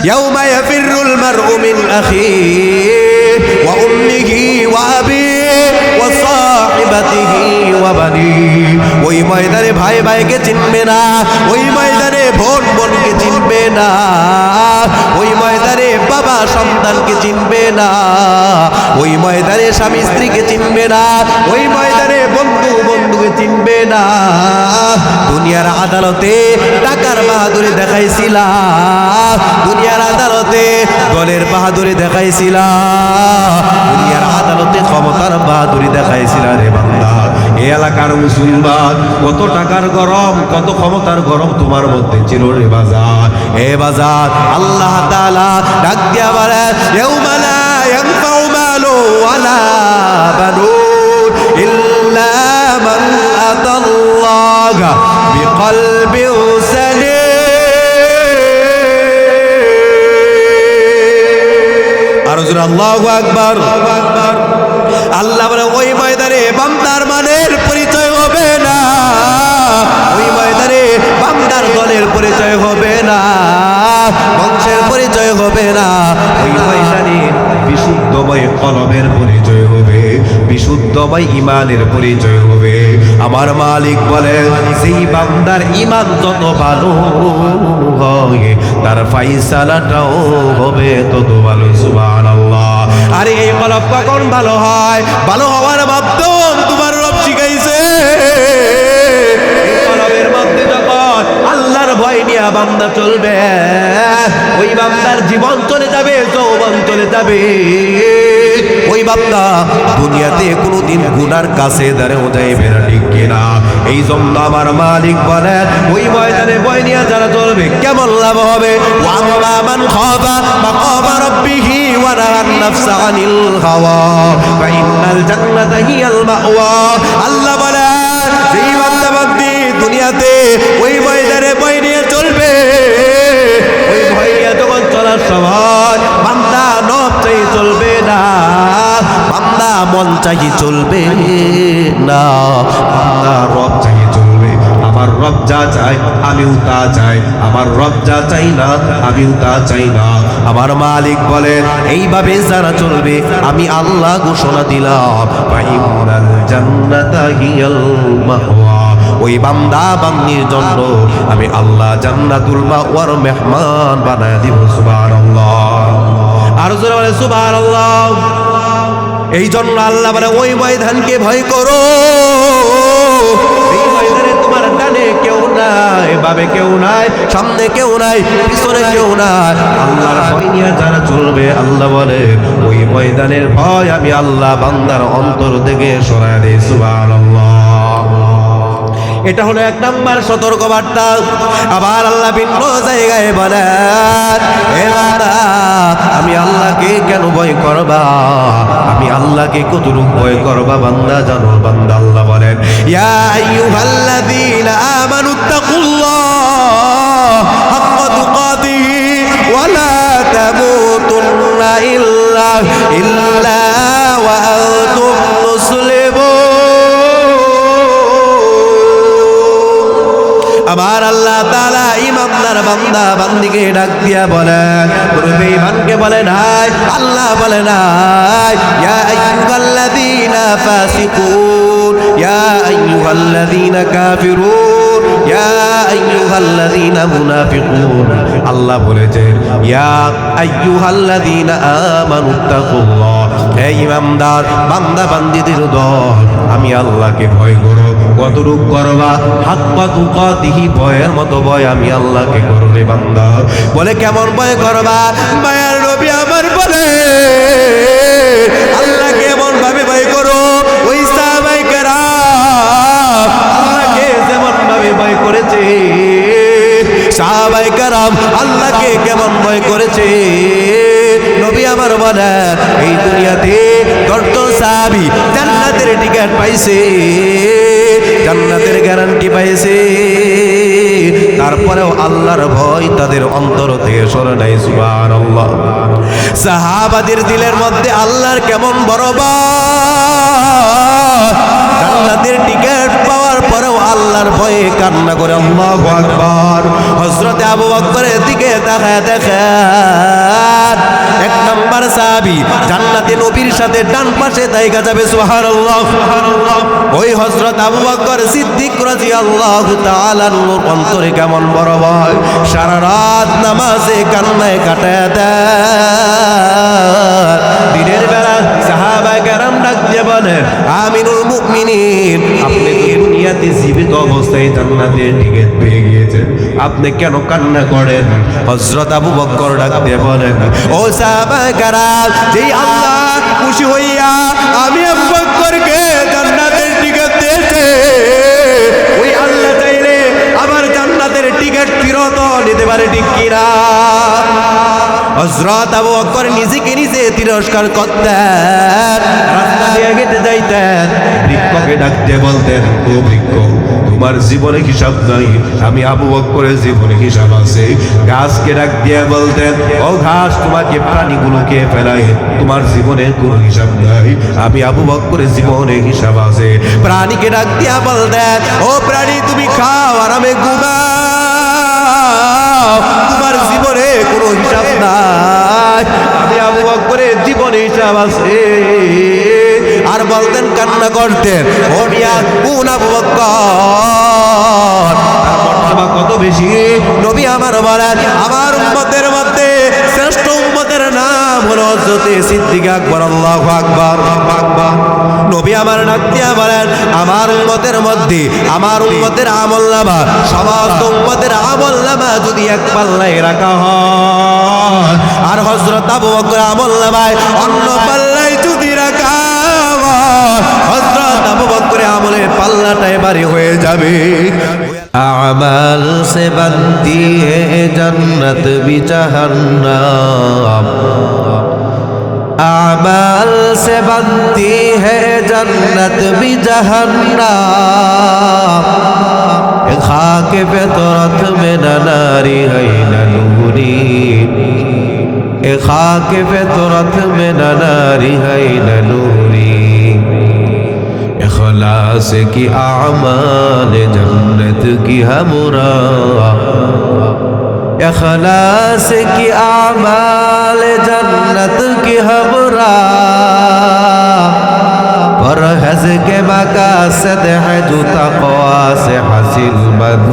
ইয়াউমা ইয়াফিরুল মারউ মিন আখিহি ওয়া উম্মিহি ওয়া আবিহি ওয়া সাহিবাতিহি ওয়া বানিহি। ওই ময়দানে ভাই ভাইকে চিনবে না, ওই ময়দানে বোন বোনকে চিনবে না, ওই ময়দানে বাবা সন্তানকে চিনবে না, ওই ময়দানে স্বামী স্ত্রীকে চিনবে না, ওই ময়দানে বন্ধু বন্ধুকে চিনবে না। দুনিয়ার আদালতে টাকার বাহাদুরি দেখাইছিলা, দুনিয়ার আদালতে দলের বাহাদুরি দেখাইছিলা, দুনিয়ার আদালতে ক্ষমতার বাহাদুরি দেখাইছিলা রে বান্দা। এই এলাকার মুসলমান কত টাকার গরম, কত ক্ষমতার গরম তোমার মধ্যে ছিল রে বাজার। এ বাজার আল্লাহ তাআলা ডাক দিয়া বলে ইয়াউমা লা ইয়ানফাউ মালু ওয়ালা বানুন ইল্লা মান আতাল্লাহা বিকলবিন সালিম। আর জোরে আল্লাহু আকবার। আল্লাহ বলে ওই ময়দানে বান্দার মানের পরিচয় হবে না, ওই ময়দানে বান্দার দলের পরিচয় হবে না, বংশের পরিচয় হবে না, ওই ময়দানে বিশুদ্ধময় কলবের পরিচয় হবে, বিশুদ্ধময় ঈমানের পরিচয় হবে। আমার মালিক বলে সেই বান্দার ঈমান যত ভালো হয় তার ফায়সালাটাও হবে তত ভালো। সুবহানাল্লাহ। আরে এই কলব কখন ভালো হয়? ভালো হওয়ার মাধ্যম তোমার রব শিখাইছে। এই কলবের মধ্যে যখন আল্লাহর ভয় নিয়ে বান্দা চলবে, ওই বান্দার জীবন চলে যাবে, যৌবন চলে যাবে। ওই বান্দা দুনিয়াতে কোনোদিন গুনার কাছে দাঁড়াও যাইবে না, ঠিক কিনা? এই জন্য আমার মালিক বলেন ওই ময়দানে ভয় নিয়ে যারা চলবে কেমন লাভ হবে? ওয়া আম্মা মান খাফা মাকামা রাব্বিহি ওয়া নাহান নাফসা আনিল হাওয়া ফাইন্নাল জান্নাতা হিয়াল মাওয়া। আল্লাহ বলেন যেই বান্দা বান্দি দুনিয়াতে ওই ময়দানে ভয় নিয়ে চলবে, ওই ভয় নিয়ে যখন চলার সময় বান্দা নফস চাই চলবে না, বান্দা মন চাই চলবে না, বান্দা রব চাই চলবে। আমার রব যা চাই আমিও তা চাই, আমার রব যা চাই না আমিও তা চাই না। আমার মালিক বলেন এইভাবে যারা চলবে আমি আল্লাহ ঘোষণা দিলাম ফাইনাল জান্নাতা হিয়াল মাওয়া। ওই বান্দা বান্দির জন্য আমি আল্লাহ জান্নাতুল মাওয়ার মেহমান বানায় দিব। সুবহানাল্লাহ। আর জোরে বলে সুবহানাল্লাহ। এই জন্য আল্লাহ বলে ওই ময়দানকে ভয় করো। এই ময়দানে তোমার ডানে কেউ নাই, বামে কেউ নাই, সামনে কেউ নাই, পিছনে কেউ নাই। আল্লাহর ভয় নিয়ে যারা চলবে আল্লাহ বলে ওই ময়দানের ভয় আমি আল্লাহ বান্দার অন্তর থেকে সরায় দেই। সুবহানাল্লাহ। এটা হলো এক নাম্বার সতর্কবার্তা। আবার আল্লাহ ভিন্ন জায়গায় বলেন হে বান্দা আমি আল্লাহকে কেন ভয় করবা, আমি আল্লাহকে কতটুকু ভয় করবা বান্দা জানো? বান্দা আল্লাহ বলেন ইয়া আইয়ুহাল্লাযীনা আমানুত্তাকুল্লাহ হাক্কা তুকাতিহি ওয়া লা তামুতুন্না ইল্লা ওয়া আনতুম মুসলিমুন। আবার আল্লাহ তাআলা ইমানদার বান্দা বান্দিকে ডাক দিয়া বলেন, বেঈমানকে বলেন হাই, আল্লাহ বলেন হাই ইয়া আইয়ুহাল্লাযীনা ফাসিকুন ইয়া আইয়ুহাল্লাযীনা কাফিরুন ইয়া আইয়ুহাল্লাযীনা মুনাফিকুন। আল্লাহ বলেছেন ইয়া আইয়ুহাল্লাযীনা আমানুত্তাকুল্লাহ। হে ইমানদার বান্দা বান্দিদের দল আমি আল্লাহকে ভয় করো। কতটুকু করবা? হাক্কা তুকাতিহি, ভয়ের মতো ভয় আমি আল্লাহকে করো রে বান্দা। বলে কেমন ভয় করবা? মায়ার নবী আমার বলে আল্লাহকে এমন ভাবে ভয় করো ওই সাহাবায়ে কেরাম আল্লাহকে যেমন ভাবে ভয় করেছে, সাহাবায়ে কেরাম আল্লাহকে কেমন ভয় করেছে। নবী আমার বলেন এই দুনিয়াতে 10 জন সাহাবী জান্নাতের টিকিট পাইছে, জান্নাতের গ্যারান্টি পাইছে, তারপরেও আল্লাহর ভয় তাদের অন্তর থেকে সরে নাই। সুবহানাল্লাহ। সাহাবাদের দিলের মধ্যে আল্লাহর কেমন বড় ভয়, জান্নাতের টিকিট পাওয়ার পরেও আল্লাহর ভয়ে কান্না করে আল্লাহু আকবার। হযরতে আবু বকরের দিকে তাকায় দেখেন, এক নাম্বার সাহাবী জান্নাতে নবীর সাথে ডান পাশে জায়গা যাবে, সুবহানাল্লাহ সুবহানাল্লাহ। ওই হযরত আবু বকর সিদ্দিক রাদিয়াল্লাহু তাআলা অন্তরে কেমন বড় ভয়, সারা রাত নামাজে কান্নায় কাটায় দেয়। দিনের বেলা সাহাবায়ে কেরাম ডাক দিয়ে বলে, আমিনুল মুমিনিন, আপনি তো দুনিয়াতে জীবিত অবস্থায় জান্নাতের টিকিট পেয়ে গিয়েছেন, আপনি কেন কান্না করেন? হযরত আবু বকর ডাক দিয়ে বলেন, ও সাহাবায়ে কেরাম, যেই আল্লাহ খুশি হইয়া আমি আবু বকরকে জান্নাতের টিকিট দিয়েছে, ওই আল্লাহ চাইলে আমার জান্নাতের টিকিট ফিরত নিতে পারে, ঠিক কিনা? হযরত আবু বকর নিজেকে নিজে তিরস্কার করতেন, রাস্তা দিয়ে হেঁটে যাইতেন, বৃক্ষকে ডাক দিয়ে বলতেন, ও বৃক্ষ, তোমার জীবনে হিসাব নাই, আমি আবু বকরের জীবনে হিসাব আছে। গাছকে ডাক দিয়ে বলতেন, ও ঘাস, তোমাকে প্রাণীগুলোকে ফেলাই, তোমার জীবনে কোনো হিসাব নাই, আমি আবু বকরের জীবনে হিসাব আছে। প্রাণীকে ডাক দিয়া বলতেন, ও প্রাণী, তুমি খাও আরামে ঘুমাও, তোমার জীবনে কোনো হিসাব নাই, আমি আবু বকরের জীবনে হিসাব আছে। আর বলতেন, কান্না করতেন, ও মিয়া, কোন আবু বকর, তার মর্যাদা কত বেশি। নবী আমার বলেন, আমার উম্মতের মধ্যে শ্রেষ্ঠ উম্মতের নাম হলো হযরত সিদ্দিক আকবর, আল্লাহু আকবার আকবার। নবী আমার ডাক দিয়া বলেন, আমার উম্মতের মধ্যে আমার উম্মতের আমলনামা, সমস্ত উম্মতের আমলনামা যদি এক পাল্লায় রাখা হয়, আর হযরত আবু বকর আমলনামায় অন্য পাল্লায় যদি রাখা হয়, হযরত আবু বকরের আমলের পাল্লাটা এবারে হয়ে যাবে। আমাল সে বন্দি হে জন্নত বি জাহান্নাম, আমাল সে বন্দি হে জন্নত বি জাহান্নাম, খাক ফিতরত মে না নারি है न नूरी, खाक फितरत में न नारी है न नूरी, इखलास की आमाल जन्नत की हमरा, इखलास की आमाल जन्नत की हमरा, परहज़ के मकासद है जो तक़वा से हासिल मंद,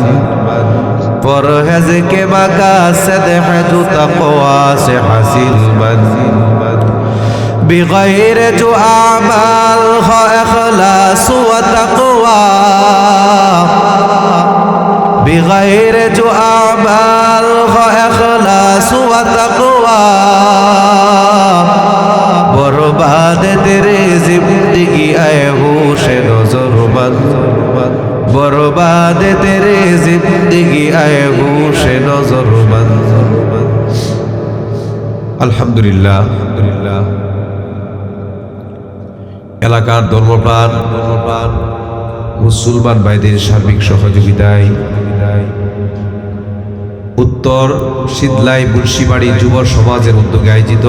परहज़ के मकासद है जो तक़वा से हासिल मंद, बग़ैर जो आमाल हो इखलास व तक़वा, बग़ैर जो आमाल हो इखलास व तक़वा, बर्बाद तेरे ज़िंदगी ऐ होश नज़रमंद, बर्बाद तेरे जिंदगी आए होश नज़रमंद। আলহামদুলিল্লাহ, এলাকার ধর্মপ্রাণ মুসলমান ভাইদের সার্বিক সহযোগিতায় উত্তর শীতলাই মুন্সিবাড়ি যুব সমাজের উদ্যোগে আয়োজিত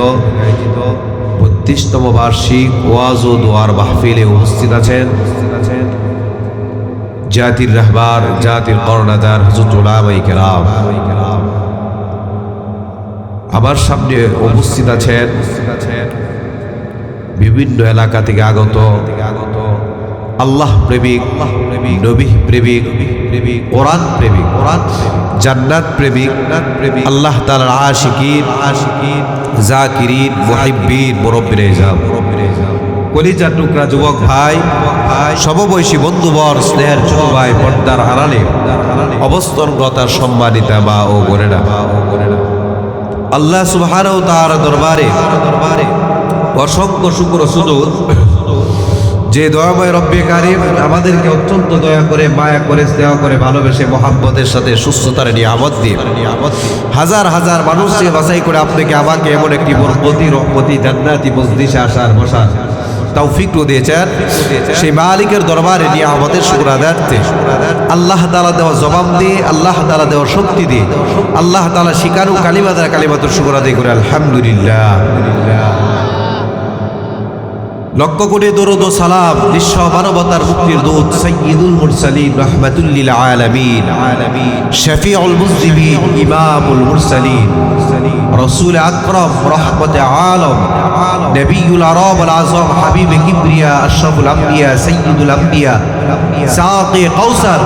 ৩২তম বার্ষিক ওয়াজ ও দোয়ার মাহফিলে উপস্থিত আছেন জাতির রাহবার, জাতির কর্ণধার হযরত উলামায়ে কেরাম। আমার সামনে উপস্থিত আছেন বিভিন্ন এলাকা থেকে আগত আল্লাহ প্রেমিক, নবী প্রেমিক, কোরআন প্রেমিক, জান্নাত প্রেমিক, আল্লাহ তাআলার আশিকিন, জাকিরিন, মুহিব্বিন, মুরব্বির ইজাম, কলিজার টুকরা যুবক ভাই, সমবয়সী বন্ধুবর, স্নেহের ছোট ভাই, পর্দার আড়ালে অবস্থানরতার সম্মানিতা মা ও বোনেরা, আল্লাহ সুবহানাহু ওয়া তাআলার দরবারে অসংখ্য শুকর ও সুজুদ, যে দয়াময় রব্বে কারীম আমাদেরকে অত্যন্ত দয়া করে, মায়া করে, স্নেহ করে, ভালোবেসে, মহাব্বতের সাথে সুস্থতার নিয়ামত দিয়ে হাজার হাজার মানুষকে বাছাই করে আপনাকে আমাকে এমন একটি বরকতি, রহমতি, জান্নাতি মজলিসে আসার বসার তৌফিক দিয়েছেন, সেই মালিকের দরবারে নিয়ে আমাদের শুকর আদায়ার্থে আল্লাহ তাআলা দেওয়া জবাব দিয়ে, আল্লাহ তাআলা দেওয়া শক্তি দিয়ে, আল্লাহ তাআলা শিকারু কালিমা দ্বারা কালিমাতুর শুকর আদায় করে আলহামদুলিল্লাহ। লক্ষ কোটি দরুদ ও সালাম বিশ্ব মানবতার মুক্তির দূত সাইয়্যিদুল মুরসালিন রাহমাতুল লিল আলামিন শফিউল মুজনিবিন ইমামুল মুরসালিন রাসূল আকরাম রাহমাতে আলম নবিয়ুল আরব ওয়াল আযম হাবিবে কিবরিয়া আশরাফুল আম্বিয়া সাইয়্যিদুল আম্বিয়া সাকি কাউসার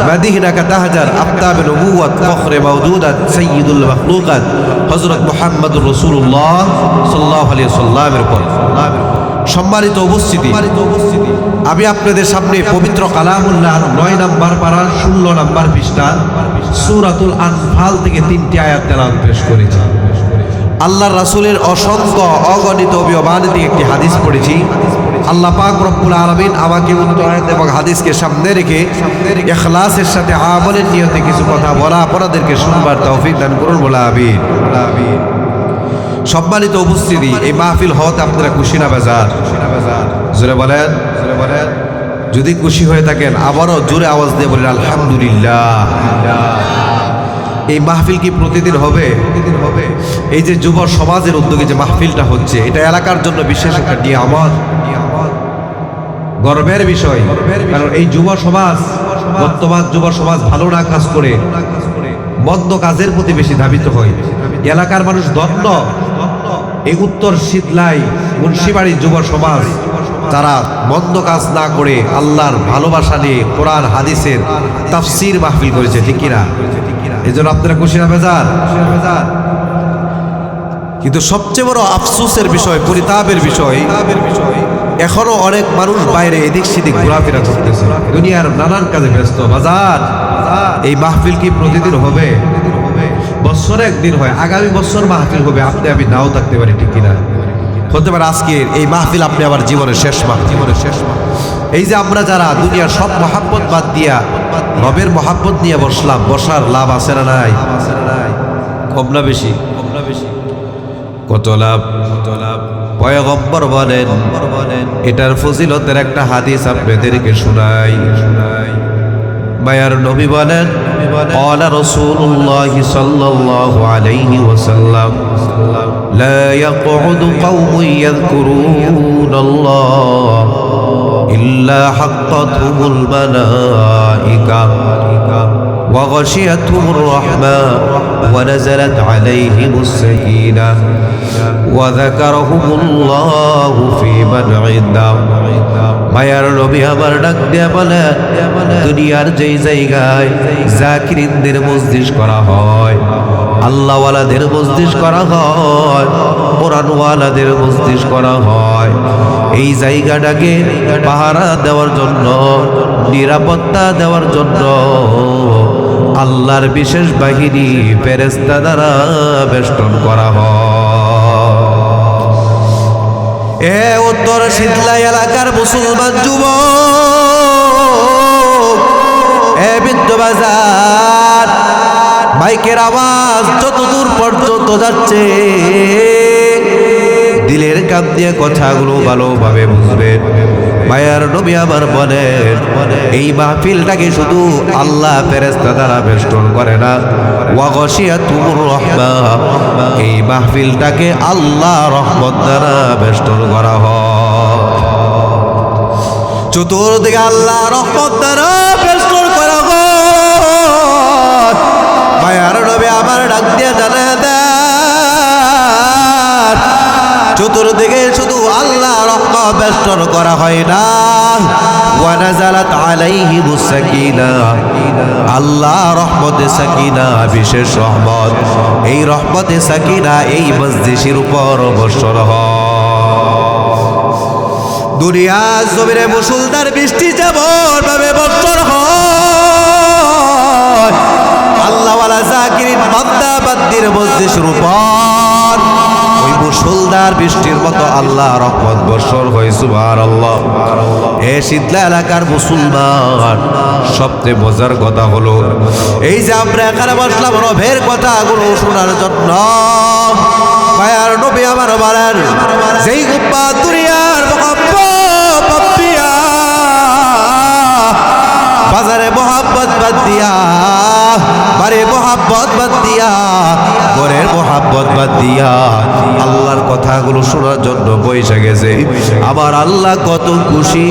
মাদিনাকা তাহজার আফতাব নবুওয়াত ফখরে মাওজুদাত সাইয়্যিদুল মাখলুকাত হযরত মুহাম্মদুর রাসূলুল্লাহ সাল্লাল্লাহু আলাইহি ওয়াসাল্লামের উপর। সম্মানিত উপস্থিতি, আমি আপনাদের সামনে পবিত্র কালামুল্লাহ 9 নম্বর পারার 16 নম্বর পৃষ্ঠা সূরাতুল আনফাল থেকে 3টি আয়াত তেলাওয়াত পেশ করেছি। আল্লাহর রাসূলের অসংখ্য অগণিত অভিবাদিত একটি হাদিস পড়েছি। আল্লাহ পাক রব্বুল আলামিন আমাকে উক্ত আয়াত এবং হাদিসকে সামনে রেখে ইখলাসের সাথে আমলের নিয়তে কিছু কথা বলা আপনাদেরকে শুনবার তৌফিক দান করুন বলে আমিন। সম্মানিত উপস্থিতি, এই মাহফিল হতে আপনারা খুশি না বেজার? জোরে বলেন, যদি খুশি হয়ে থাকেন আবারও জোরে আওয়াজ দিয়ে বলেন আলহামদুলিল্লাহ। এই মাহফিল কি প্রতিদিন হবে? এই যে যুব সমাজের উদ্যোগে যে মাহফিলটা হচ্ছে, এটা এলাকার জন্য বিশেষ একটা নিয়ামত, গর্বের বিষয়। কারণ এই যুব সমাজ, বর্তমান যুব সমাজ ভালো না কাজ করে মন্দ কাজের প্রতি বেশি ধাবিত হয়। এলাকার মানুষ ধন্য। এই উত্তর শীতলাই মুন্সিবাড়ির যুব সমাজ তারা মন্দ কাজ না করে আল্লাহর ভালোবাসা নিয়ে কোরআন হাদিসের তাফসীর মাহফিল করেছে, ঠিক কিনা? এই জন্য আপনারা খুশি না বেজার? কিন্তু সবচেয়ে বড় আফসোসের বিষয়, পরিতাপের বিষয়, এখনো অনেক মানুষ বাইরে এদিক সেদিক ঘোরাফেরা করতেছে, দুনিয়ার নানান কাজে ব্যস্ত। বাজার, এই মাহফিল কি প্রতিদিন হবে? বছরে একদিন হয়, আগামী বছর মাহফিল হবে, আপনি আমি নাও থাকতে পারি, ঠিক কিনা? হতে পারে আজকের এই মাহফিল আপনি আবার জীবনের শেষ মাহফিল। এই যে আমরা যারা দুনিয়ার সব মহাব্বত বাদ দিয়া রবের মহাব্বত নিয়ে বসলাম, বসার লাভ আছে না নাই? কম না বেশি? কত লাভ। পয়গম্বর বলেন, এটার ফজিলতের একটা হাদিস আপনাদেরকে শোনাই। মায়ার নবী বলেন, قال رسول الله صلى الله عليه وسلم لا يقعد قوم يذكرون الله إلا حقتهم الملائكة وغشيتهم الرحمة ونزلت عليهم السكينة وذكرهم الله في من عنده। মায়ার নবী আমার ডাক দিয়ে বলে, দুনিয়ার যেই জায়গায় জাকিরিনদের মজলিস করা হয়, আল্লাহওয়ালাদের মজলিস করা হয়, কোরআনওয়ালাদের মজলিস করা হয়, এই জায়গাটাকে পাহারা দেওয়ার জন্য, নিরাপত্তা দেওয়ার জন্য আল্লাহর বিশেষ বাহিনী ফেরেশতা দ্বারা বেষ্টন করা হয়। এ উত্তর শীতলা এলাকার মুসলমান যুবক, এ বিদ্যবাজার, মাইকের আওয়াজ যত দূর পর্যন্ত যাচ্ছে, দিলের কান দিয়ে কথাগুলো ভালোভাবে বুঝবেন। মায়ার নবী আমার বলেন, এই মাহফিলটাকে শুধু আল্লাহ ফেরেশতা দ্বারা বেষ্টন করে না, ওয়া গশিয়াতুর রাহমা, এই মাহফিলটাকে আল্লাহ রহমত দ্বারা বেষ্টন করা হয়। চতুর্দিকে আল্লাহ রহমত দ্বারা বেষ্টন করা হয়। মায়ার নবী আমার ডাক দিয়ে জানা দেন, চতুর্দিকে শুধু আল্লাহ রহমত বেষ্টন করা হয় না, ওয়া নাযালাত আলাইহিমুস সাকিনা, আল্লাহ রহমতে সাকিনা, বিশেষ রহমত, এই রহমতে সাকিনা এই মজলিসের উপর বর্ষণ হয়। দুনিয়া জমিনে মুসলধারে বৃষ্টি যেমন ভাবে বর্ষণ হয়, আল্লাহওয়ালা জাকিরিন বান্দা বান্দির মজলিসের উপর ওই মুসলধার বৃষ্টির মতো আল্লাহ রহমত বর্ষণ হয়। সুবহানাল্লাহ। এ শীতলা এলাকার মুসলমান, সবচেয়ে মজার কথা হলো, এই যে আমরা এখানে বসলাম রবের কথাগুলো শোনার জন্য। মায়ার নবী আমার বলেন, যেই গুপ্পা দুনিয়ার মহব্বত দিয়া, বাজারে মহব্বত বাদ দিয়া, বারে মহব্বত বাদ দিয়া পাগলের মোহাব্বত বাদ দিয়া আল্লাহর কথাগুলো শোনার জন্য বসে গেছে। আমার আল্লাহ কত খুশি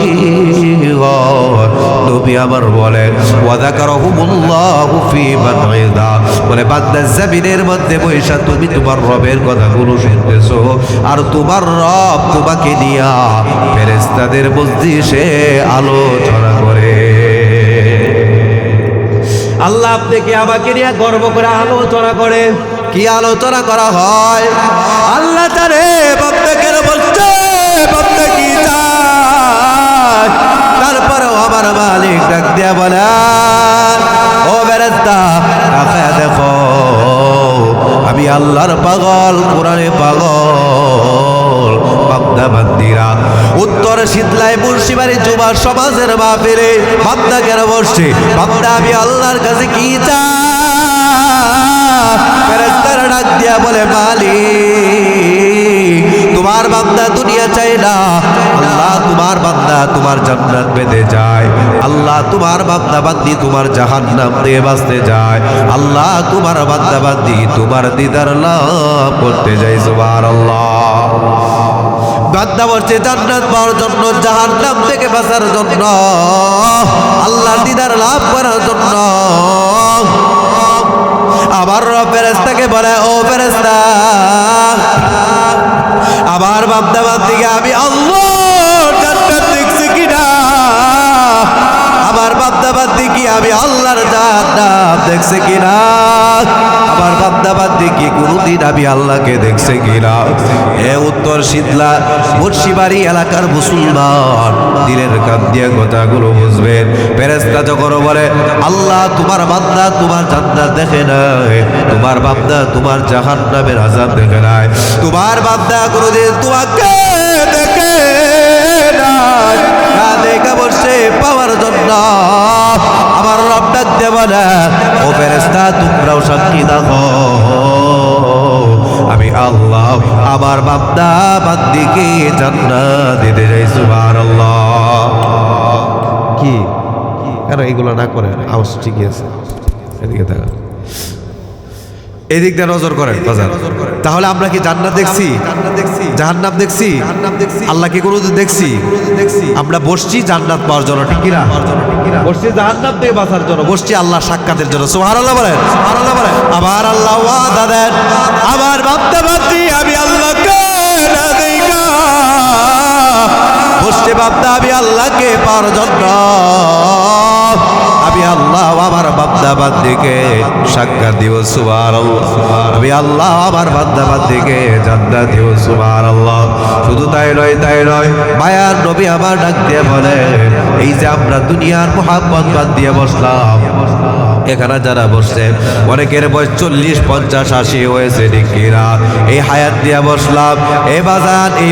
হয়। নবী আমার বলেন ওয়া যাকারাহুমুল্লাহু ফী মান ইদা, বলে বান্দা জমিনের মধ্যে বসে তুমি তোমার রবের কথাগুলো শুনতেছো, আর তোমার রব তোমাকে নিয়া ফেরেশতাদের মজলিসে আলোচনা করে। আল্লাহ আপনাকে আমাকে নিয়ে গর্ব করে আলোচনা করে। কি আলোচনা করা হয়? আল্লাহ তারে বান্দাকে বলছে বান্দা কি চায়, তারপরেও আমার মালিক ডাক দিয়া বলে ও ফেরেশতা তাকায়া দেখো, আমি আল্লাহর পাগল, কোরআনে পাগল বান্দা বান্দিরা। উত্তর শীতলায় মুন্সিবাড়ি যুবা সমাজের মাহফিলে বান্দা কেন বসছে? বান্দা আমি আল্লাহর কাছে কি চাই? ফেরেশতারা ডাক দিয়া বলে মালিক তোমার বান্দা দুনিয়া চাই না, আল্লাহ তোমার বান্দা তোমার জান্নাত পেতে যায়, আল্লাহ তোমার বান্দা বান্দি তোমার জাহান্নাম থেকে বাঁচতে যায়, আল্লাহ তোমার বান্দা বান্দি তোমার দিদার লাভ করতে যায়। সুবহানাল্লাহ। বান্দা বলছে জান্নাত পাওয়ার জন্য, জাহান্নাম থেকে বাঁচার জন্য, আল্লাহর দিদার লাভ করার জন্য। আবার ফেরেশতাকে বলে ও ফেরেশতা আবার বান্দা বান্দিকে আমি আল্লাহর জান্নাত দেখছি কিনা, আবার বান্দা বান্দি কি আমি আল্লাহর জান্নাত দেখছে কিনা, আবার বান্দা বান্দি কি কোনদিন আমি আল্লাহকে দেখছে কিনা। এ উত্তর শীতলা মুন্সিবাড়ি এলাকার মুসলমান দিলের কান দিয়ে কথাগুলো বুঝবেন। ফেরেশতা যখন বলে আল্লাহ তোমার বান্দা তোমার জান্নাত দেখে নাই, তোমার বান্দা তোমার জাহান্নামের আযাব দেখে নাই, তোমার বান্দা কোনদিন তোমাকে দেখে নাই, না দেখা বসে পাওয়ার জন্য আমার রব ডাক দিয়ে বলে ও ফেরেশতা তোমরাও সাক্ষী দেখো আমি আল্লাহ আমার বান্দা বান্দিকে জান্নাত দিতে যাই। সুবহানাল্লাহ। কি কেন এগুলো না করে? আওয়াজ ঠিকই আছে, এদিকে দেখা, এদিক দিয়ে নজর করেন বাজার। তাহলে আমরা কি জান্নাত দেখছি, জাহান্নাম দেখছি, আল্লাহকে কোনোদিন দেখছি? আমরা বসছি জান্নাত পাওয়ার জন্য, ঠিক কিনা? বসছি জাহান্নাম থেকে বাঁচার জন্য, বসছি আল্লাহ সাক্ষাতের জন্য। সুবহানাল্লাহ বলেন, সুবহানাল্লাহ বলেন। আবার আল্লাহ ওয়াদা দেন আমার বান্দা বান্দি আমি আল্লাহকে না দেখা বসছে বান্দা আমি আল্লাহকে পাওয়ার জন্য, আমি আল্লাহ আমার বান্দা বান্দিকে সাক্ষাৎ দিব। সুবহানাল্লাহ। আমি আল্লাহ আমার বান্দা বান্দিকে জান্নাত দিব। সুবহানাল্লাহ। শুধু তাই নয়, তাই নয়, মায়ার নবী আমার ডাক দিয়ে বলে এই যে আমরা দুনিয়ার মোহাব্বত বাদ দিয়ে বসলাম, এখানে যারা বসছে অনেকের বয়স 40, 50, 80 হয়েছে, ঠিক কিনা? এই হায়াত দিয়া বসলাম, এ বাজান এই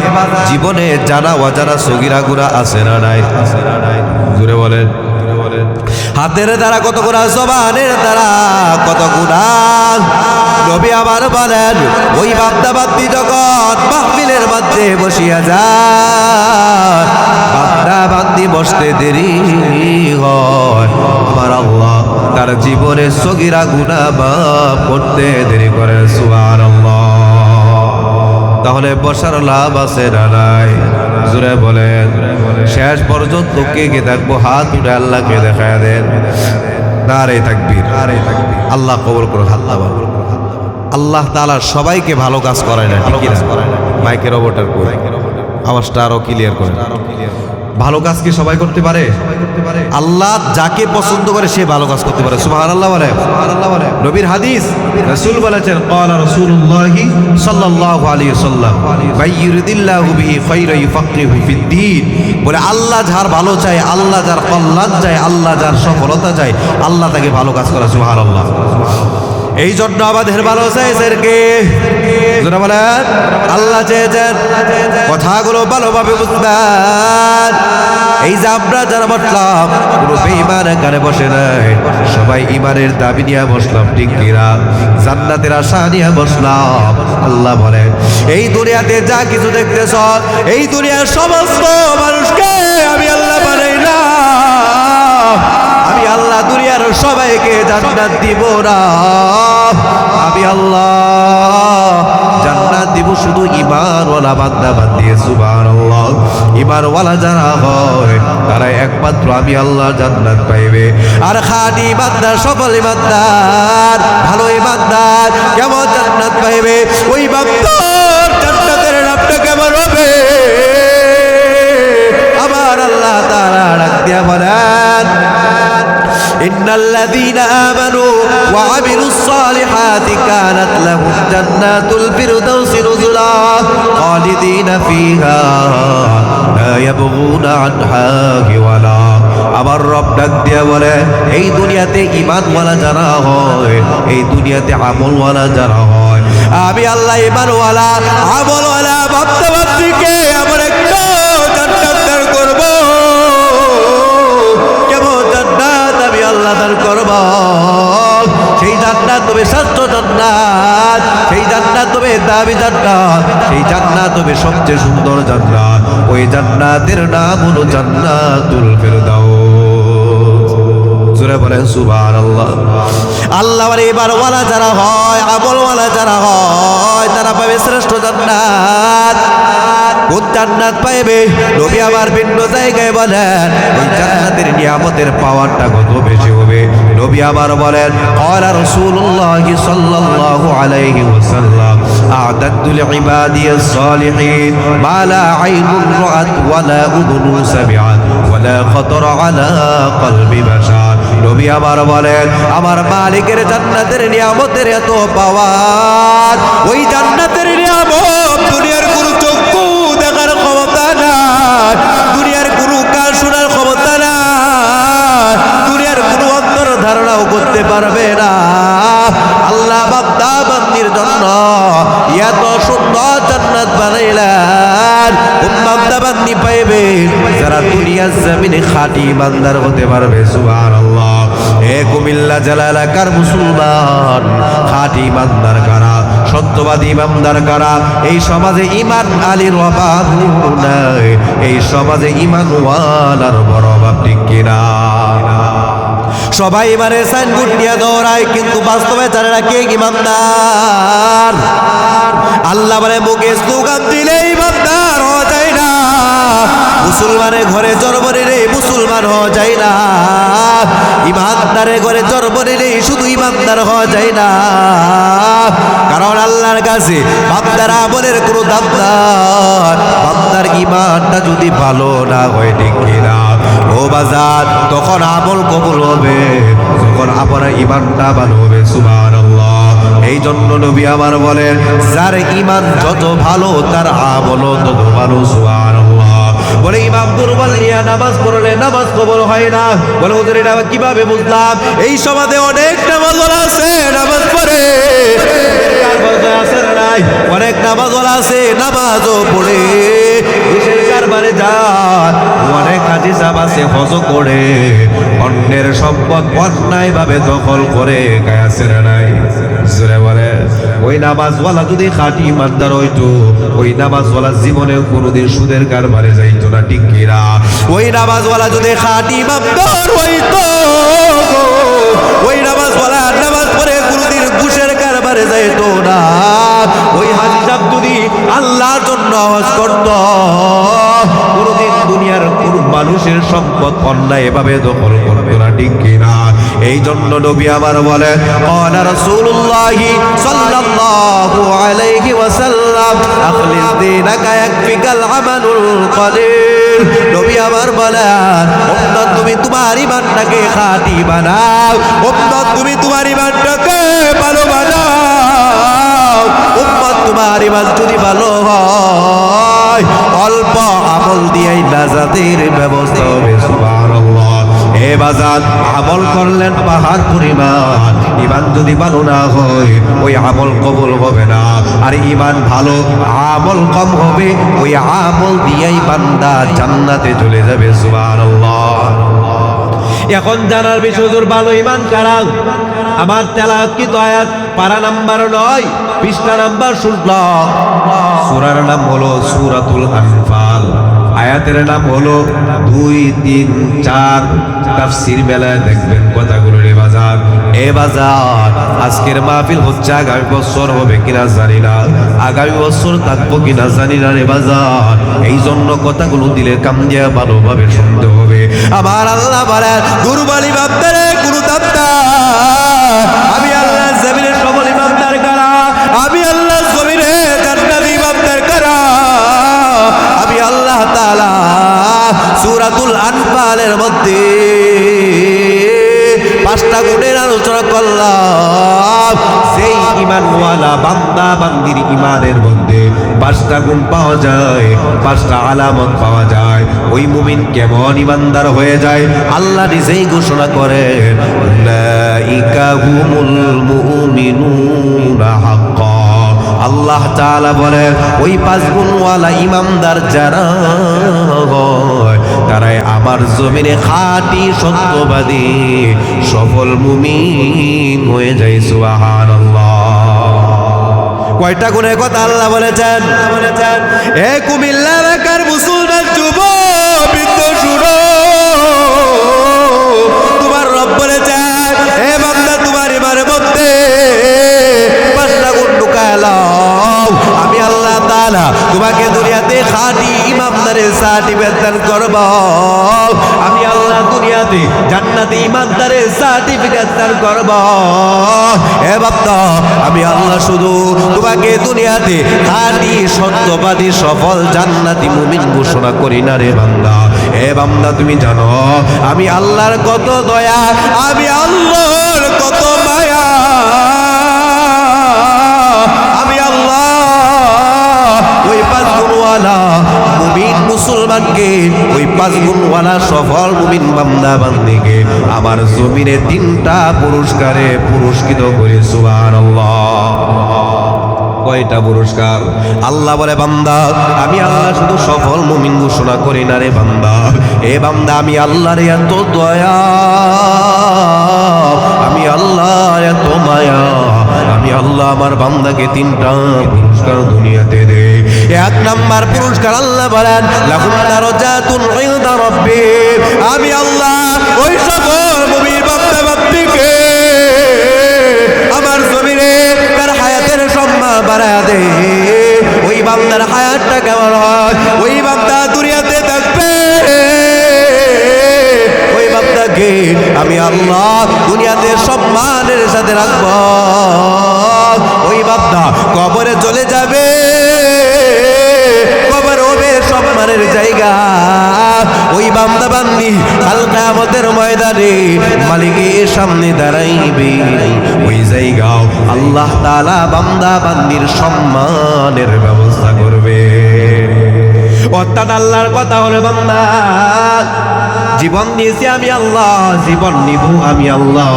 জীবনে জানা অজানা সগীরা গুনাহ আছে না নাই? জুড়ে বলেন। হাতের দ্বারা কত গুনাহ, জবানের দ্বারা কত গুনাহ। নবী আবার বলেন ওই বান্দা বান্দি যখন মাহফিলের মধ্যে বসিয়া যায়, বান্দা বান্দি বসতে দেরি হয়, আমার আল্লাহ তার জীবনে সগীরা গুনাহ মাফ করতে দেরি করে। সুবহানাল্লাহ। তাহলে বসার লাভ আছে না নাই? জোরে বলেন। শেষ পর্যন্ত কে কে থাকবো? হাত উঠে আল্লাহকে দেখায় দেন। নারে তাকবীর, আল্লাহ কবুল করুন। আল্লাহ তাআলা সবাইকে ভালো কাজ করায় না, ঠিক না? মাইকের ওপরটার করে আওয়াজটা আরো ক্লিয়ার করেন। ভালো কাজ কি সবাই করতে পারে? আল্লাহ যাকে পছন্দ করে সে ভালো কাজ করতে পারে। সুবহানাল্লাহ বলে, সুবহানাল্লাহ বলে। নবীর হাদিস, রাসূল বলেছেন ক্বালা রাসূলুল্লাহি সাল্লাল্লাহু আলাইহি ওয়াসাল্লাম মাইয়ুরিদিল্লাহু বিহি খায়রা ইউফাক্কিহু ফিদ্দীন। বলে আল্লাহ যার ভালো চায়, আল্লাহ যার কল্যাণ চায়, আল্লাহ যার সফলতা চায়, আল্লাহ তাকে ভালো কাজ করে। সুবহানাল্লাহ। এই জন্য আমাদের ভালো চাইছেন কে? যারা বলেন আল্লাহ চেয়েছেন। কথাগুলো ভালোভাবে বুঝবেন। এই যে আমরা যারা বসলাম কোনো বেঈমান এখানে বসে নাই, সবাই ইমানের দাবি নিয়ে বসলাম, ঠিক কিনা? জান্নাতের আশা নিয়ে বসলাম। আল্লাহ বলেন এই দুনিয়াতে যা কিছু দেখতেছ, এই দুনিয়ার সমস্ত মানুষকে আমি আল্লাহ বানাইলাম। আমি আল্লাহ দুনিয়ার সবাইকে জান্নাত দিব না, আমি আল্লাহ জান্নাত দিব শুধু ঈমানওয়ালা বান্দা বান্দি। সুবহানাল্লাহ। ঈমানওয়ালা যারা হয় তারা একমাত্র আমি আল্লাহ জান্নাত পাইবে। আর খাঁটি ঈমানদার, সকল ঈমানদার, ভালো ঈমানদার কেমন জান্নাত পাইবে? ওই বান্দার জান্নাতের নামটা কেমন হবে? আমার আল্লাহ তাআলা ডাক দিয়া বলেন, ইন্নাল্লাযীনা আমানু ওয়া আমিলুস সালিহাতি কানাত লাহুম জান্নাতুল ফিরদাউসি নুজুলা খালিদিনা ফিহা লা ইয়াবগুনা আনহা হিওয়ালা। আমার রব ডাক দিয়া বলে, এই দুনিয়াতে ঈমানওয়ালা যারা হয়, এই দুনিয়াতে আমলওয়ালা যারা হয়, আমি আল্লাহ ঈমানওয়ালা আমলওয়ালা বান্দা বান্দীকে আমার একটা জান্নাত দান করব। কেমন জান্নাত আমি আল্লাহ দান করব? সেই জান্নাত হবে শ্রেষ্ঠ জান্নাত, সেই জান্নাত হবে দামি জান্নাত, সেই জান্নাত হবে সবচেয়ে সুন্দর জান্নাত। ওই জান্নাতের নাম হলো জান্নাতুল ফিরদাউস। জোরে বলেন সুবহানাল্লাহ। আল্লাহর ঈমানওয়ালা যারা হয়, আমলওয়ালা যারা হয়, তারা পাবে শ্রেষ্ঠ জান্নাত। কোন জান্নাত পাইবে? নবী আমার ভিন্ন জায়গায় বলেন, ওই জান্নাতের নিয়ামতের পাওয়ারটা কত বেশি হবে। নবী আমার বলেন, ক্বালা রাসূলুল্লাহ সাল্লাল্লাহু আলাইহি ওয়াসাল্লাম, আ'দাদতু লিইবাদিয়াস সালিহিন মা লা আইনুন রাআত ওয়া লা উযুনুন সামিআত ওয়া লা খাতারা আলা কলবি বাশার। নবী আমার বলেন, আমার মালিকের জান্নাতের নিয়ামতের এত পাওয়ার, ওই জান্নাতের নিয়ামত দুনিয়ার কোনো চক্ষু দেখার ক্ষমতা নাই, দুনিয়ার কোনো কান শোনার ক্ষমতা নাই, দুনিয়ার কোনো অন্তর ধারণাও করতে পারবে না। আল্লাহ বান্দা বান্দির জন্য এত সুন্দর জান্নাত বানাইলেন। কোন বান্দা বান্দি পাইবে? যারা দুনিয়ার জমিনে খাঁটি ইমানদার হতে পারবে। সুবহানাল্লাহ। হে কুমিল্লা জেলা এলাকার মুসলমান, খাঁটি ইমানদার কারা? সত্যবাদী ইমানদার কারা? এই সমাজে ঈমান আলীর অভাব নাই, এই সমাজে ঈমানওয়ালার বড় অভাব, ঠিক কিনা? সবাই মানে সাইনবোর্ড নিয়ে দৌড়ায়, কিন্তু বাস্তবে জানে না কে ইমানদার। আল্লাহ বলে, মুখে স্লোগান দিলে ইমানদার হওয়া যায় না। মুসলমানের ঘরে জন্ম নিলে মুসলমান হওয়া যায় না। ইমানদারের ঘরে জন্ম নিলে শুধু ইমানদার হওয়া যায় না। কারণ আল্লাহর কাছে বান্দার আমলের কোনো দাম নাই। বান্দার ইমানটা যদি ভালো না হয়, ঠিক কিনা? ও বাজার, তখন আমল কবুল হবে যখন আপনার ইমানটা ভালো হবে। সুবহানাল্লাহ। এই জন্য নবী আমার বলেন, যার ইমান যত ভালো তার আমলও তত ভালো। সুবহানাল্লাহ। বলে, ইমাম দুর্বল নিয়ে নামাজ পড়লে নামাজ কবুল হয় না। বলে, হুজুর এটা কিভাবে বুঝলাম? এই সমাজে অনেক নামাজওয়ালা আছে, নামাজ পড়ে, অনেক নামাজওয়ালা আছে, নামাজও পড়ে, দেশের কারবারে যায়, অনেক হাজি সাহেব আছে, হজ করে, অন্যের সম্পদ অন্যায়ভাবে দখল করে, গায়ে নাই। বলে, ওই নামাজওয়ালা যদি খাঁটি ইমানদার হইতো, ওই নামাজওয়ালা জীবনে কোনোদিন সুদের কারবারে যাইতো না, ঠিক কিনা? ওই নামাজওয়ালা যদি খাঁটি ইমানদার হইতো, ওই নামাজওয়ালা নামাজ পড়ে কোনোদিন ঘুষের কারবারে যাইতো না। ওই হাজি সাহেব যদি আল্লাহর জন্য হজ করত, কোনোদিন দুনিয়ার কোন মানুষের সম্পদ অন্যায় এভাবে দখল করতো না, ঠিক কিনা? এই জন্য নবী আমার বলে, ক্বালা রাসূলুল্লাহ সাল্লাল্লাহু আলাইহি ওয়াসাল্লাম, আখলিস দীনাকা ইয়াকফিকাল আমালুল কলিল। নবী আমার বলেন, উম্মত তুমি তোমার ঈমানটাকে খাঁটি বানাও, উম্মত তুমি তোমার ঈমানটাকে ভালো বানাও। উম্মত তোমার ঈমান যদি ভালো হয়, অল্প আমল দিয়েই নাজাতের ব্যবস্থা হবে। সুবহানাল্লাহ। হে বাজার, আমল করলেন পাহাড় পরিমাণ, ঈমান যদি ভালো না হয়, ওই আমল কবুল হবে না। আর ঈমান ভালো, আমল কম হবে, ওই আমল দিয়েই বান্দা জান্নাতে চলে যাবে। সুবহানাল্লাহ। এখন জানার বিষয়, হুজুর ভালো ঈমান কারা? আমার তেলাওয়াতকৃত আয়াত পারা নাম্বার 9, পৃষ্ঠা নাম্বার 16। সূরার নাম হলো সূরাতুল আনফাল। আয়াতের নাম হলো 2, 3, 4। তাফসীর বেলায় দেখবেন কথাগুলো রে বাজার। এ বাজার, আজকের মাহফিল হচ্ছে, আগামী বছর হবে কিনা জানি না, আগামী বছর থাকবো কিনা জানি না রে বাজার। এই জন্য কথাগুলো দিলে কাম দিয়া ভালোভাবে শুনতে হবে। আমার আল্লাহ বলেন, দুর্বল ইমামদারে গুরু দাত্তা, আমি আল্লাহ জমিনের সবল ইমামদার কারা, আমি আল্লাহ জমিনে জান্নাতি ইমামদার কারা। আমি আল্লাহ তাআলা সূরাতুল আনফালের মধ্যে 5টা গুণের আলোচনা করলাম। সেই ঈমানওয়ালা বান্দা বান্দির ঈমানের মধ্যে 5টা গুণ পাওয়া যায়, 5টা আলামত পাওয়া যায়। ওই মুমিন কেমন ঈমানদার হয়ে যায় আল্লাহ নিজেই ঘোষণা করেন, উলাইকা হুমুল মুমিনুনা হাক্কা। আল্লাহ তাআলা বলেন, ওই 5 গুণওয়ালা ঈমানদার যারা হয় তারাই আমার জমিনে খাঁটি সত্যবাদী সফল মুমিন হয়ে যায়। সুবহানাল্লাহ। কয়টা গুণের কথা আল্লাহ বলেছেন? এ কুমিল্লা এলাকার মুসলমান যুবক বৃদ্ধ শুনো, তোমার রব বলেছেন, এ বান্দা তোমার ইমানের মধ্যে 5টা গুণ ঢুকায় লও। আমি আল্লাহ তাআলা তোমাকে দুনিয়াতে খাঁটি ইমানদারের সার্টিফিকেট দান করব। আমি আল্লাহ দুনিয়াতে জান্নাতি ইমানদারের সার্টিফিকেট দান করব। এ বান্দা, আমি আল্লাহ শুধু তোমাকে দুনিয়াতে খাঁটি সত্যবাদী সফল জান্নাতি মুমিন ঘোষণা করি না রে বান্দা। এ বান্দা, তুমি জানো আমি আল্লাহর কত দয়া, আমি আল্লাহর কত মায়া। আমি আল্লাহ ওই 5 গুণওয়ালা মুমিন মুসলমানকে, ওই 5 গুণওয়ালা সফল মুমিন বান্দা বান্দিকে আমার জমিনে 3টা পুরস্কারে পুরস্কৃত করে। সুবহানাল্লাহ। কয়টা পুরস্কার? আল্লাহ বলে, বান্দা আমি আল্লাহ শুধু সফল মুমিন ঘোষণা করি না রে বান্দা। এ বান্দা, আমি আল্লাহর এত দয়া, আমি আল্লাহ এত মায়া, আমি আল্লাহ আমার বান্দাকে 3টা পুরস্কার দুনিয়াতে দে। 1 নাম্বার পুরস্কার আল্লাহ বলেন, লাহুম দারাজাতুন ইনদা রাব্বিক। আমি আল্লাহ ওই সকল মুমিন বান্দা বান্দিকে আমার জমিনে তার হায়াতের সম্মান বাড়ায় দে। ওই বান্দার হায়াতটা কেমন হয়? ওই বান্দা দুনিয়াতে থাকবে, ওই বান্দাকে আমি আল্লাহ দুনিয়াতে সম্মানের সাথে রাখব। ওই বান্দা কবরে চলে যাবে, কবর হবে সম্মানের জায়গা। ওই বান্দা বান্দি কাল কিয়ামতের ময়দানে মালিকের সামনে দাঁড়াইবে। ওই জায়গাও আল্লাহ তাআলা বান্দা বান্দির সম্মানের ব্যবস্থা করবে। অর্থাৎ আল্লাহর কথা হলো, বান্দা জীবন দিয়েছি আমি আল্লাহ, জীবন নিব আমি আল্লাহ।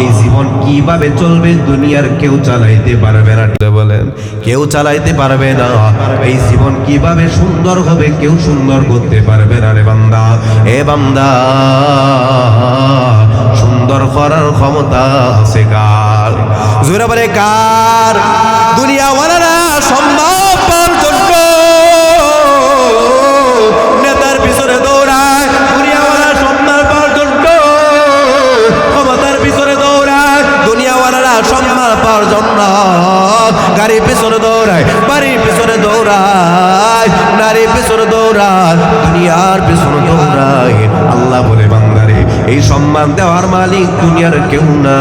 এই জীবন কিভাবে চলবে দুনিয়ার কেউ চালাইতে পারবে না। বলেন, কেউ চালাইতে পারবে না। এই জীবন কিভাবে সুন্দর হবে কেউ সুন্দর করতে পারবে না রে বান্দা। এ বান্দা, সুন্দর করার ক্ষমতা আছে কার? জোরে বলে কার? দুনিয়াওয়ালারা সম্মান পাওয়ার জন্য নেতার পিছনে দৌড়ায়, দুনিয়াওয়ালা সম্মান পাওয়ার জন্য ক্ষমতার পিছনে দৌড়ায়, দুনিয়াওয়ালারা সম্মান পাওয়ার জন্য গাড়ির পিছনে দৌড়ায়, বাড়ির পিছনে দৌড়ায়, নারীর পিছনে দৌড়ায়, দুনিয়ার পিছনে দৌড়ায়। আল্লাহ বলে, বান্দারে এই সম্মান দেওয়ার মালিক দুনিয়ার কেউ না।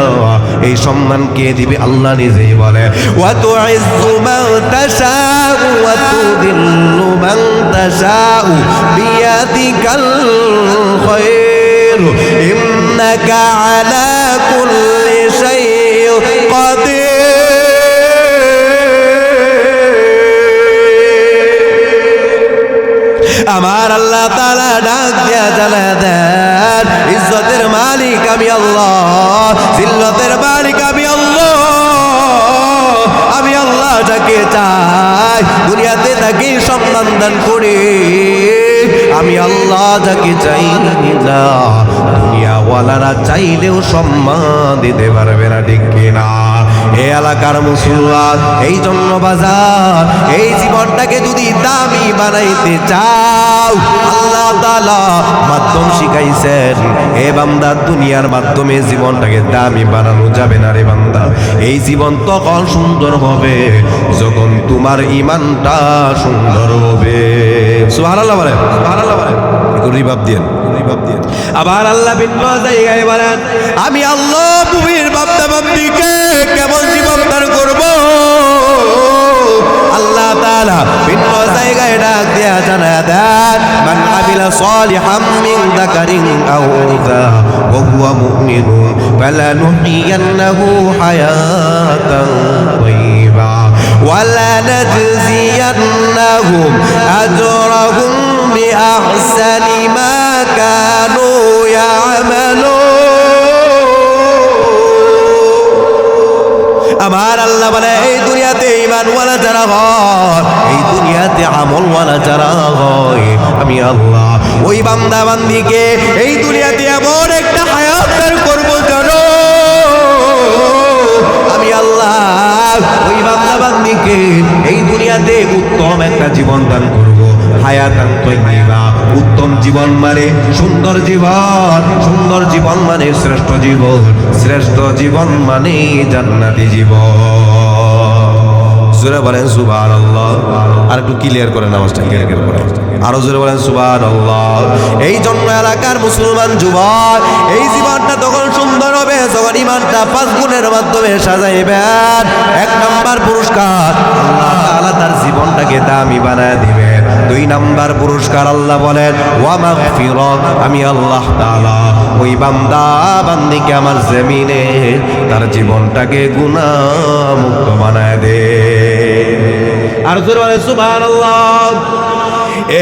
এই সম্মান কে দিবে? আল্লাহ নিজেই বলে, ওয়া তুইজ্জু মান তাশাউ ওয়া তুযিল্লু মান তাশাউ বিয়াদিকাল খায়র ইন্নাকা আলা কুল্লি শাইইন কাদির। আমার আল্লাহ তাআলা ডাক দিয়া জ্বালা দেন, ইজ্জতের মালিক আমি আল্লাহ, জিল্লতের মালিক আমি আল্লাহ। আমি আল্লাহ যাকে চাই দুনিয়াতে তাকে সম্মান দান করে। আমি আল্লাহ যাকে চাই না দুনিয়াওয়ালারা চাইলেও সম্মান দিতে পারবে না, ঠিক কিনা? এ এলাকার মুসলমান, এই জন্য বাজার এই জীবনটাকে যদি দামি বানাইতে চাও, আল্লাহ তাআলা মাধ্যম শিখাইছেন। এ বান্দা, দুনিয়ার মাধ্যমে জীবনটাকে দামি বানানো যাবে না রে বান্দা। এই জীবন তখন সুন্দর হবে যখন তোমার ঈমানটা সুন্দর হবে। সুবহানাল্লাহ বলেন, সুবহানাল্লাহ বলেন। একটু রিভাব দেন, রিভাব দেন। আবার আল্লাহ ভিন্ন জায়গায় বলেন, আমি আল্লাহ মুমিন বান্দা বান্দীকে কেমন জীবন দান করব। আল্লাহ তাআলা ভিন্ন জায়গায় ডাক দেয়া জানা দেন, মান আমিলা সালিহাম মিন যাকারিন আও উনসা ওয়া হুয়া মুমিনুন ফালানুহইয়ান্নাহু হায়াতান তাইয়্যিবা ওয়া লানাজজিয়ান্নাহুম আজরাহুম বিআহসানি মা কানু ইয়ামালুন। আমার আল্লাহ বলে, এই দুনিয়াতে ঈমানওয়ালা যারা হয়, এই দুনিয়াতে আমলওয়ালা যারা হয়, আমি আল্লাহ ওই বান্দা বান্দীকে এই দুনিয়াতে এমন একটা হায়াত দান করবো জানো। আমি আল্লাহ ওই বান্দা বান্দীকে এই দুনিয়াতে উত্তম একটা জীবন দান করবো। হায়াতান তাইয়্যিবা, উত্তম জীবন মানে সুন্দর জীবন, সুন্দর জীবন মানে শ্রেষ্ঠ জীবন, শ্রেষ্ঠ জীবন মানে জান্নাতি জীবন। জোরে বলেন সুবহানাল্লাহ। আর একটু ক্লিয়ার করে নামাজটা ক্লিয়ার করে, আরো জোরে বলেন সুবহানাল্লাহ। এই জন্য এলাকার মুসলমান যুবক, এই জীবনটা তখন সুন্দর হবে যখন ঈমানটা 5 গুণের মাধ্যমে সাজাইবেন। 1 নাম্বার পুরস্কার, আল্লাহ তাআলা তার জীবনটাকে দামি বানায় দিবেন। 2 নাম্বার পুরস্কার, আল্লাহ বলেন ওয়া মাগফিরাত, আমি আল্লাহ তাআলা ওই বান্দা বান্দীকে আমার জমিনে তার জীবনটাকে গুনাহ মুক্ত বানায় দে। আর জোরে বলেন সুবহানাল্লাহ।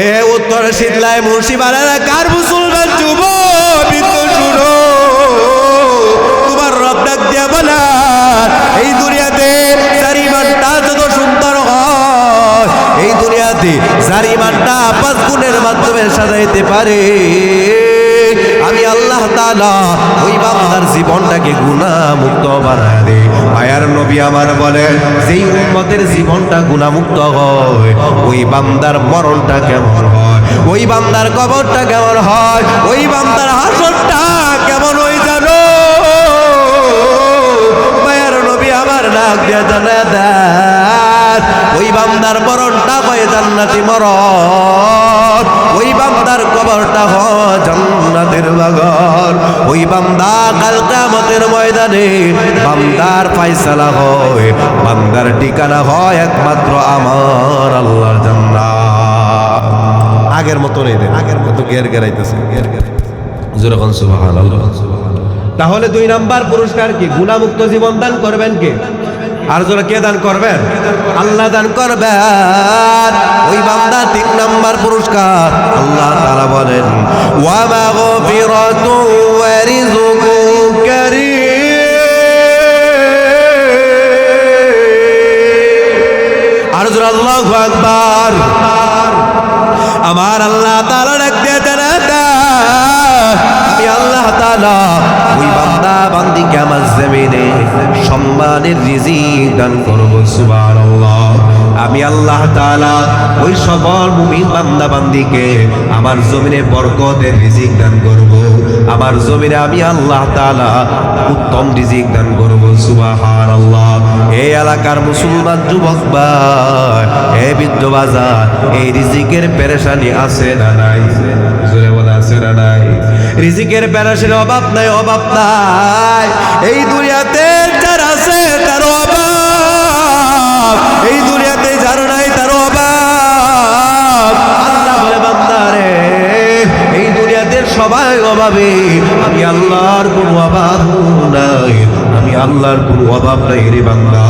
এ উত্তর শীতলায় মুন্সিপাড়া এলাকার মুসলমান যুবক, শুনো, তোমার রব ডাক দিয়া বলা, এই দুনিয়াতে যার ঈমানটা যত সুন্দর হয়, এই দুনিয়াতে যার ঈমানটা 5 গুণের মাধ্যমে সাজাইতে পারে, আমি আল্লাহ তাআলা ওই বান্দার জীবনটাকে গুনাহ মুক্ত বানায় দেই। মায়ার নবী আমার বলেন, যেই উম্মতের জীবনটা গুনাহ মুক্ত হয়, ওই বান্দার মরণটা কেমন হয়, ওই বান্দার কবরটা কেমন হয়, ওই বান্দার হাসরটা কেমন হয় জানো। মায়ার নবী আমার ডাক দিয়া জানা দেন, ওই বান্দার মরণটা হয় জান্নাতি মরণ, ওই বান্দার কবরটা হয় জান্নাতের বাগান। ওই বান্দা কাল কিয়ামতের ময়দানে বান্দার ফয়সালা হয়, বান্দার ঠিকানা হয় একমাত্র আমার আল্লাহর জান্নাত। আগের মতো নেই, আগের মতো গের গেরাইতেছে, গের গের জোরে কোন সুবহানাল্লাহ। তাহলে 2 নাম্বার পুরস্কার কি? গুনাহমুক্ত জীবন দান করবেন কে? আর যারা কে দান করবেন? আল্লাহ দান করবেন। ওই বান্দা 3 নাম্বার পুরস্কার, আল্লাহ তাআলা বলেন ওয়া মাগফিরাতু ওয়া রিজকুন কারীম। আর যারা আল্লাহু আকবার। আমার আল্লাহ তাআলা ডাক দিয়ে জানান, আমি আল্লাহ তাআলা ওই বান্দা বান্দীকে আমার জমিনে সম্মানের রিজিক দান করব। সুবহানাল্লাহ। আমি আল্লাহ তাআলা ওই সকল মুমিন বান্দা বান্দীকে আমার জমিনে বরকতের রিজিক দান করব। আমার জমিনে আমি আল্লাহ তাআলা উত্তম রিজিক দান করব। সুবহানাল্লাহ। এই এলাকার মুসলমান যুবক ভাই, এই বৃদ্ধ বাজার, এই রিজিকের পেরেশানি আছে না নাই? জোরে বলে আছে না নাই? রিজিকের পেরেশানির অভাব নাই, অভাব নাই। এই দুনিয়াতে যার আছে তার অভাব, এই দুনিয়াতে যার নাই তার অভাব। আল্লাহ বলে, বান্দারে, এই দুনিয়াতে সবাই অভাবে, আমি আল্লাহর কোনো অভাব নাই, আমি আল্লাহর কোনো অভাব নাই রে বান্দা।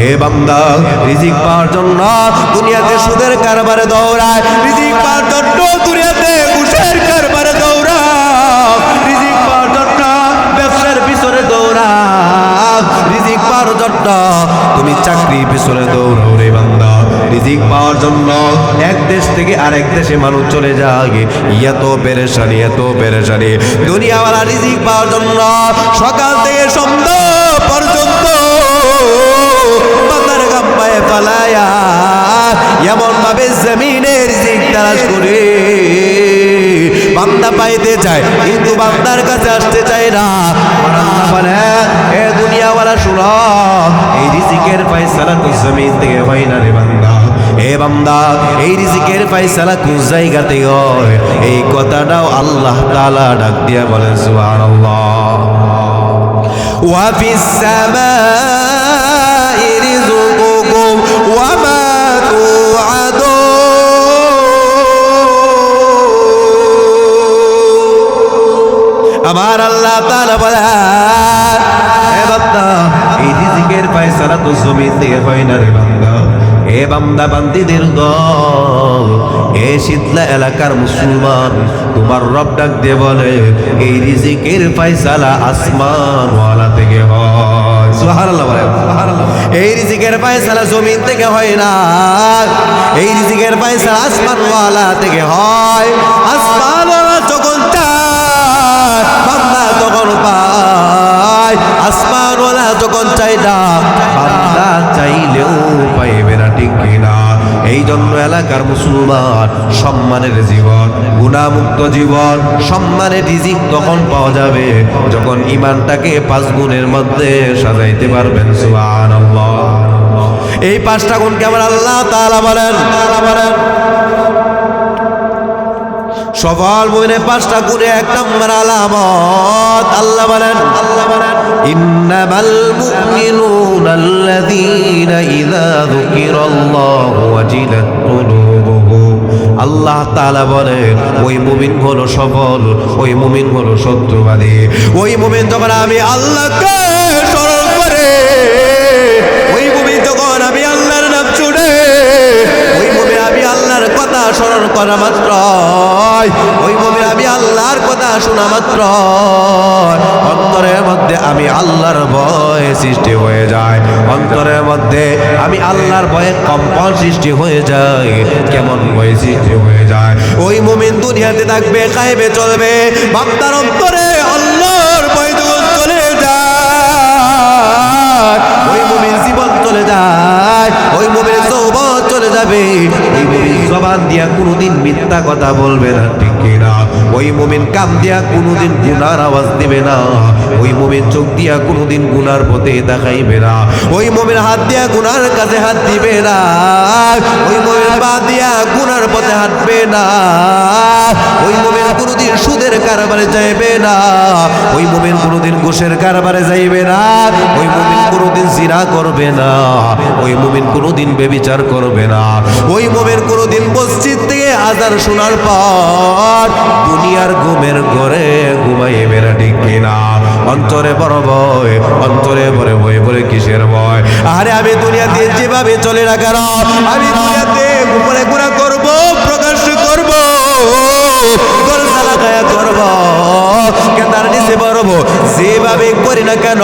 এ বান্দা, রিজিক পাওয়ার জন্য দুনিয়াতে সুদের কারবারে দৌড়ায়, রিজিক পাওয়ার জন্য দুনিয়াতে ঘুষের কারবারে দৌড়াও, রিজিক পাওয়ার জন্য ব্যবসার পিছনে দৌড়াও, রিজিক পাওয়ার জন্য তুমি চাকরি পিছনে দৌড়াও রে বান্দা। রিজিক পাওয়ার জন্য এক দেশ থেকে আরেক দেশে মানুষ চলে যায়, এত পেরেশানি, এত পেরেশানি। দুনিয়াওয়ালা রিজিক পাওয়ার জন্য সকাল থেকে সন্ধ্যা পর্যন্ত ফালায়া এমন ভাবে জমিনের রিজিক তালাশ করে বান্দা পাইতে চায় কিন্তু বান্দার কাছে আসতে চায় না। আল্লাহ বলে এ দুনিয়াওয়ালা শুনো, এই রিজিকের ফয়সালা তো জমিন থেকে হয় না রে বান্দা। এ বান্দা, এই রিজিকের ফয়সালা কোন জায়গা থেকে হয়? এই কথাটাও আল্লাহ তাআলা ডাক দিয়া বলেন সুবহানাল্লাহ। ওয়া ফিস সামাই রিজকুকুম ওয়া মা তুআদুন। আমার আল্লাহ তাআলা বলে এ বান্দা, এই রিজিকের ফয়সালা তো জমিন থেকে হয় না রে বান্দা। এ বান্দা বান্দিদের দল, এ শীতলা এলাকার মুসলমান, তোমার রব ডাক দিয়ে বলে এই রিজিকের ফয়সালা আসমান ওয়ালা থেকে হয়। সুবহানাল্লাহ বলেন, সুবহানাল্লাহ। এই রিজিকের ফয়সালা জমিন থেকে হয় না, এই রিজিকের ফয়সালা আসমান ওয়ালা থেকে হয়। আসমান ওয়ালা যখন চায় বান্দা তখন পায়, আসমান ওয়ালা যখন চায় না বান্দা চাইলেও পাইবে না, ঠিক কিনা? এই জন্য এলাকার মুসলমান সম্মানের জীবন, গুনাহমুক্ত জীবন, সম্মানের রিজিক তখন পাওয়া যাবে যখন ঈমানটাকে 5 গুণের মধ্যে সাজাইতে পারবেন। সুবহানাল্লাহ। এই 5টা গুণকে আমার আল্লাহ তাআলা বলেন, সফল মুমিনের 5টা গুণে 1 নম্বর আলামত। আল্লাহ বলেন ইন্নামাল মুমিনুনা আল্লাযীনা ইযা যুকিরাল্লাহু ওয়াজিলাত কুলুবুহুম। আল্লাহ তাআলা বলেন ওই মুমিন হলো সফল, ওই মুমিন হলো সত্যবাদী, ওই মুমিন যখন আমি আল্লাহকে স্মরণ করে, ওই মুমিন যখন আমি আল্লাহর নাম শুনে, ওই মুমিন আমি আল্লাহর কথা স্মরণ করা মাত্র, ওই মুমিন আমি আল্লাহর কথা শোনা মাত্র অন্তরের মধ্যে আমি আল্লাহর ভয় সৃষ্টি হয়ে যায়, অন্তরের মধ্যে আমি আল্লাহর ভয়ে কম্পন সৃষ্টি হয়ে যায়। কেমন ভয় সৃষ্টি হয়ে যায়? ওই মুমিন দুনিয়াতে থাকবে, খাইবে, চলবে, বান্দার অন্তরে আল্লাহর ভয় যখন চলে যায়, ওই মুমিন জীবন চলে যায়, ওই মুমিন যৌবন চলে যাবে, ওই মুমিন জবান দিয়া কোনোদিন মিথ্যা কথা বলবে না, ঠিক কিনা? ওই মুমিন কাম দিয়া কোনোদিন গুনার আওয়াজ দিবে না, ওই মুমিন চোখ দিয়া কোনোদিন গুনার পথে দেখাইবে না, ওই মুমিন হাত দিয়া গুনার কাছে হাত দিবে না, ওই মুমিন পা দিয়া গুনার পথে হাঁটবে না, ওই মুমিন কোনোদিন সুদের কারবারে যাইবে না, ওই মুমিন কোনোদিন ঘুষের কারবারে যাইবে না, ওই মুমিন কোনোদিন জিনা করবে না, ওই মুমিন কোনোদিন ব্যভিচার করবে না, ওই মুমিন কোনোদিন মসজিদ থেকে আযান শোনার পর দুনিয়ার ঘুমের ঘরে ঘুমাইবে না, ঠিক কিনা? অন্তরে বড় ভয়, অন্তরে বড় ভয়, বলে কিসের ভয়? আরে আমি দুনিয়াতে যেভাবে চলে না কেন, আমি দুনিয়াতে গোপনে গুনাহ করব, প্রকাশ করব, গলসা লাগায়া করব, কেদার নিচে বরব, যেভাবে করি না কেন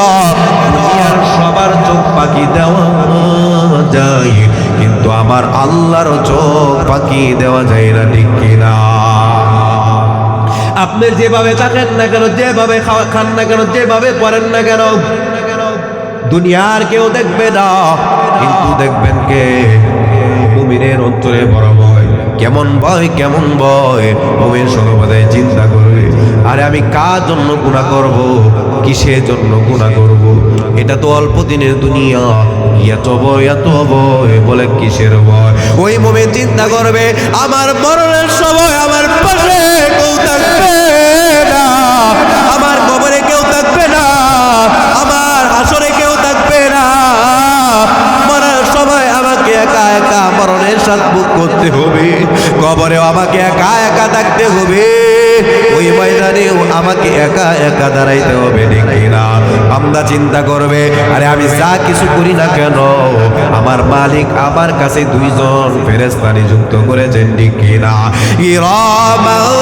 দুনিয়ার সবার চোখ পাকি দেওয়া যায় কিন্তু আমার আল্লাহর চোখ পাকি দেওয়া যায় না, ঠিক কিনা? আপনি যেভাবে থাকেন না কেন, যেভাবে খান না কেন, যেভাবে পড়েন না কেন, দুনিয়ার কেউ দেখবে না, কিন্তু দেখবেন কে? মুমিনের অন্তরে বড় ভয়। কেমন ভয়, কেমন ভয়? মুমিন সর্বদাই চিন্তা করবে, আরে আমি কার জন্য গুনাহ করব, কিসের জন্য গুনাহ করব? এটা তো অল্প দিনের দুনিয়া, এত ভয়, এত ভয়, বলে কিসের ভয়? ওই মুমিন চিন্তা করবে আমার মরণের সময় আমার পাশে কেউ থাকবে না, আমার কবরে কেউ থাকবে না, আমার হাসরে কেউ থাকবে না, মরার সময় আমাকে একা একা মরণের স্বাদ ভোগ করতে হবে, কবরেও আমাকে একা একা থাকতে হবে, ওই ময়দানেও আমাকে একা একা দাঁড়াইতে হবে, ঠিক কিনা? আমরা চিন্তা করবে আরে আমি যা কিছু করি না কেন আমার মালিক আমার কাছে 2 জন ফেরেশতা নিযুক্ত করেছেন, ঠিক কিনা? ইরামাও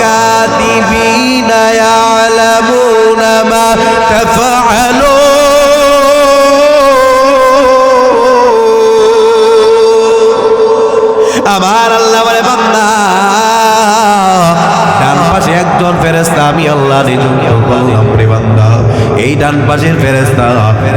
কাতিবিনা ইয়ালামুনা মা তাফআলুন। আমার আল্লাহ বলে বান্দা ডান পাশে একজন ফেরেশতা আমি আল্লাহ নিযুক্ত করলাম রে বান্দা, এই ডান পাশের ফেরেশতা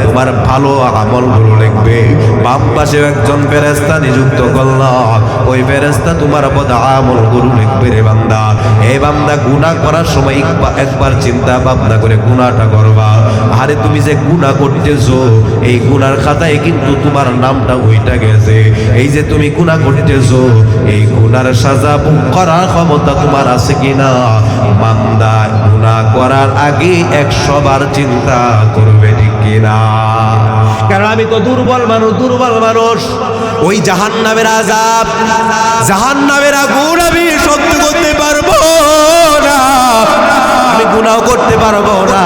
তোমার ভালো আমলগুলো লিখবে, বাম পাশে একজন ফেরেশতা নিযুক্ত করলাম, ওই ফেরেশতা তোমার বদ আমলগুলো লিখবে রে বান্দা। এই বান্দা গুনাহ করার সময় একবার চিন্তা ভাবনা করে গুনাহটা করবা। আরে তুমি যে গুনাহ করতেছো, এই গুনার খাতায় কিন্তু তোমার নামটা উইটা গেছে। এই যে তুমি গুনাহ করতেছো, এই গুনার সাজা ভোগ করার ক্ষমতা তোমার আছে কিনা? বান্দা গুনাহ করার আগে 100 বার চিন্তা করবে, ঠিক কিনা? কারণ আমি তো দুর্বল মানুষ। ওই জাহান্নামের আযাব, জাহান্নামের আগুন আমি সহ্য করতে পারবো না, আমি গুনাহ করতে পারবো না।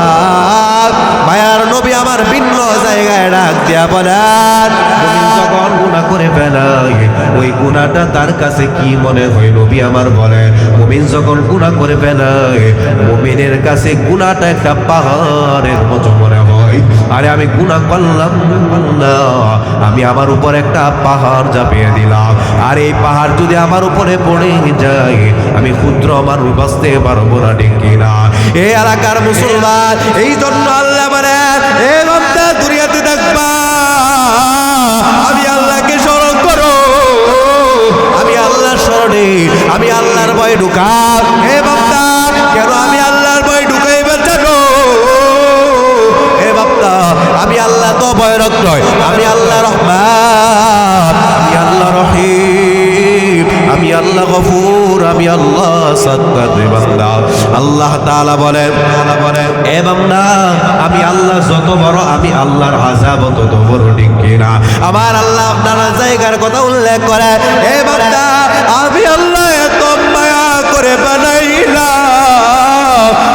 মায়ার নবী আমার ভিন্ন জায়গায় ডাক দিয়া বলেন, মুমিন যখন গুনাহ করে ফেলে ওই গুনাহটা তার কাছে কি মনে হয়? নবী আমার বলেন, মুমিন যখন গুনাহ করে ফেলে মুমিনের কাছে গুনাহটা একটা পাহাড়ের মতো মনে হয়। আরে আমি গুনাহ করলাম না, আমি আমার উপর একটা পাহাড় চাপিয়ে দিলাম, আর এই পাহাড় যদি আমার উপরে পড়ে যায় আমি ক্ষুদ্র মানুষ বাঁচতে পারবো না, ঠিক কিনা? এই এলাকার মুসলমান, এই জন্য আল্লাহ মানে এ বান্দা দুনিয়াতে দেখবা আমি আল্লাহকে স্মরণ করো, আমি আল্লাহর স্মরণে, আমি আল্লাহর ভয় ঢুকাও। হে বান্দা, কেন আমি আল্লাহর ভয় ঢুকাইবে জানো? হে বান্দা, আমি আল্লাহ তো ভয় রক্ষয়, আমি আল্লাহ রহমান, আমি আল্লাহ রহিম, আমি আল্লাহ গফুর, আমি আল্লাহ সাত্তার। বান্দা আল্লাহ তাআলা বলেন, এ বান্দা আমি আল্লাহ যত বড়, আমি আল্লাহর আযাব তত বড়, ঠিক কিনা? আমার আল্লাহ আপনার জায়গার কথা উল্লেখ করে, এ বান্দা আমি আল্লাহ এত মায়া করে বানাইলাম,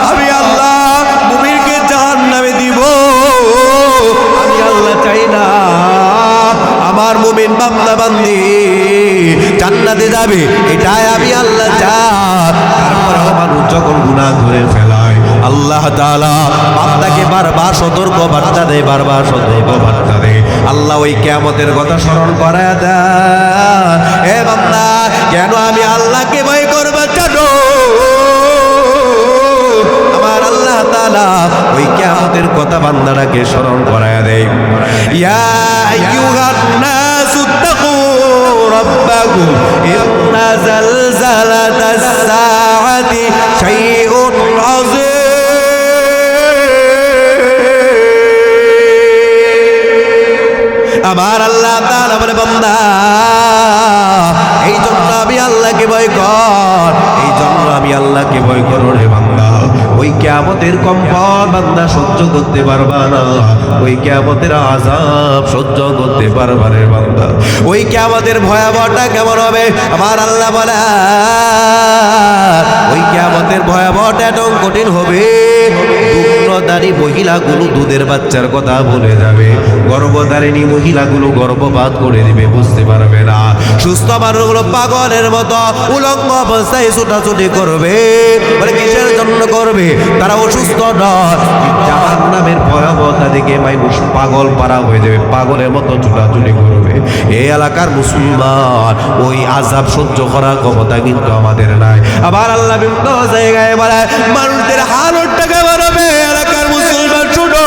আমি আল্লাহ মুমিনকে জাহান্নামে দিব, আমি আল্লাহ চাই না আমার মুমিন বান্দা বান্দি জান্নাতে যাবে, এটাই আমি আল্লাহ চাই। তারপরেও মানুষ যখন গুনাহ করে ফেলায় আল্লাহ তাআলা বান্দাকে বারবার সতর্ক বার্তা দেয়, বারবার সতর্ক বার্তা দেয়। আল্লাহ ওই কিয়ামতের কথা স্মরণ করায় দেয়, হে বান্দা কেন আমি আল্লাহকে ভয় করবো জানো? আমার আল্লাহ তাআলা ওই কিয়ামতের কথা বান্দাটাকে স্মরণ করায় দেয়। ইয়া আইয়ুহান নাসু তাকু রাব্বাকুম ইন্না জালজালাতাস সাআতি শাইউন আযীম। আমার আল্লাহ তাআলা বলে, বান্দা এই জন্য আমি আল্লাহকে ভয় কর, এই জন্য আমি আল্লাহকে ভয় করো রে বান্দা। ওই কিয়ামতের কম্পন বান্দা সহ্য করতে পারবা না, ওই কিয়ামতের আযাব সহ্য করতে পারবা রে বান্দা। ওই কিয়ামতের ভয়াবহটা কেমন হবে? আমার আল্লাহ বলে, ওই কিয়ামতের ভয়াবহটা এত কঠিন হবে, দুগ্ধদারী মহিলাগুলো দুধের বাচ্চার কথা বলে যাবে, গর্ভধারিণী মহিলাগুলো গর্ভপাত করে দিবে, বুঝতে পারবে না। সুস্থ মানুষগুলো পাগলের মতো উলঙ্গ অবস্থায় ছুটাছুটি করবে। বলে কিসের জন্য করবে? তারা অসুস্থ নয়, জাহান্নামের ভয়াবহতা দেখে মানুষ পাগল পারা হয়ে যাবে, পাগলের মতো ছুটাছুটি করবে। এই এলাকার মুসলমান, ওই আযাব সহ্য করার ক্ষমতা কিন্তু আমাদের নাই। আবার আল্লাহ বিভিন্ন জায়গায় বলে মানুষদের হালতটাকে বাড়াবে। এলাকার মুসলমান শুনো,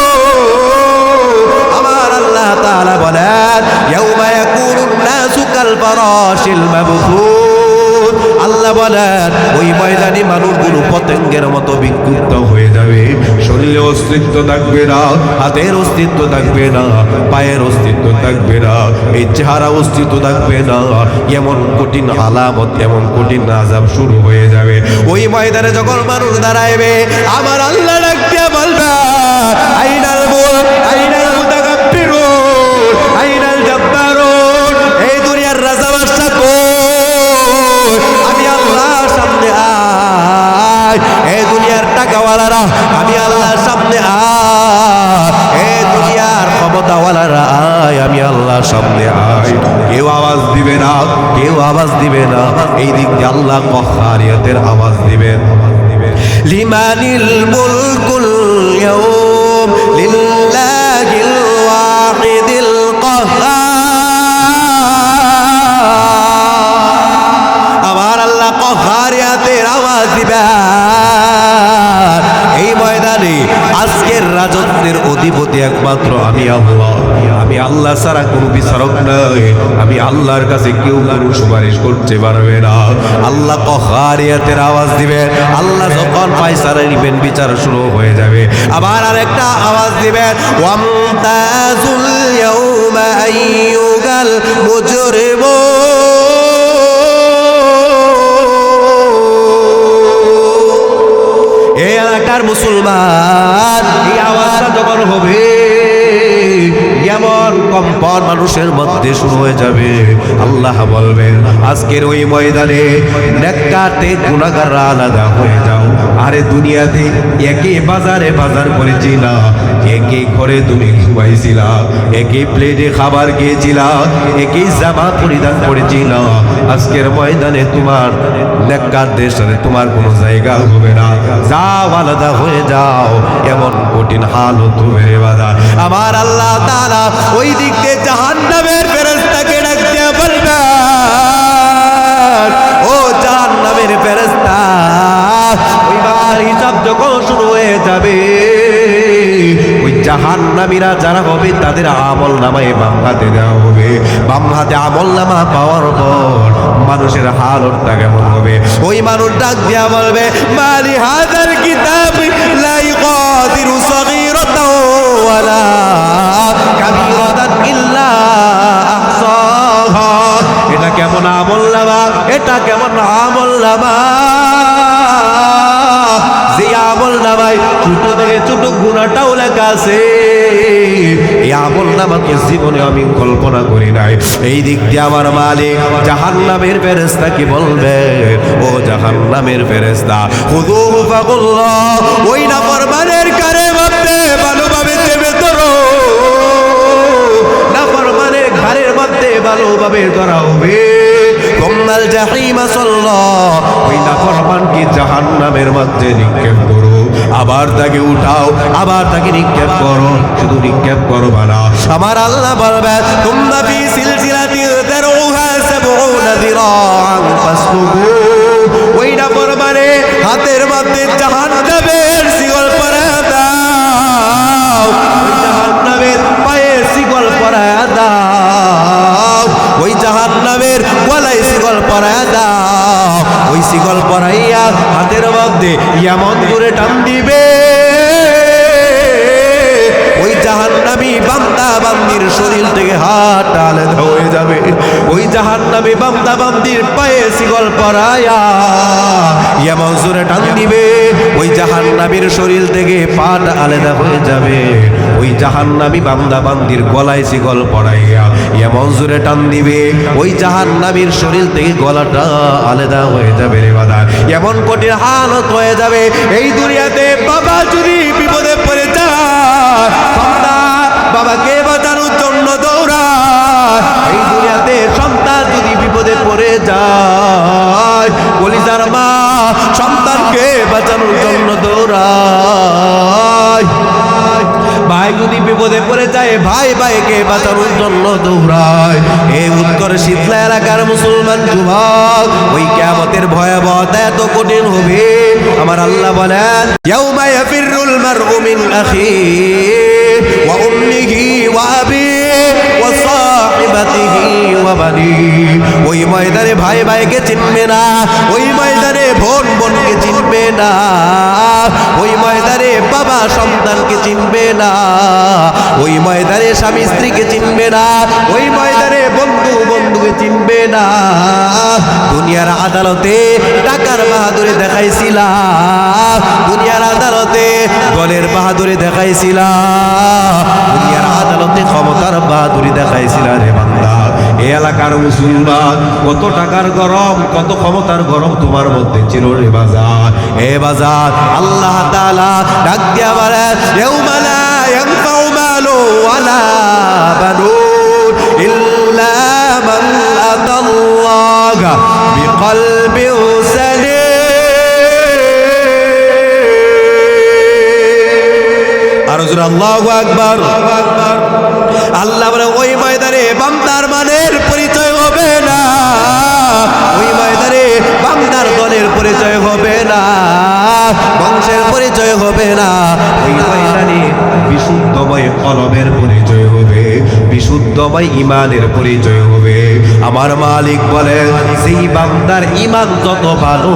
আমার আল্লাহ তাআলা বলেন ইয়াউমা ইয়াকুনুন নাসু কাল ফারাশিল মাবথুত। আল্লাহ বলেন ওই ময়দানে মানুষগুলো পতঙ্গের মতো বিক্ষুব্ধ হয়ে যাবে, শরীরে অস্তিত্ব থাকবে না, হাতের অস্তিত্ব থাকবে না, পায়ের অস্তিত্ব থাকবে না, এই চেহারা অস্তিত্ব থাকবে না। এমন কঠিন আলামত, এমন কঠিন আযাব শুরু হয়ে যাবে। ওই ময়দানে যখন মানুষ দাঁড়াইবে, আমার আল্লাহ ডাক দিয়া বলবে আইনাল মুলক আইনাল মুতাকাব্বিরুন আইনাল জাব্বারুন। এই দুনিয়ার রাজা বাদশা কই? আমি আল্লাহর সামনে আয়। এই দুনিয়ার টাকাওয়ালারা আমি আল্লাহর সামনে আয়। এই দুনিয়ার ক্ষমতাওয়ালারা আয়, আমি আল্লাহর সামনে আয়। কেউ আওয়াজ দিবে না, কেউ আওয়াজ দিবে না। এই দিক দিয়ে আল্লাহ কহারিয়াতের আওয়াজ দিবেন, লিমানিল মুলকুল ইয়াউম লিল্লাহিল ওয়াহিদিল কাহ্হার। আমার আল্লাহ কহারিয়াতের আওয়াজ দিবেন। এই ময়দানে আজকের রাজত্বের একমাত্র আমি আল্লাহ, আমি আল্লাহ ছাড়া কোনো বিচারক নাই, আমি আল্লাহর কাছে কেউ কোনো সুপারিশ করতে পারবে না। আল্লাহ কহারিয়াতের আওয়াজ দিবেন, আল্লাহ যখন ফায়সালা নিবেন বিচার শুরু হয়ে যাবে। আবার আরেকটা আওয়াজ দিবেন, ওয়ামতাজুল ইয়াউমা আইয়ুহাল মুজরিমুন। এই এলাকার মুসলমান, এই আওয়াজটা যখন হবে এমন কম্পন মানুষের মধ্যে শুরু হয়ে যাবে, আল্লাহ বলবেন আজকের ওই ময়দানে নেককারতে গুনাহগাররা আলাদা হয়ে যাও। আরে দুনিয়াতে একই বাজারে বাজার করেছিলা, একই ঘরে তুমি ঘুমাইছিলা, একই প্লেটে খাবার খেয়েছিলা, একই জামা পরিধান করেছিলা, আজকের ময়দানে তোমার নেককারদের সাথে তোমার কোনো জায়গা হবে না, যাও আলাদা হয়ে যাও। এমন কঠিন হালত হবে রে বাজার। আমার আল্লাহ তাআলা ওই দিক দিয়ে জাহান্নামের ফেরেশতাকে ডাক দিয়ে বলবেন, ও জাহান্নামের ফেরেশতা, ওইবার হিসাব যখন শুরু হয়ে যাবে, ওই জাহান্নামীরা যারা হবে তাদের আমল নামায় বাম হাতে দেওয়া হবে। বাম হাতে আমল নামা পাওয়ার পর মানুষের হালতটা কেমন হবে? ওই মানুষ ডাক দিয়া বলবে, মালি হাযাল কিতাব লা ইগাদিরু সগীরাতাও ওয়ালা কাবীরাতান ইল্লা আহসাহা। এটা কেমন আমল নামা? এটা কেমন আমল নামা যে আমল নামায় ছোট থেকে ছোট গুনাহটাও লেখা আছে? এই আমল নামা তো জীবনে আমি কল্পনা করি নাই। এই দিক দিয়ে আমার মালিক জাহান্নামের ফেরেশতা কি বলবে, ও জাহান্নামের ফেরেশতা, খুযুহু ফাগুল্লাহ, ওই নাফরমানের কারে মধ্যে ভালোভাবে চেপে ধরো, নাফরমানের ঘাড়ের মধ্যে ভালোভাবে ধরা হবে। কুম্মাল জাহিমা সাল্লাহ, ওই নাফরমানকে জাহান্নামের মধ্যে নিক্ষেপ করো, আবার তাকে উঠাও, আবার তাকে নিক্ষেপ করো। শুধু নিক্ষেপ করো না, আমার আল্লাহ বলবে, তুমরা ফি সিলসিলাতিন দারউহা 70 যিরাআন ফাসলুকু, ওই নাফরমানে হাতের মধ্যে জাহান্নামের শিকল পরায়া দাও, ওই জাহান্নামের পায়ে শিকল পরায়া দাও, ওই জাহান্নামের গলায় শিকল পরায়া দাও। ওই শিকল পরাইয়া হাতের মধ্যে এমন দূরে টান দিবে, ওই জাহান্নামী বান্দা বান্দির শরীর থেকে হাত আলাদা হয়ে যাবে। ওই জাহান্নামী বান্দা বান্দির পায়ে শিকল পরায়া এমন জোরে টান দিবে, ওই জাহান্নামীর শরীর থেকে পাট আলাদা হয়ে যাবে। ওই জাহান্নামী বান্দা বান্দির গলায় শিকল পরাইয়া এমন জোরে টান দিবে, ওই জাহান্নামীর শরীর থেকে গলাটা আলাদা হয়ে যাবে রে বাদার। এমন কঠিন হালত হয়ে যাবে, এই দুনিয়াতে বাবা যদি বিপদে পড়ে যায়, সন্তান বাবাকে বাঁচানোর জন্য দৌড়ায়। এই দুনিয়াতে সন্তান যদি বিপদে পড়ে যায়, কলিজার মা সন্তানকে বাঁচানোর জন্য দৌড়ায়। ভাই যদি বিপদে পড়ে যায়, ভাই ভাইকে বাঁচানোর জন্য দৌড়ায়। এই উত্তর শীতলা এলাকার মুসলমান যুবক, ওই কিয়ামতের ভয়াবহতা এত কঠিন হবে। আমার আল্লাহ বলেন, ইয়াউমা ইয়াফিরুল মারউ মিন আখিহি ওয়া উম্মিহি ওয়া আবিহি ওয়া সাহিবাতিহি ওয়া বানিহি। ওই ময়দানে ভাই ভাইকে চিনবে না, ওই ময়দানে বোন বোনকে চিনবে না, ওই ময়দানে বাবা সন্তানকে চিনবে না, ওই ময়দানে স্বামী স্ত্রীকে চিনবে না, ওই ময়দানে বন্ধু বন্ধুকে চিনবে না। দুনিয়ার আদালতে টাকার বাহাদুরি দেখাইছিলাম, দুনিয়ার আদালতে দলের বাহাদুরি দেখাইছিলাম, দুনিয়ার আদালতে ক্ষমতার বাহাদুরি দেখাইছিলাম রে বান্দা। এই এলাকার মুসলমান, কত টাকার গরম, কত ক্ষমতার গরম তোমার মধ্যে ছিল রে বাজার। এ বাজার, আল্লাহ তাআলা ডাক দিয়া বলে, ইয়াউমা লা ইয়ানফাউ মালু ওয়ালা বানুন ইল্লা মান আতাল্লাহা বিকলবিন সালিম। আর জোরে আল্লাহু আকবার। আল্লাহ বলে, ওই ময়দানে বান্দার মানের পরিচয় হবে না, ওই ময়দানে বান্দার দলের পরিচয় হবে না, বংশের পরিচয় হবে না। ওই ময়দানে বিশুদ্ধময় কলমের ইমানের পরিচয় হবে। আমার মালিক বলে সেই বান্দার ইমান যত ভালো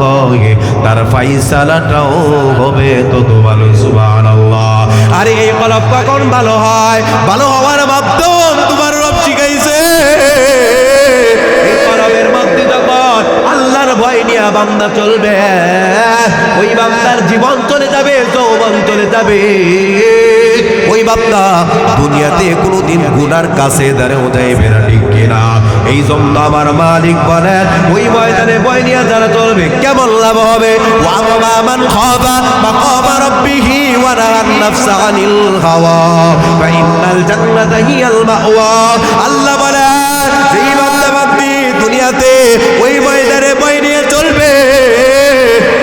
হয় তার ফাইসালাটাও হবে তত ভালো। সুবহানাল্লাহ। আরে এই কলব কখন ভালো হয়? ভালো হওয়ার মাধ্যম তোমার রব শিখাইছে। এই কলবের মধ্যে যখন আল্লাহর ভয় নিয়ে বান্দা চলবে, ওই বান্দার জীবন চলে যাবে, যৌবন চলে যাবে। ওই বান্দা দুনিয়াতে কোনোদিন গুনার কাছে দাঁড়াও যাইবে না, ঠিক কিনা? এই জন্য আমার মালিক বলেন ওই ময়দানে ভয় নিয়ে যারা চলবে কেমন লাভ হবে? ওয়া মান খাফা মাকামা রাব্বিহি ওয়া নাহান নাফসা আনিল হাওয়া ফাইন্নাল জান্নাতা হিয়াল মাওয়া। আল্লাহ বলেন যেই বান্দা বান্দি দুনিয়াতে ওই ময়দানে ভয় নিয়ে চলবে,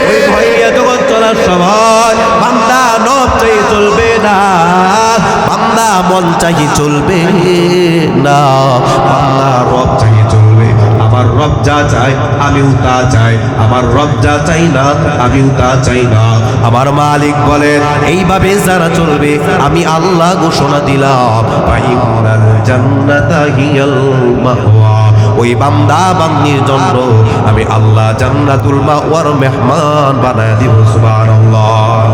ওই ভয় নিয়ে যখন চলার সময় বান্দা নফস চাই চলবে না, বান্দা মন চাই চলবে না, বান্দা রব চাই চলবে। আমার রব যা চাই আমিও তা চাই, আমার রব যা চাই না আমিও তা চাই না। আমার মালিক বলেন এইভাবে যারা চলবে আমি আল্লাহ ঘোষণা দিলাম ফাইনাল জান্নাতা হিয়াল মাওয়া। ওই বান্দা বান্দির জন্য আমি আল্লাহ জান্নাতুল মাওয়ার মেহমান বানায় দিব। সুবহানাল্লাহ।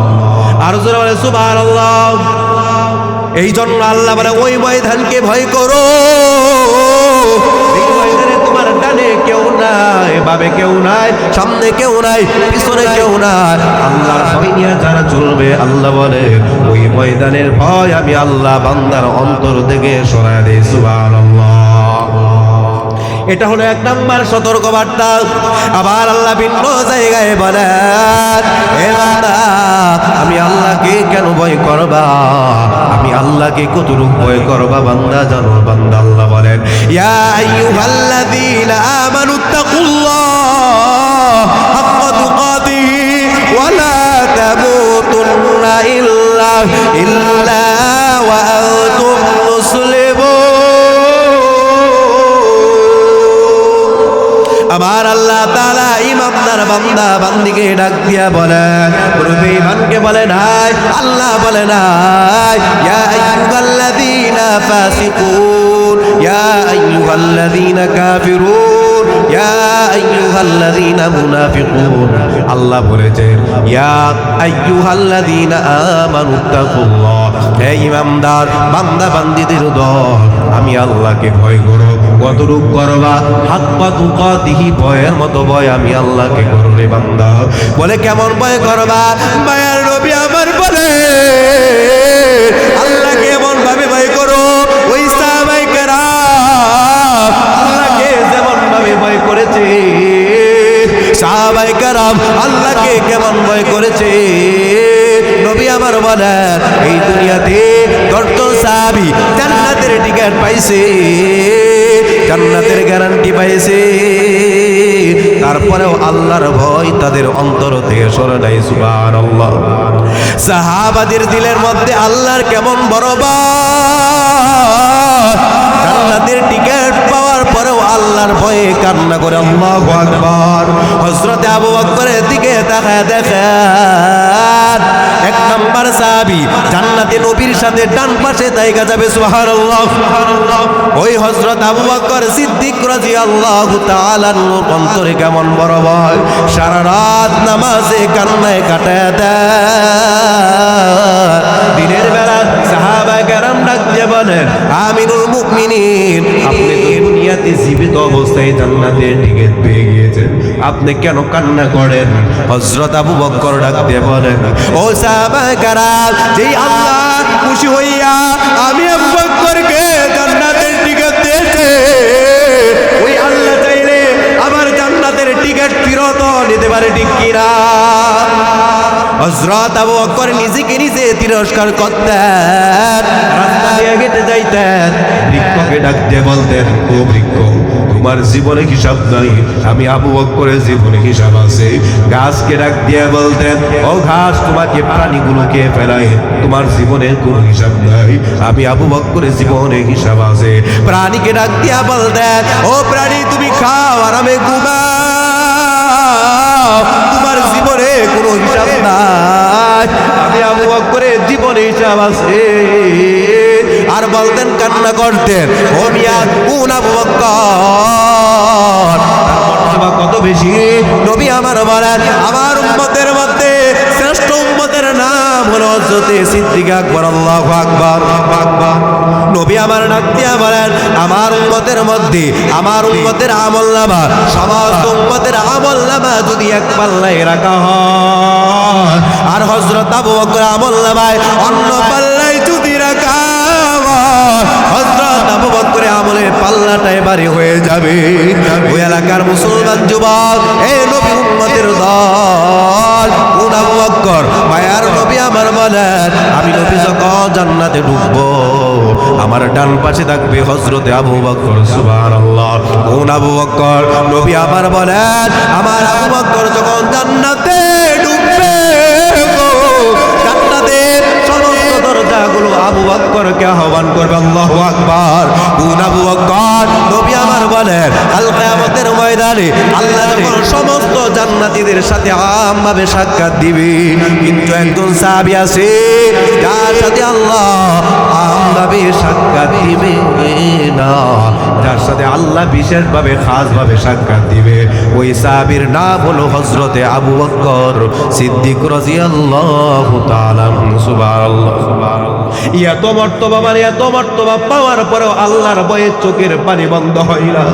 আর জোরে বলে সুবহানাল্লাহ। এই জন্য আল্লাহ বলে ওই ময়দানকে ভয় করো। এই ময়দানে তোমার ডানে কেউ নাই, বামে কেউ নাই, সামনে কেউ নাই, পিছনে কেউ নাই। আল্লাহর ভয় নিয়ে যারা চলবে আল্লাহ বলে ওই ময়দানের ভয় আমি আল্লাহ বান্দার অন্তর থেকে সরায় দেই। সুবহানাল্লাহ। এটা হলো এক নাম্বার সতর্ক বার্তা। আবার আল্লাহ ভিন্ন জায়গায় বলেন হে বান্দা আমি আল্লাহকে কেন ভয় করবা, আমি আল্লাহকে কতটুকু ভয় করবা বান্দা জানো? বান্দা আল্লাহ বলেন ইয়া আইয়ুহাল্লাযীনা আমানুত্তাকুল্লাহ হাক্কা তুকাতিহি ওয়া লা তামুতুন্না ইল্লা ওয়া আনতুম মুসলিমুন। আমার আল্লাহ তাআলা ইমানদার বান্দা বান্দিকে ডাক দিয়া বলেন, কোন বেঈমানকে বলে নাই, আল্লাহ বলে নাই ইয়া আইয়ুহাল্লাযীনা ফাসিকুন, ইয়া আইয়ুহাল্লাযীনা কাফিরুন, ইয়া আইয়ুহাল্লাযীনা মুনাফিকুন। আল্লাহ বলেছেন ইয়া আইয়ুহাল্লাযীনা আমানুত্তাকুল্লাহ। হে ইমানদার বান্দা বান্দিদের দল আমি আল্লাহকে ভয় করো। কতটুকু করবা? হাক্কা তুকাতিহি, ভয়ের মতো ভয় আমি আল্লাহকে করবে। বান্দা বলে কেমন ভয় করবা? মায়ার নবী আমার বলে আল্লাহকে এমন ভাবে ভয় করো ওই সাহাবায়ে কেরাম আল্লাহকে যেমন ভাবে ভয় করেছে। সাহাবায়ে কেরাম আল্লাহকে কেমন ভয় করেছে নবী আমার বলেন এই দুনিয়াতে 10 জন সাহাবী জান্নাতের টিকিট পাইছে, জান্নাতের গ্যারান্টি পাইছে, তারপরেও আল্লাহর ভয় তাদের অন্তর থেকে সরে নাই। সুবহানাল্লাহ। সাহাবাদের দিলের মধ্যে আল্লাহর কেমন বড় ভয়, জান্নাতের টিকিট পাওয়ার পরেও আল্লাহর ভয়ে কান্না করে আল্লাহু আকবার। হযরত আবু বকরের দিকে তাকায় দেখেন এক নাম্বার সাহাবী জান্নাতে নবীর সাথে ডান পাশে জায়গা যাবে। সুবহানাল্লাহ। ওই হযরত আবু বকর সিদ্দিক রাদিয়াল্লাহু তাআলা অন্তরে কেমন বড় ভয়, সারা রাত নামাজে কান্নায় কাটায় দেয়। দিনের বেলা সাহাবায়ে কেরাম ডাক দিয়ে বলেন আমিনুল মুমিনিন আপনি তো দুনিয়াতে জীবিত অবস্থায় জান্নাতের টিকিট পেয়ে গিয়েছেন, আপনি কেন কান্না করেন? হযরত আবু বকর ডাক দিয়ে বলেন ও সাহাবায়ে কেরাম যেই আল্লাহ খুশি হইয়া আমি আবু বকরকে জান্নাতের টিকিট দিয়েছে, ওই আল্লাহ চাইলে আমার জান্নাতের টিকিট ফিরত নিতে পারে, ঠিক কিনা? হযরত আবু বকর নিজেকে নিজে তিরস্কার করতেন, রাস্তা দিয়ে হেঁটে যাইতেন, বৃক্ষকে ডাক দিয়ে বলতেন ও বৃক্ষ তোমার জীবনে হিসাব নাই, আমি আবু বকরের জীবনে হিসাব আছে। গাছকে ডাক দিয়ে বলতেন ও ঘাস তোমাকে প্রাণীগুলোকে ফেলায়, তোমার জীবনে কোনো হিসাব নাই, আমি আবু বকরের জীবনে হিসাব আছে। প্রাণীকে ডাক দিয়া বলতেন ও প্রাণী তুমি খাও আরামে ঘুমাও, তোমার জীবনে কোনো হিসাব নাই, আমি আবু বকরের জীবনে হিসাব আছে। আর বলতেন কান্না কান্না করতেন। ও মিয়া কোন আবু বকর, কত বেশি নবী আমার বলেন, আমার উম্মতের মধ্যে শ্রেষ্ঠ উম্মতের নাম হলো হযরতে সিদ্দিক আকবর। আল্লাহু আকবার। নবী আমার ডাক দিয়া বলেন, আমার উম্মতের মধ্যে আমার উম্মতের আমলনামা, সমস্ত উম্মতের আমলনামা যদি এক পাল্লায় রাখা হয়, আর হযরত আবু বকর আমলনামায় অন্য পাল্লায় যদি রাখা হয়, হযরত আবু বকরের আমলের পাল্লাটা এবারে হয়ে যাবে। ওই এলাকার মুসলমান যুবক, এই নবী উম্মতের দল, কোন আবু বকর? মায়ার নবী আমার বলেন, আমি নবী যখন জান্নাতে ঢুকবো, আমার ডান পাশে থাকবে হযরতে আবু বকর। সুবহানাল্লাহ। কোন আবু বকর? নবী আমার বলেন, আমার আবু বকর যখন জান্নাতে ঢুকবে, জান্নাতের সমস্ত দরজাগুলো আবু বকরকে আহ্বান করবে। আল্লাহু আকবার। কোন আবু বকর? নবী আমার বলেন, কাল কিয়ামতের ময়দানে আল্লাহ যখন সমস্ত জান্নাতীদের সাথে আমভাবে সাক্ষাৎ দিবে, কিন্তু একজন সাহাবী আছে যার সাথে আল্লাহ আমভাবে সাক্ষাৎ দিবে না, যার সাথে আল্লাহ বিশেষভাবে খাসভাবে সাক্ষাৎ দিবে। ওই সাহাবীর নাম হলো হযরতে আবু বকর সিদ্দিক রাদিয়াল্লাহু তাআলা। সুবহানাল্লাহ। এত মর্তবা, মানে এত মর্তবা পাওয়ার পরেও আল্লাহর ভয়ে চোখের পানি বন্ধ হয় না।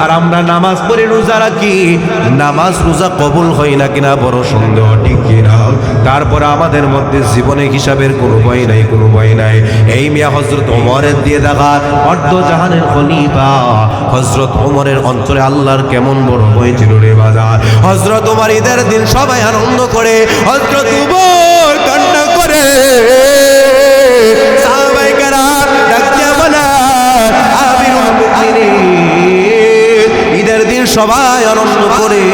আর আমরা নামাজ পড়ি, রোজা রাখি, নামাজ রোজা কবুল হয় না কিনা বড় সন্দেহ, ঠিক কিনা? তারপরে আমাদের মধ্যে জীবনে হিসাবের কোনো ভয় নাই, কোনো ভয় নাই। এই মিয়া হযরত ওমরের দিয়ে দেখা অর্ধ জাহানের খলিফা হযরত ওমরের অন্তরে আল্লাহর কেমন বড় ভয় ছিল রে বাজার। হযরত ওমর ঈদের দিন সবাই আনন্দ করে, হযরত ওমর কান্না করে। সাহাবায়ে কেরাম ডাক দিয়া বলে, আমিরুল মুমিনিন, ঈদের দিন সবাই আনন্দ করে,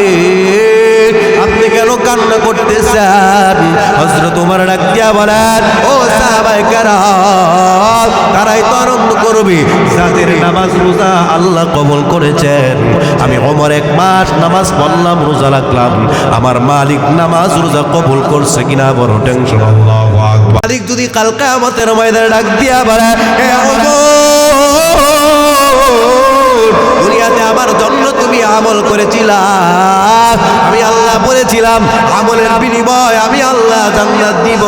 আপনি কেন কান্না করতেছেন? হযরত ওমর ডাক দিয়া বলেন, ও সাহাবায়ে কেরাম, তারাই তো আনন্দ করবে যাদের নামাজ রোজা আল্লাহ কবুল করেছেন। আমি ওমর 1 মাস নামাজ পড়লাম, রোজা রাখলাম, আমার মালিক নামাজ রোজা কবুল করছে কিনা বড় টেনশন। আল্লাহু আকবার। মালিক যদি কাল কিয়ামতের ময়দানে ডাক দিয়া বলে, হে ওমর, দুনিয়াতে আমার জন্য তুমি আমল করেছিলা, আমি আল্লাহ বলেছিলাম আমলের বিনিময় আমি আল্লাহ জান্নাত দিব,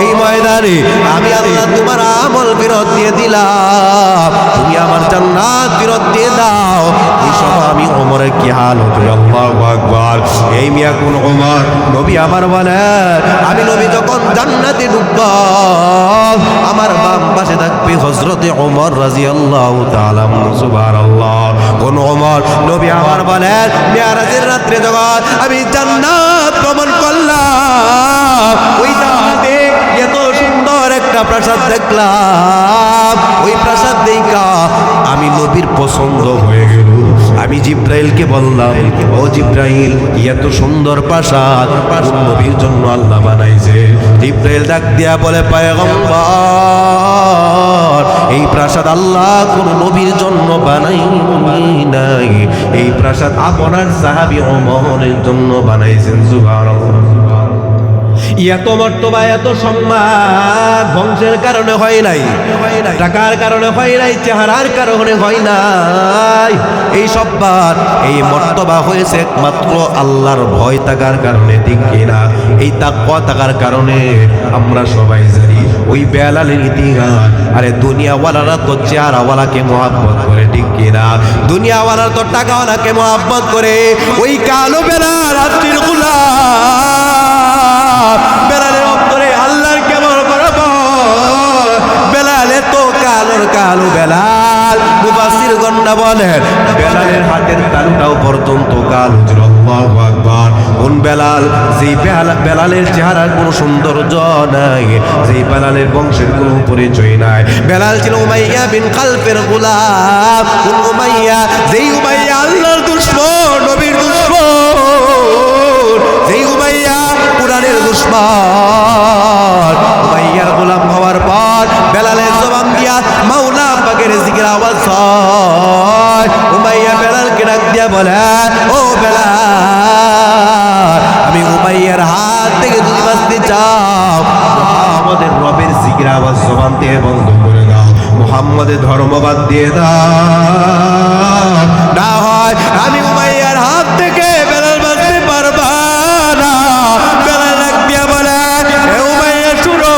এই ময়দানে আমি আল্লাহ তোমার আমল ফেরত দিয়ে দিলাম, তুমি আমার জান্নাত ফেরত দিয়ে দাও। এই সময় আমি ওমরের কি হাল হতো? আল্লাহু আকবার। এই মিয়া কোন ওমর? নবী আমার বলেন, আমি নবী যখন জান্নাতে ঢুকব, আমার বাম পাশে থাকবে হযরতে ওমর রাদিয়াল্লাহু তাআলা। সুবহানাল্লাহ। কোন ওমর? নবী আমার বলেন, মিরাজের রাত্রে যখন আমি জান্নাত ভ্রমণ করলাম, ওই জান্নাতে এত সুন্দর একটা প্রাসাদ দেখলাম, ওই প্রাসাদ দেখা আমি নবীর পছন্দ হয়ে গেল। আমি জিব্রাইলকে বললাম, ও জিব্রাইল, এত সুন্দর প্রাসাদ কোন নবীর জন্য আল্লাহ বানাইছে? জিব্রাইল ডাক দিয়া বলে, পয়গম্বর, এই প্রাসাদ আল্লাহ কোন নবীর জন্য বানাই নাই, এই প্রাসাদ আপনার সাহাবী ওমরের জন্য বানাইছেন। সুবহানাল্লাহ। এত মর্তবা, এত সম্মান বংশের কারণে হয় নাই, টাকার কারণে হয় নাই, চেহারার কারণে হয় নাই। এই সম্মান, এই মর্তবা হয়েছে একমাত্র আল্লাহর ভয় থাকার কারণে, ঠিক কিনা? এই তাকওয়া থাকার কারণে আমরা সবাই জানি ওই বেলালের ইতিহাস। আরে দুনিয়াওয়ালারা তো চেহারাওয়ালাকে মহব্বত করে, ঠিক কিনা? দুনিয়াওয়ালারা তো টাকাওয়ালাকে মহব্বত করে। ওই কালো বেলাল রাত্রির গোলাম, বেলালের অন্তরে আল্লাহর কেমন করব? বেলাল এত কালোর কালো বেলাল, মুফাসসির গণনা বলেন বেলালের হাতের তালুটাও পর্যন্ত কালো ছিল। আল্লাহু আকবার। কোন বেলাল? যেই বেলালের চেহারার কোনো সৌন্দর্য নাই, যেই বেলালের বংশের কোনো পরিচয় নাই। বেলাল ছিল উমাইয়া বিন খালফের গোলাম। কোন উমাইয়া? যেই উমাইয়া আল্লাহর দুশমন, নবীর দুশমন, যেই উমাইয়া কুরআনের দুশমন। উমাইয়ার গোলাম হওয়ার পর বেলালের জবান দিয়া মাওলা পাকের জিকির আওয়াজ হয়। উমাইয়া বেলালকে ডাক দিয়া বলে, ও বেলাল, আমি উমাইয়ার হাত থেকে যদি বাঁচতে চাও, আমাদের রবের জিকির আওয়াজ জবান দিয়ে বন্ধ করে দাও। মুহাম্মাদের ধর্মবাদ দিয়ে দাও, না হয় আমি উমাইয়ার হাত থেকে বেলাল বাঁচতে পারবা না। বেলাল ডাক দিয়া বলে, হে উমাইয়া শুনো,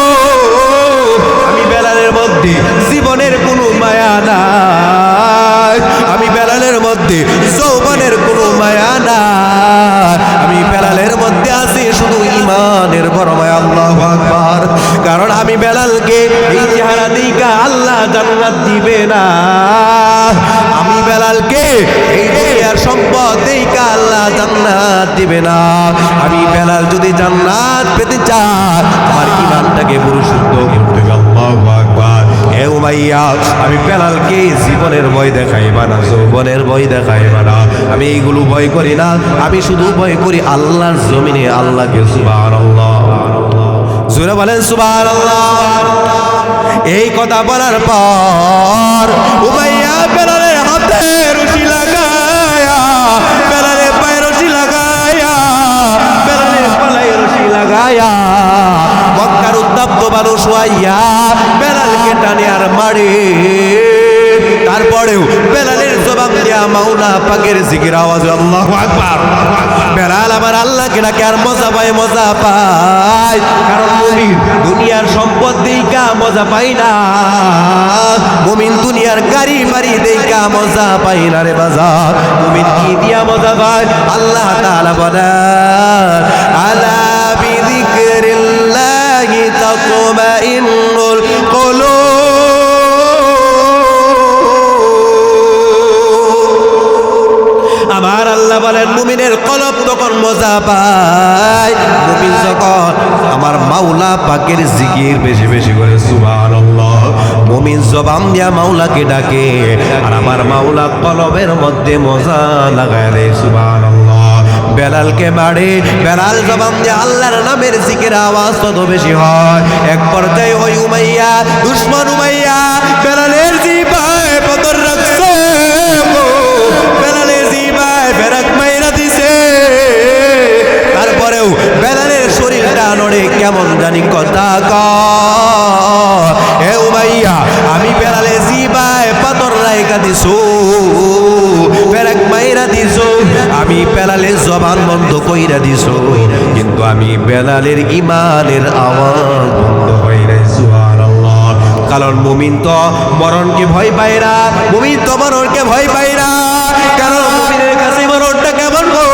আমি বেলালের মধ্যে জীবনের কোনো মায়া নাই, আমি বেলালের মধ্যে যৌবনের কোনো মায়া নাই, আমি বেলালের মধ্যে আছি শুধু ঈমানের বড় মায়া। আল্লাহু আকবার। কারণ আমি বেলালকে এই চেহারা দিকা আল্লাহ জান্নাত দিবে না, আমি বেলালকে এই দুনিয়ার সম্পদ দিকা আল্লাহ জান্নাত দিবে না। আমি বেলাল যদি জান্নাত পেতে চাই, আমার ঈমানটাকে পরিশুদ্ধ করতে হবে। আল্লাহু আকবার। হে উমাইয়া, আমি বেলালকে জীবনের ভয় দেখাইবা না, যৌবনের ভয় দেখাইবা না, আমি এইগুলো ভয় করি না, আমি শুধু ভয় করি আল্লাহর জমিনে আল্লাহকে। সুবহানাল্লাহ, জোরে বলেন সুবহানাল্লাহ। এই কথা বলার পর উমাইয়া বেলালের হাতে রশি লাগায়া, বেলালের পায়ে রশি লাগায়া, বেলালের গলায় রশি লাগায়া, মক্কার উত্তপ্ত মানুষ হইয়া বেলালকে টানে আর মারে। তারপরেও বেলালের জবান দিয়া মাওলা পাকের জিকির আওয়াজ, আল্লাহু আকবার। বেলাল আমার আল্লাহকে ডাকে আর মজা পায়, মজা পায়। কারণ মুমিন দুনিয়ার সম্পদ দেইকা মজা পাই না, মুমিন দুনিয়ার গাড়ি বাড়ি দেইকা মজা পাই না রে বাজার। মুমিন কি দিয়া মজা পায়? আল্লাহ তাআলা বলেন, আলা বিযিকরিল্লাহি তাতমাইন্নুল কুলুব। আমার আল্লাহ বলেন, মুমিনের কলব তখন মজা পায় মুমিন যখন আমার মাওলা পাকের জিকির বেশি বেশি করে। সুবহানাল্লাহ। মুমিন জবান দিয়া মাওলাকে ডাকে আর আমার মাওলা কলবের মধ্যে মজা লাগায় দেয়। সুবহানাল্লাহ। বেলালকে মারে, বেলাল জবান দিয়ে আল্লাহর নামের জিকির আওয়াজ তত বেশি হয়। এক পর্যায়ে ওই উমাইয়া, দুশমন উমাইয়া বেলালের জিবায় পাথর রাখছে, বেলালের জিবায় ফেরাক মাইরা দিছে। তারপরেও বেলালের শরীরটা নড়ে, কেমন জানি কথা কয়, হে উমাইয়া আমি বেলালের জিবায় পাথর রাইখা দিছো, ফেরাক মাইরা দিছো, আমি বেলালের জবান বন্ধ কইরা দিছো, কিন্তু আমি বেলালের ঈমানের আওয়াজ বন্ধ হয় নাই। সুবহানাল্লাহ। কারণ মুমিন তো মরণকে ভয় পায় না, মুমিন তো মরণকে ভয় পায় না। কারণ মুমিনের কাছে মরণটা কেমন গো?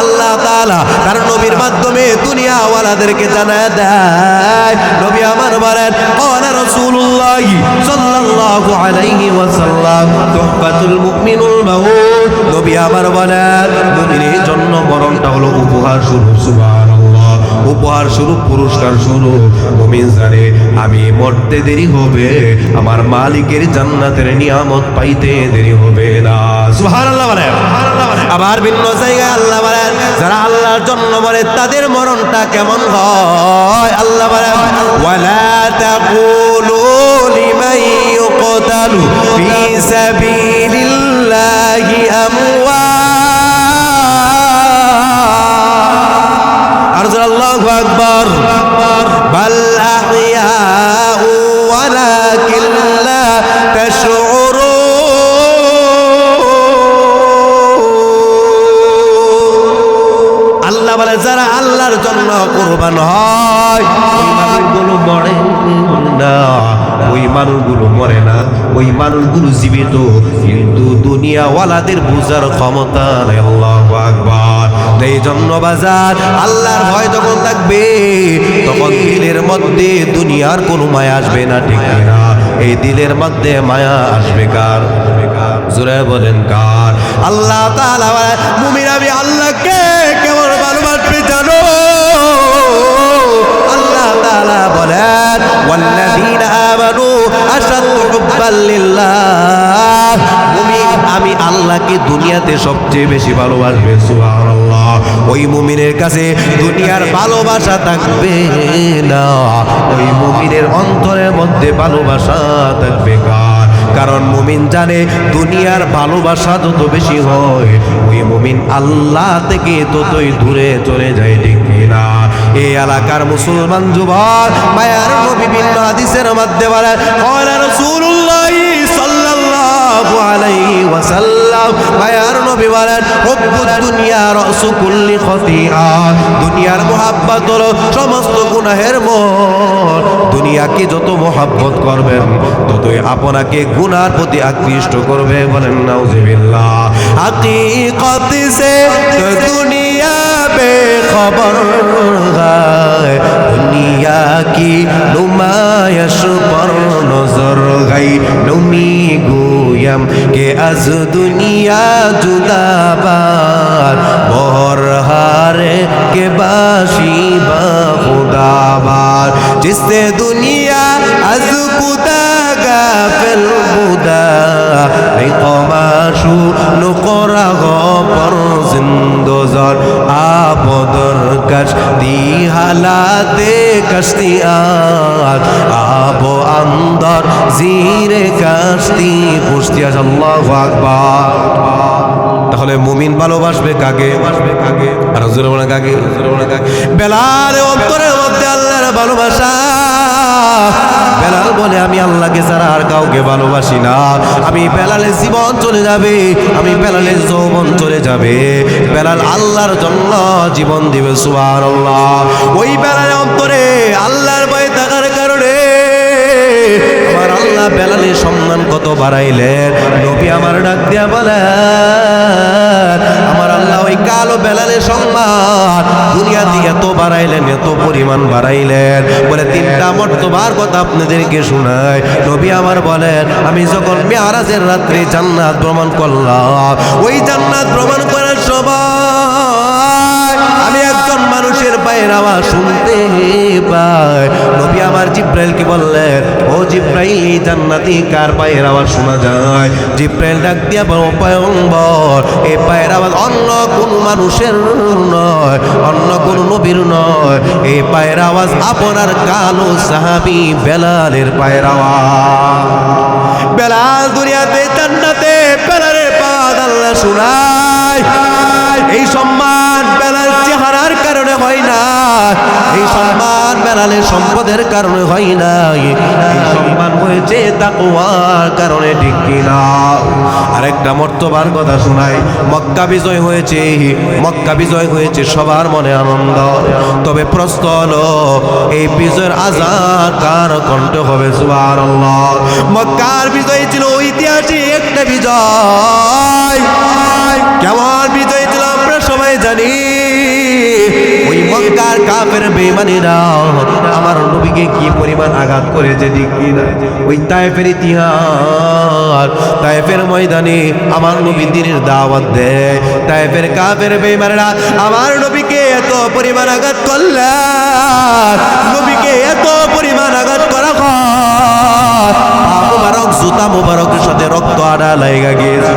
আল্লাহ তাআলা তার নবীর মাধ্যমে দুনিয়াওয়ালাদেরকে জানায় দেয়। নবী আমার বলেন, ক্বালা রাসূলুল্লাহ সাল্লাল্লাহু আলাইহি ওয়াসাল্লাম, তুহফাতুল মুমিনুল মাউত। নবী আমার বলেন, মুমিনের জন্য মরণটা হলো উপহার স্বরূপ। সুবহানাল্লাহ। উপহার স্বরূপ, পুরস্কার স্বরূপ। মুমিন জানে আমি মরতে দেরি হবে, আমার মালিকের জান্নাতের নিয়ামত পাইতে দেরি হবে না। সুবহানাল্লাহ বলেন। আবার ভিন্ন জায়গায় আল্লাহ বলেন, যারা আল্লাহর জন্য মরে তাদের মরণটা কেমন হয়? আল্লাহ বলেন, ওয়ালা তাকুলু লিমান ইউকতালু ফি সাবিলিল্লাহি আমওয়াত। আল্লাহু আকবার। বাল আহইয়াউ ওয়ালাকিন লা তাশউরুন। আল্লাহ বলে, যারা আল্লাহর জন্য কুরবান হয় ওই মানুষগুলো মরে না, ওই মানুষগুলো মরে না, ওই মানুষগুলো জীবিত, কিন্তু দুনিয়াওয়ালাদের বুঝার ক্ষমতা নেই। আল্লাহু আকবার। এই জন্য বাজার আল্লাহর ভয় যখন থাকবে তখন দিলের মধ্যে দুনিয়ার কোনো মায়া আসবে না, ঠিক না? এই দিলের মধ্যে মায়া আসবে কার? জোরে বলেন কার? আল্লাহ তাআলা মুমিন আমি আল্লাহকে কেমন ভালোবাসবে জানো? আল্লাহ তাআলা বলেন, ওয়াল্লাযীনা আমানু আশাদ্দু হুব্বান লিল্লাহ। মুমিন আমি আল্লাহকে দুনিয়াতে সবচেয়ে বেশি ভালোবাসবে। সুবহানাল্লাহ। ওই মুমিনের কাছে দুনিয়ার ভালোবাসা থাকবে না, ওই মুমিনের অন্তরের মধ্যে ভালোবাসা থাকবে কার? কারণ মুমিন জানে দুনিয়ার ভালোবাসা যত বেশি হয় ওই মুমিন আল্লাহ থেকে ততই দূরে চলে যায়, ঠিক কিনা? এই এলাকার মুসলমান যুবক মায়ার নবী বিভিন্ন হাদিসের মধ্যে বলেন, ক্বালা রাসূলুল্লাহ সাল্লাল্লাহু আলাইহি ওয়াসাল্লাম, মায়ার নবী বলেন, হুব্বুদ দুনিয়া রাসু কুল্লি খতিআ, দুনিয়ার মুহাব্বত হলো সমস্ত গুনাহের মূল। দুনিয়াকে যত মুহাব্বত করবেন ততই আপনাকে গুনার প্রতি আকৃষ্ট করবে। বলেন নাউযুবিল্লাহ। হাকিকত সে দুনিয়া बेखबर है, दुनिया की नुमाइश पर नजर गई, नमी गोयम के अज दुनिया जुदाबार, मोहर हारे के बाशी खुदाबार, जिससे दुनिया अज खुदा गाफिल खुदा निकमाशु नुकरा पर जिंदोजर आपदर कश्ती हालाते कश्तियात आब अंदर जीरे कश्ती पुष्टि। আল্লাহু আকবার। তাহলে মুমিন ভালোবাসবে কাকে? আর হুজুরে বলেন কাকে? বেলালের অন্তরের মধ্যে আল্লাহর ভালোবাসা। বেলাল বলে, আমি আল্লাহকে ছাড়া আর কাউকে ভালোবাসি না। আমি বেলালের জীবন চলে যাবে, আমি বেলালের যৌবন চলে যাবে, বেলাল আল্লাহর জন্য জীবন দিবে। সুবহানাল্লাহ। ওই বেলালের অন্তরে আল্লাহর ভয় থাকার কারণে আমার আল্লাহ বেলালের সম্মান কত বাড়াইলেন। নবী আমার ডাক দিয়া বলেন, আমার আল্লাহ ওই কালো বেলালের সম্মান দুনিয়াতে এত বাড়াইলেন, এত পরিমাণ বাড়াইলেন। বলে তিনটা মর্তবার কথা আপনাদেরকে শোনায়। নবী আমার বলেন, আমি যখন মেরাজের রাত্রে জান্নাত ভ্রমণ করলাম, ওই জান্নাত ভ্রমণ করার সময় আমি একজন মানুষের পায়ের আওয়াজ শুনতে পাই। নবী আমার জিব্রাইলকে বললেন, ও জিব্রাইল, এই জান্নাতি কার পায়ের আওয়াজ শোনা যায়? জিব্রাইল ডাক দিয়া বলো, পয়গম্বর, এই পায়ের আওয়াজ অন্য কোন মানুষের নয়, অন্য কোন নবীর নয়, এই পায়ের আওয়াজ আপনার কালো সাহাবী বেলালের পায়ের আওয়াজ। বেলাল দুনিয়াতে জান্নাতে বেলালের পাওয়াজ আল্লাহ শোনায়। এই সম্মান বেলাল চেহারার কারণে হয় না, এই সম্মান বেলালের সম্পদের কারণে হয় না, এই সম্মান হয়েছে তাকওয়ার কারণে, ঠিক কিনা? আরেকটা মর্তবার কথা শোনায়। মক্কা বিজয় হয়েছে, মক্কা বিজয় হয়েছে, সবার মনে আনন্দ। তবে প্রশ্ন হলো, এই বিজয়ের আজান কার কণ্ঠে হবে? সুবহানাল্লাহ। মক্কার বিজয় ছিল ঐতিহাসিক একটা বিজয়। কেমন বিজয় ছিল আমরা সবাই জানি। ওই মক্কার কাফের বেঈমানেরা আমার নবীকে কি পরিমাণ আঘাত করেছে, ঠিক কিনা? ওই তায়েফের ইতিহাস, তায়েফের ময়দানে আমার নবী দ্বীনের দাওয়াত দেয়, তায়েফের কাফের বেঈমানেরা আমার নবীকে এত পরিমাণ আঘাত করলেন, নবীকে এত পরিমাণ আঘাত করা হয়, মুবারক জুতা মুবারকের সাথে রক্ত আড়া লাগা গিয়েছে।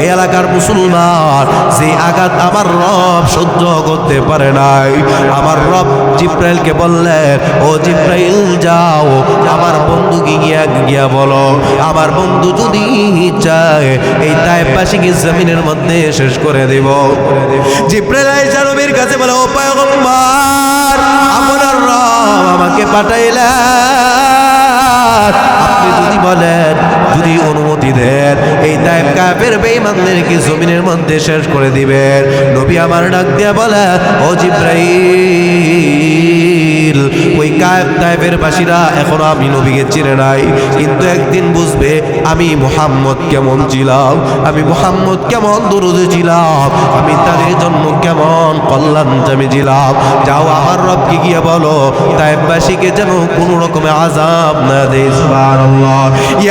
এই এলাকার মুসলমান যে আঘাত আমার রব সহ্য করতে পারে নাই, আমার রব জিব্রাইলকে বললেন, ও জিব্রাইল, যাও আমার বন্ধুকে গিয়া বলো, আমার বন্ধু যদি চায় এই তায়েফবাসীকে জমিনের মধ্যে শেষ করে দেব। জিব্রাইল আয়েশা নবীর কাছে বলে, ও পয়গম্বর, আপনার রব আমাকে পাঠাইলেন, আপনি যদি বলেন, যদি অনুমতি দেন, এই তায়েফ কাফের বেঈমানদেরকে জমিনের মধ্যে শেষ করে দিবেন। নবী আমার ডাক দিয়া বলে, ও জিব্রাইল, ওই তায়েফের বাসীরা এখনো আমি নবীকে চিনে নাই, কিন্তু একদিন বুঝবে আমি মুহাম্মদ কেমন ছিলাম, আমি মুহাম্মদ কেমন দরুদ ছিলাম, আমি তাদের জন্য কেমন কল্যাণকামী ছিলাম। যাও আমার রবকে গিয়ে বলো, তায়েফবাসীকে যেন কোনো রকমের আযাব না দেয়। সুবহানাল্লাহ।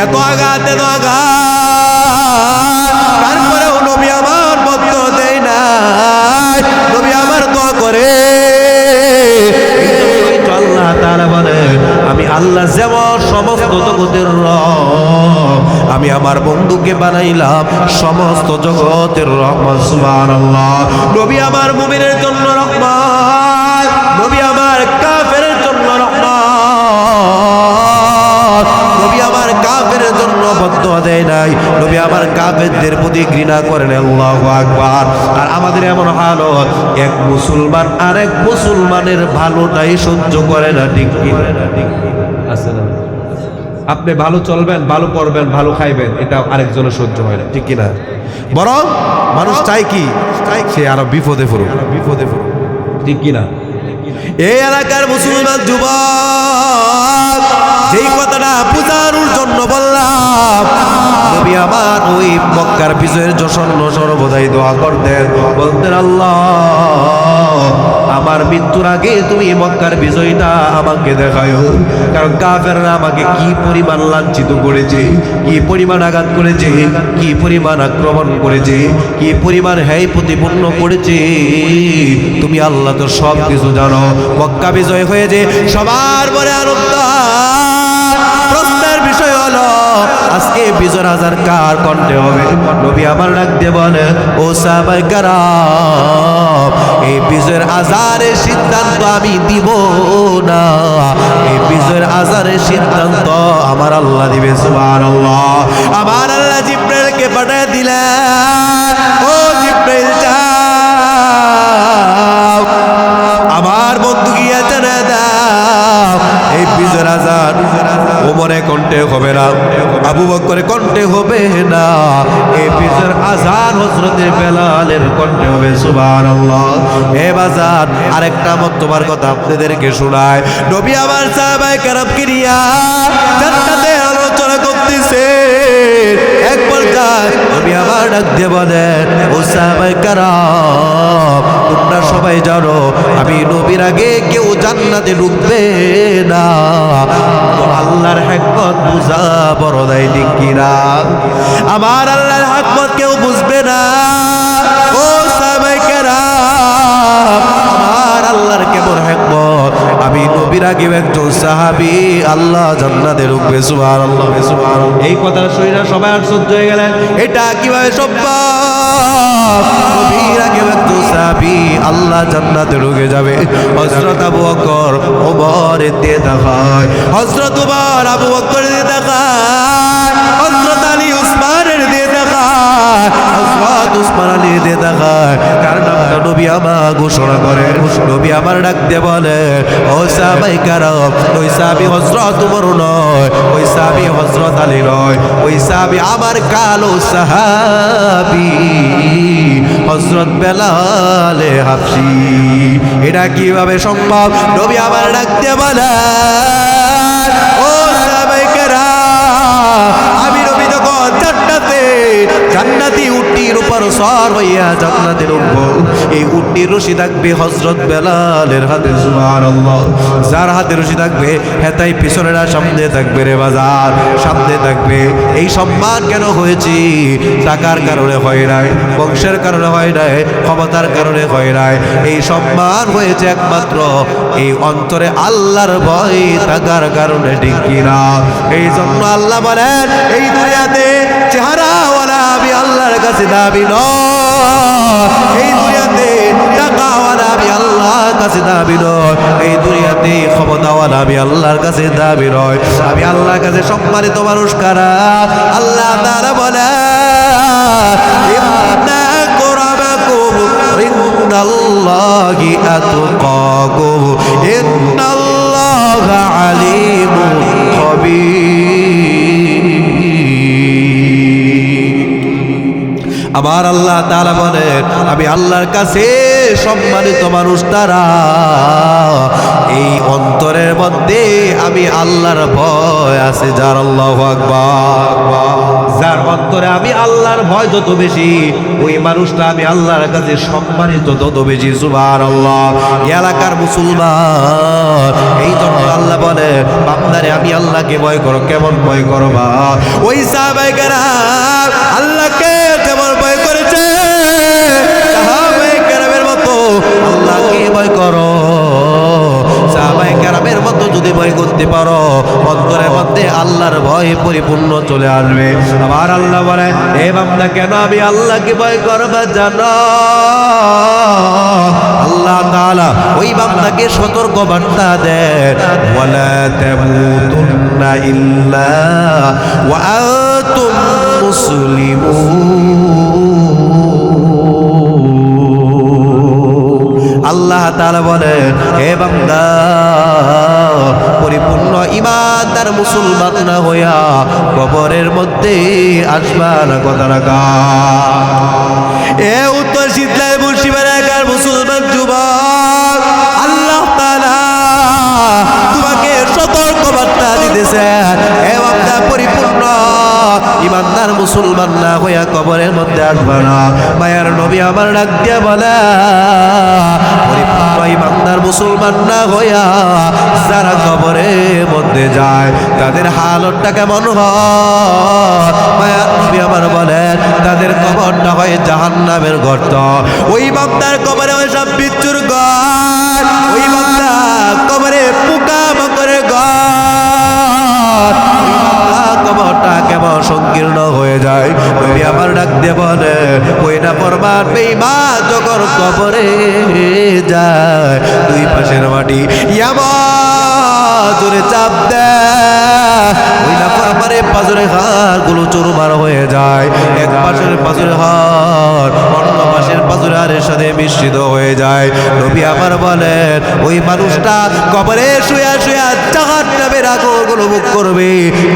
এত আঘাত, এত আঘাত, তারপরেও নবী আমার বদ্ধ দেয় না, নবী আমার দোয়া করে। আল্লাহ তাআলা বলে, আমি আল্লাহ যেমন সমস্ত জগতের রব, আমি আমার বন্ধুকে বানাইলাম সমস্ত জগতের রহমত। সুবহানাল্লাহ। নবী আমার মুমিনের জন্য রহমত, নবী আমার কাফেরের জন্য রহমত, নবী আমার কাফেরের জন্য বদ্ধ দেয় নাই, নবী আমার কাফেরদের প্রতি ঘৃণা করেন। আল্লাহু আকবার। আর আমাদের এমন হালত, এক মুসলমান আরেক মুসলমানের ভালোটাই সহ্য করে না, ঠিক কি আছে না? আপনি ভালো চলবেন, ভালো পড়বেন, ভালো খাইবেন, এটা আরেকজনের সহ্য হয় না, ঠিক কিনা? বরং মানুষ চাই কি, সে আরো বিপদে পড়ুক, ঠিক কিনা? এই এলাকার মুসলমান যুবক, যেই কথাটা বুঝানোর জন্য বললাম, নবী আমার ওই মক্কার বিজয়ের জন্য সর্বদাই দোয়া করতেন, বলতেন আল্লাহ আমার মৃত্যুর আগে তুমি মক্কার বিজয়টা আমাকে দেখায়ো। কারণ কাফেররা আমাকে কি পরিমাণ লাঞ্ছিত করেছে, কি পরিমাণ আঘাত করেছে, কি পরিমাণ আক্রমণ করেছে, কি পরিমাণ হ্যায় প্রতিপন্ন করেছে, তুমি আল্লাহ তো সব কিছু জানো। মক্কা বিজয় হয়েছে, সবার পরে আনন্দ। প্রশ্নের বিষয় হলো আজকে বিজয় হাজার কার কণ্ঠে হবে? নবী আমার ডাক দিয়ে বলে, ও সাহাবায়ে কেরাম, এই বিজয়ের আজানের সিদ্ধান্ত আমি দিব না, এই বিজয়ের আজানের সিদ্ধান্ত আমার আল্লাহ দিবে। সুবহানাল্লাহ। আমার আল্লাহ জিব্রাইলকে পাঠিয়ে দিলেন, ও জিব্রাইল যাও, আমার বন্ধু গিয়ে জানা দাও এই বিজয়ের আজান ওমরের কণ্ঠে হবে না, আবু বকরের কণ্ঠে হবে না, এই বিজয়ের আজান হযরত বেলালের কণ্ঠে হবে। সুবহানাল্লাহ। এ বাজার আরেকটা মতবার কথা আপনাদেরকে শোনায়, নবী আমার সাহাবায়ে কেরামকে নিয়া জান্নাতে আলোচনা করতেছে। এক পর্যায়ে নবী আমার ডাক দিয়ে বলেন, ও সাহাবায়ে কেরাম, তোমরা সবাই জানো আমি নবীর আগে কেউ জান্নাতে ঢুকবে না, তো আল্লাহর হিকমত বুঝা বড় দায়, ঠিক কিনা? আমার আল্লাহর হিকমত কেউ বুঝবে না। ও সাহাবায়ে কেরাম, আমার আল্লাহর কেমন হিকমত, আমি নবীর আগে একজন সাহাবী আল্লাহ জান্নাতে ঢুকবে। সুবহানাল্লাহ, সুবহানাল্লাহ। এই কথাটা শুনে সবাই আশ্চর্য হয়ে গেলেন, এটা কিভাবে সম্ভব? নবীর আগে একজন সাহাবী আল্লাহ জান্নাতে ঢুকে যাবে। হযরত আবু বকর ওমরের দিয়ে দেখায়, হযরত ওমর আবু বকরের দিয়ে দেখায়, হযরত আলী উসমানের দিয়ে দেখায়, হযরত উসমান আলীর দিয়ে দেখায়। কার নামটা নবী আমার ঘোষণা করেন, নবী আমার ডাক দিয়ে বলে, ও সাহাবায়ে কেরাম, ওই সাহাবী হযরত ওমর নয়, ওই সাহাবী হযরত আলী নয়, ওই সাহাবী আমার কালো সাহাবী হযরত বেলালে হাবশী। এটা কিভাবে সম্ভব? নবী আমার ডাক দিয়ে বলে, ও সাহাবায়ে কেরাম, আমি নবী যখন জান্নাতি উটটির উপর সওয়ার হইয়া জান্নাতে ঢুকবো, এই উটটির রশি থাকবে হযরত বেলালের হাতে। সুবহানাল্লাহ। যার হাতে রশি থাকবে হেতাই পিছনে না সামনে থাকবে, রে বাজার সামনে থাকবে। এই সম্মান কেন হয়েছে? টাকার কারণে হয় নাই, বংশের কারণে হয় নাই, ক্ষমতার কারণে হয় নাই। এই সম্মান হয়েছে একমাত্র এই অন্তরে আল্লাহর ভয় থাকার কারণে, ঠিক কিনা? এই জন্য আল্লাহ বলেন, এই দুনিয়াতে চেহারাওয়ালা আমি আল্লাহর কাছে দাবি নয়, এই দুনিয়াতে টাকাওয়ালা আমি আল্লাহর কাছে দাবি নয়, এই দুনিয়াতে ক্ষমতাওয়ালা আমি আল্লাহর কাছে দাবি নয়, আমি আল্লাহর কাছে সম্মানিত মানুষ কারা? আল্লাহ তাআলা বলে, ইন্না আকরামাকুম ইনদাল্লাহি আতকাকুম ইন্নাল্লাহা আলীমুন খাবীর। আমার আল্লাহ তাআলা বলেন, আমি আল্লাহর কাছে সম্মানিত মানুষ তারা এই অন্তরের মধ্যে আমি আল্লাহর ভয় আছে যার। আল্লাহু আকবার। যার অন্তরে আমি আল্লাহর ভয় যত বেশি, ওই মানুষটা আমি আল্লাহর কাছে সম্মানিত তত বেশি। সুবহানাল্লাহ। এলাকার মুসলমান, এই জন্য আল্লাহ বলে, বান্দারে আমি আল্লাহকে ভয় করো। কেমন ভয় করবা? ওই সাহাবায়ে কেরাম আল্লাহকে কেমন ভয় করেছে, সাহাবায়ে কেরামের মতো আল্লাহকে ভয় করো। সাহাবায়ে কেরামের মতো যদি ভয় করতে পারো, অন্তরের মধ্যে আল্লাহর ভয় পরিপূর্ণ চলে আসবে। আবার আল্লাহ বলে, এ বান্দা কেন আমি আল্লাহকে ভয় করবা জানো? আল্লাহ আল্লাহ তাআলা ওই বান্দাকে সতর্ক বার্তা দেন, ওয়ালা তামুতুন্না ইল্লা ওয়া আনতুম মুসলিমুন। আল্লাহ তাআলা বলেন, হে বান্দা, পরিপূর্ণ ঈমানদার মুসলমান না হইয়া কবরের মধ্যে আসবা না। কথা রাখা। এ উত্তর শীতলায় মুর্শিদাবাদ এলাকার মুসলমান যুবক, আল্লাহ তাআলা তোমাকে সতর্ক বার্তা দিতেছে, হে বান্দা, পরিপূর্ণ ঈমানদার মুসলমান না হইয়া কবরের মধ্যে আসবা না। মায়ার নবী আমার ডাক দিয়া বলে, পরিপূর্ণ ঈমানদার মুসলমান না হইয়া যারা কবরের মধ্যে যায় তাদের হালতটা কেমন হয়? মায়ার নবী আমার বলেন, তাদের কবরটা হয় জাহান্নামের গর্ত। ওই বান্দার কবরে ওই সব বিচ্ছুর ঘর, ওই বান্দা কবরে পোকা মাকড়ের ঘর, কবরটা কেমন সংকীর্ণ হয়ে যায়। নবী আমার ডাক দিয়ে বলে, ওই না ফরমান বেঈমান যখন কবরে যায় দুই পাশের মাটি এমন জোরে চাপ দেয়, ওই না ফরমানে পাজরের হাড় গুলো চুরমার হয়ে যায়। এক পাশের পাজরের হাড় অন্য পাশের পাজরের হাড়ের সাথে মিশ্রিত হয়ে যায়। নবী আমার বলেন, ওই মানুষটা কবরে শুয়া শুয়া জাহান্নামের আগুনগুলো মুখ করবে,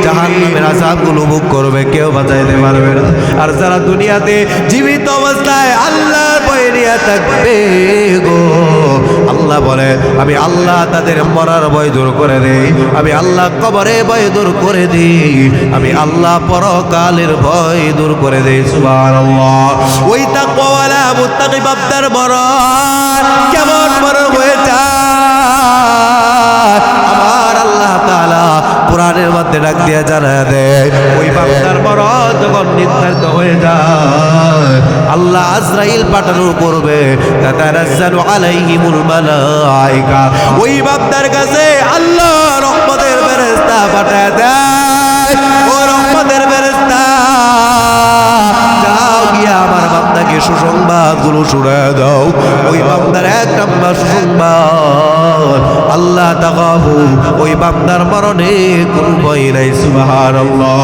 জাহান্নামের আযাবগুলো মুখ করবে, কেউ বাঁচাইতে পারবে না। আর যারা দুনিয়াতে জীবিত অবস্থায় আল্লাহর ভয় নিয়ে থাকবে গো, আল্লাহ বলে, আমি আল্লাহ তাদের মরার ভয় দূর করে দেই, আমি আল্লাহ কবরে ভয় দূর করে দিই, আমি আল্লাহ পরকালের ভয় দূর করে দেই। সুবহানাল্লাহ। ওই তাকওয়াওয়ালা মুত্তাকি বান্দার মরণ কেমন মরণ হয়ে যায়, আমার আল্লাহ তাআলা কোরআনের মধ্যে ডাক দিয়ে জানায় দেয়, ওই বান্দার মরণ যখন নির্ধারিত হয়ে যায় আল্লাহ আজরাইল পাঠানো করবে, তাতানাজ্জালু আলাইহিমুল মালায়েকা। ওই বান্দার কাছে আল্লাহ রহমতের ফেরেশতা পাঠায় দেয়, ও রহমতের ফেরেশতা, যাও গিয়া আমার বান্দাকে সুসংবাদগুলো শুনায় দাও। ওই বান্দার এক নাম্বার সুসংবাদ, আল্লাহ তাকাহু, ওই বান্দার মরণে কোনো ভয় নাই। সুবহানাল্লাহ।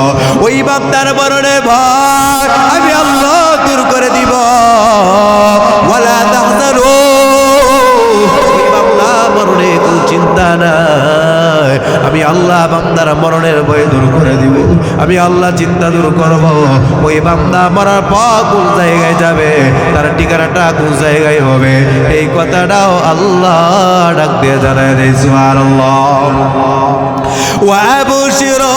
ওই বান্দার মরণে ভয় আমি আল্লাহ দূর করে দিব। ওয়ালা তাহজানু, ওই বান্দার মরণে কোনো চিন্তা নাই, আমি আল্লাহ বান্দার মরণের ভয় দূর করে দিব, আমি আল্লাহ চিন্তা দূর করব। ওই বান্দা মরার পর কোন জায়গায় যাবে, তার ঠিকানাটা কোন জায়গায় হবে, এই কথাটাও আল্লাহ ডাক দিয়ে জানায় দেয়। সুবহানাল্লাহ। ওয়া আবশিরু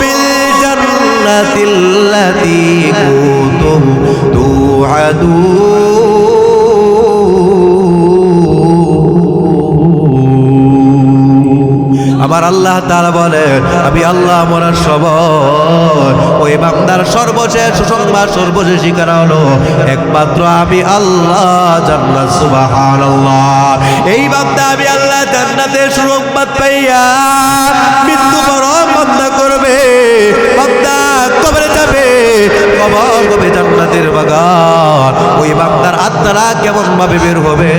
বিল জান্নাতিল্লাতী কুনতুম তুআদুন। আমার আল্লাহ তাআলা বলে, আমি আল্লাহ মরার সময় ওই বান্দার সর্বশেষ সুসংবাদ, সর্বশেষ ঠিকানা হলো একমাত্র আমি আল্লাহ, জান্নাত। সুবহানাল্লাহ। এই বান্দা আমি আল্লাহ জান্নাতের সুসংবাদ পাইয়া মৃত্যুবরণ বান্দা করবে, বান্দা কবরে যাবে, কবর হবে জান্নাতের বাগান। ওই বান্দার আত্মারা কেমন ভাবে বের হবে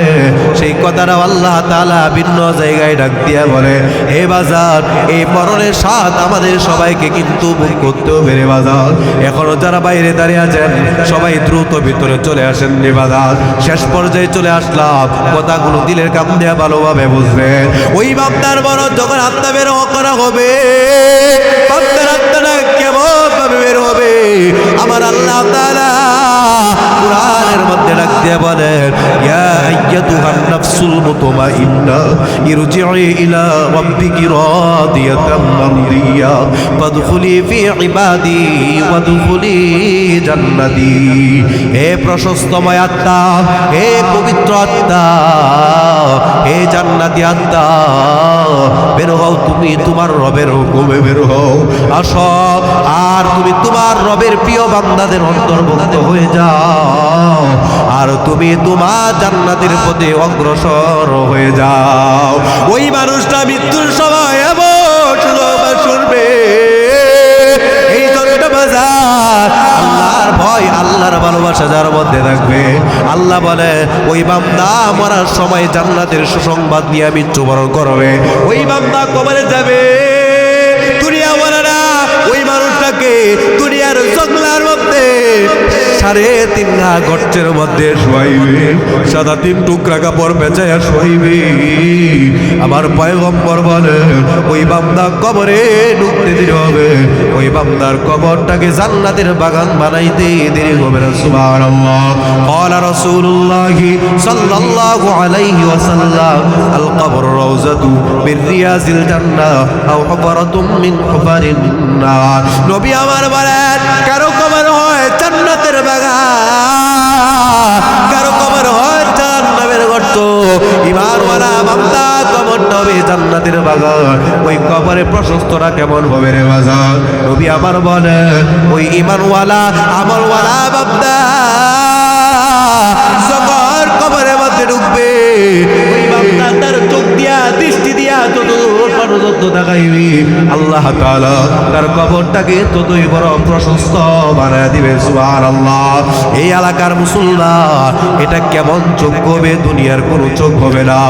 সেই কথাটা আল্লাহ তাআলা ভিন্ন জায়গায় ডাক দিয়া বলে, হে বাজার, এই মরণের স্বাদ আমাদের সবাইকে কিন্তু ভোগ করতে হবে রে বাজার। এখনো যারা বাইরে দাঁড়িয়ে আছেন সবাই দ্রুত ভিতরে চলে আসেন রে বাজার। শেষ পর্যায়ে চলে আসলাম, কথাগুলো দিলের কাম দেয়া ভালোভাবে বুঝবেন। ওই বান্দার মরণ যখন আত্মা বের করা হবে, বান্দার আত্মাটা কেমন ভাবে বের হবে আমার আল্লাহ তাআলা কুরআনের মধ্যে ডাক দিয়ে বলেন, ইয়া আইয়াতুহান নাফসুল মুতমাইন্না ইরজিই ইলা রাব্বিকি রাদিয়াতাম মারদিয়া ফাদখুলি ফি ইবাদি ওয়াদখুলি জান্নাতি। হে প্রশস্তময় আত্মা, হে পবিত্র আত্মা, হে জান্নাতি আত্মা, বের হও, তুমি তোমার রবের হুকুমে বের হও, আসো আর তুমি তোমার রবের প্রিয় বান্দাদের অন্তর্ভুক্ত হয়ে যাও, আর তুমি তোমার জান্নাতের পথে অগ্রসর হয়ে যাও। ওই মানুষটা মৃত্যুর সময় এমন শুনবে, এই জন্য বাজার আল্লাহর ভয়, আল্লাহ আল্লাহর ভালোবাসা যার মধ্যে থাকবে, আল্লাহ বলে ওই বান্দা মরার সময় জান্নাতের সুসংবাদ নিয়ে মৃত্যুবরণ করবে। ওই বান্দা কবরে যাবে, দুনিয়াওয়ালারা ওই মানুষটাকে দুনিয়ার জঙ্গলার মধ্যে 3.5 ঘা গর্তের মধ্যে শোয়াইবে, সাদা 3 টুকরা কাপড় বেচাইয়া শোয়াইবে। আমার পয়গম্বর বলে ওই বান্দা কবরে ঢুকতে দেরি হবে, ওই বান্দার কবরটাকে জান্নাতের বাগান বানাইতে দেরি হবে না। সুবহানাল্লাহ। ক্বালা রাসূলুল্লাহ সাল্লাল্লাহু আলাইহি ওয়াসাল্লাম আল কবর রাউযাতু মিন রিয়াজিল জান্নাহ আও হুফরাতুম মিন হুফারিন নার। নবী আমার বলেন কারো কবর হয় জান্নাতের বাগান, কারো কবর হয় জাহান্নামের গর্ত। ঈমানওয়ালা বান্দা কবরটা হবে জান্নাতের বাগান। ওই কবরে প্রশস্তটা কেমন হবে রে বাজার? নবী আমার বলে ওই ঈমানওয়ালা আমলওয়ালা বান্দা যখন কবরের মধ্যে ঢুকবে, ওই বান্দা তার চোখ দিয়া দৃষ্টি দিয়া যত দেখাইবি, আল্লাহ তাআলা তার কবরটাকে ততই বড় প্রশস্ত বানায় দিবে। সুবহানাল্লাহ। এই এলাকার মুসলমান, এটা কেমন চোখ হবে? দুনিয়ার কোনো চোখ হবে না।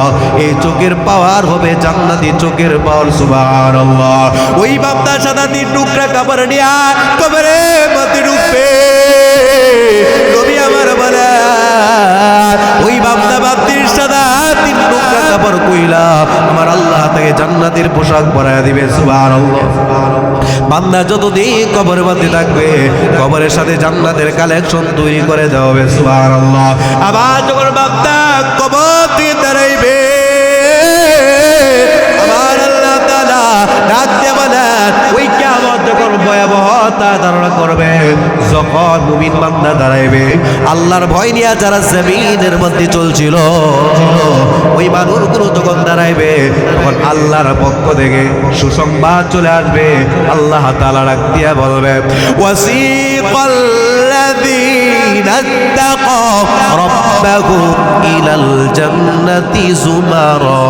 এই চোখের পাওয়ার হবে জান্নাতি চোখের পাওয়ার। সুবহানাল্লাহ। ওই বান্দা সাদা 3 টুকরা কাপড় নিয়া কবরের মধ্যে ঢুকবে। নবী আমার বলে ওই বান্দা বান্দির সাদা 3 টুকরা কাপড় কইলা আমার আল্লাহ তাকে জান্নাতের পোশাক পরায়া দিবে। সুবহানাল্লাহ। বান্দা যতদিন কবরের মধ্যে থাকবে, কবরের সাথে জান্নাতের কালেকশন তৈরি করে দেওয়া হবে। সুবহানাল্লাহ। আবার যখন বান্দা কবর দিয়ে দাঁড়াইবে, আমার আল্লাহ তাআলা ডাক দিয়ে বলেন ওই কিয়ামত যখন ভয়াবহতা ধারণা করবে, যখন মুমিন বান্দা দাঁড়াইবে, আল্লাহর ভয় নিয়ে যারা জমিনের মধ্যে চলছিল, ওই মানুষগুলো যখন দাঁড়াইবে, তখন আল্লাহর পক্ষ থেকে সুসংবাদ চলে আসবে। আল্লাহ তাআলা ডাক দিয়া বলবে ওয়াসিকাল্লাযীনা ইত্তাকাউ রাব্বাহুম ইলাল জান্নাতি যুমারা।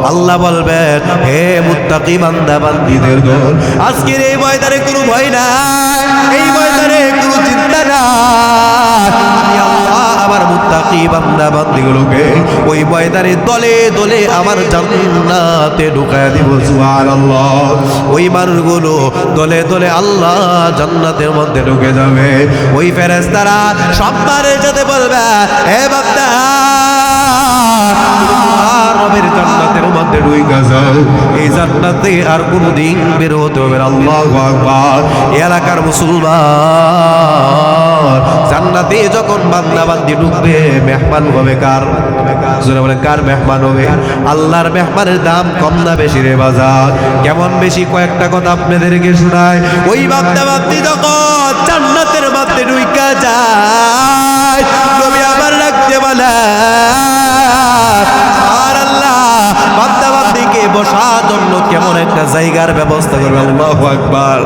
আল্লাহ বলবেন হে মুত্তাকি বান্দা বান্দীদের দল, আজকের এই ময়দানে কোনো ভয় নাই, এই ময়দানে কোনো চিন্তা নাই। আমি আল্লাহ আমার মুত্তাকি বান্দা বান্দীগুলোকে ওই ময়দানে দলে দলে আমার জান্নাতে ঢুকায়া দিব। সুবহানাল্লাহ। ওই মানুষগুলো দলে দলে আল্লাহ জান্নাতের মধ্যে ঢুকে যাবে। ওই ফেরেশতারা সম্মানের সাথে বলবে হে বান্দা রবের জান্নাতের মধ্যে ঢুইকা যাও, এই জান্নাতে আর কোনদিন বের হতে হবে না। আল্লাহু আকবার। এলাকার মুসলমান, জান্নাতে যখন বান্দা বান্দি ঢুকবে, মেহমান হবে কার? জোরে বলেন কার মেহমান হবে? আল্লাহর মেহমানের দাম কম না বেশি রে বাজার? কেমন বেশি? কয়েকটা কথা আপনাদেরকে শোনায়। ওই বান্দা বান্দি যখন জান্নাতের মধ্যে ঢুইকা যায়, নবী আমার রাখতে বলে বসার জন্য কেমন একটা জায়গার ব্যবস্থা করবে। আল্লাহু আকবার।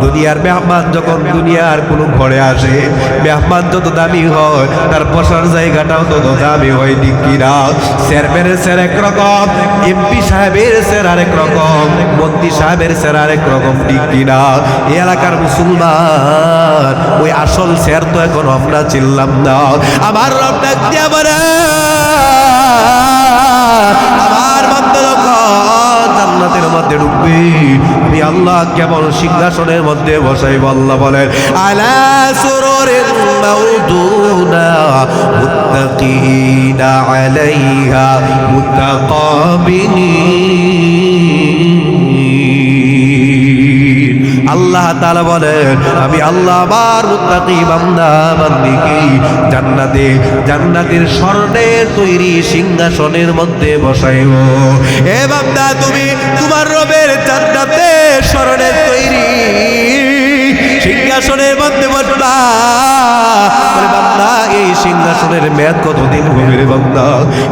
দুনিয়ার মেহমান যখন দুনিয়ার কোনো ঘরে আসে, মেহমান যত দামি হয় তার বসার জায়গাটাও তত দামি হয়, ঠিক কিনা? চেয়ারম্যানের চেয়ার একরকম, এমপি সাহেবের চেয়ার আরেক রকম, মন্ত্রী সাহেবের চেয়ার আরেক রকম, ঠিক কিনা? এই এলাকার মুসলমান, ওই আসল চেয়ার তো এখন আমরা চিনলাম না। আমার রব ডাক দিয়া বলে আমার বান্দা জান্নাতের মধ্যে ঢুকবে, আমি আল্লাহ কেমন সিংহাসনের মধ্যে বসাইব। আল্লাহ বলেন আলা সুরুরিন মাউদুনা মুত্তাকিনা আলাইহা মুতাকাবিনিন। আল্লাহ তাআলা বলেন আমি আল্লাহ আমার মুত্তাকি বান্দা বান্দিকে জান্নাতে জান্নাতের স্বর্ণের তৈরি সিংহাসনের মধ্যে বসাইব। এ বান্দা তুমি তোমার রবের জান্নাতে স্বর্ণের তৈরি সিংহাসনের মধ্যে বসবা। বলে বান্দা এই সিংহাসনের মেয়াদ কতদিন হবে রে বান্দা?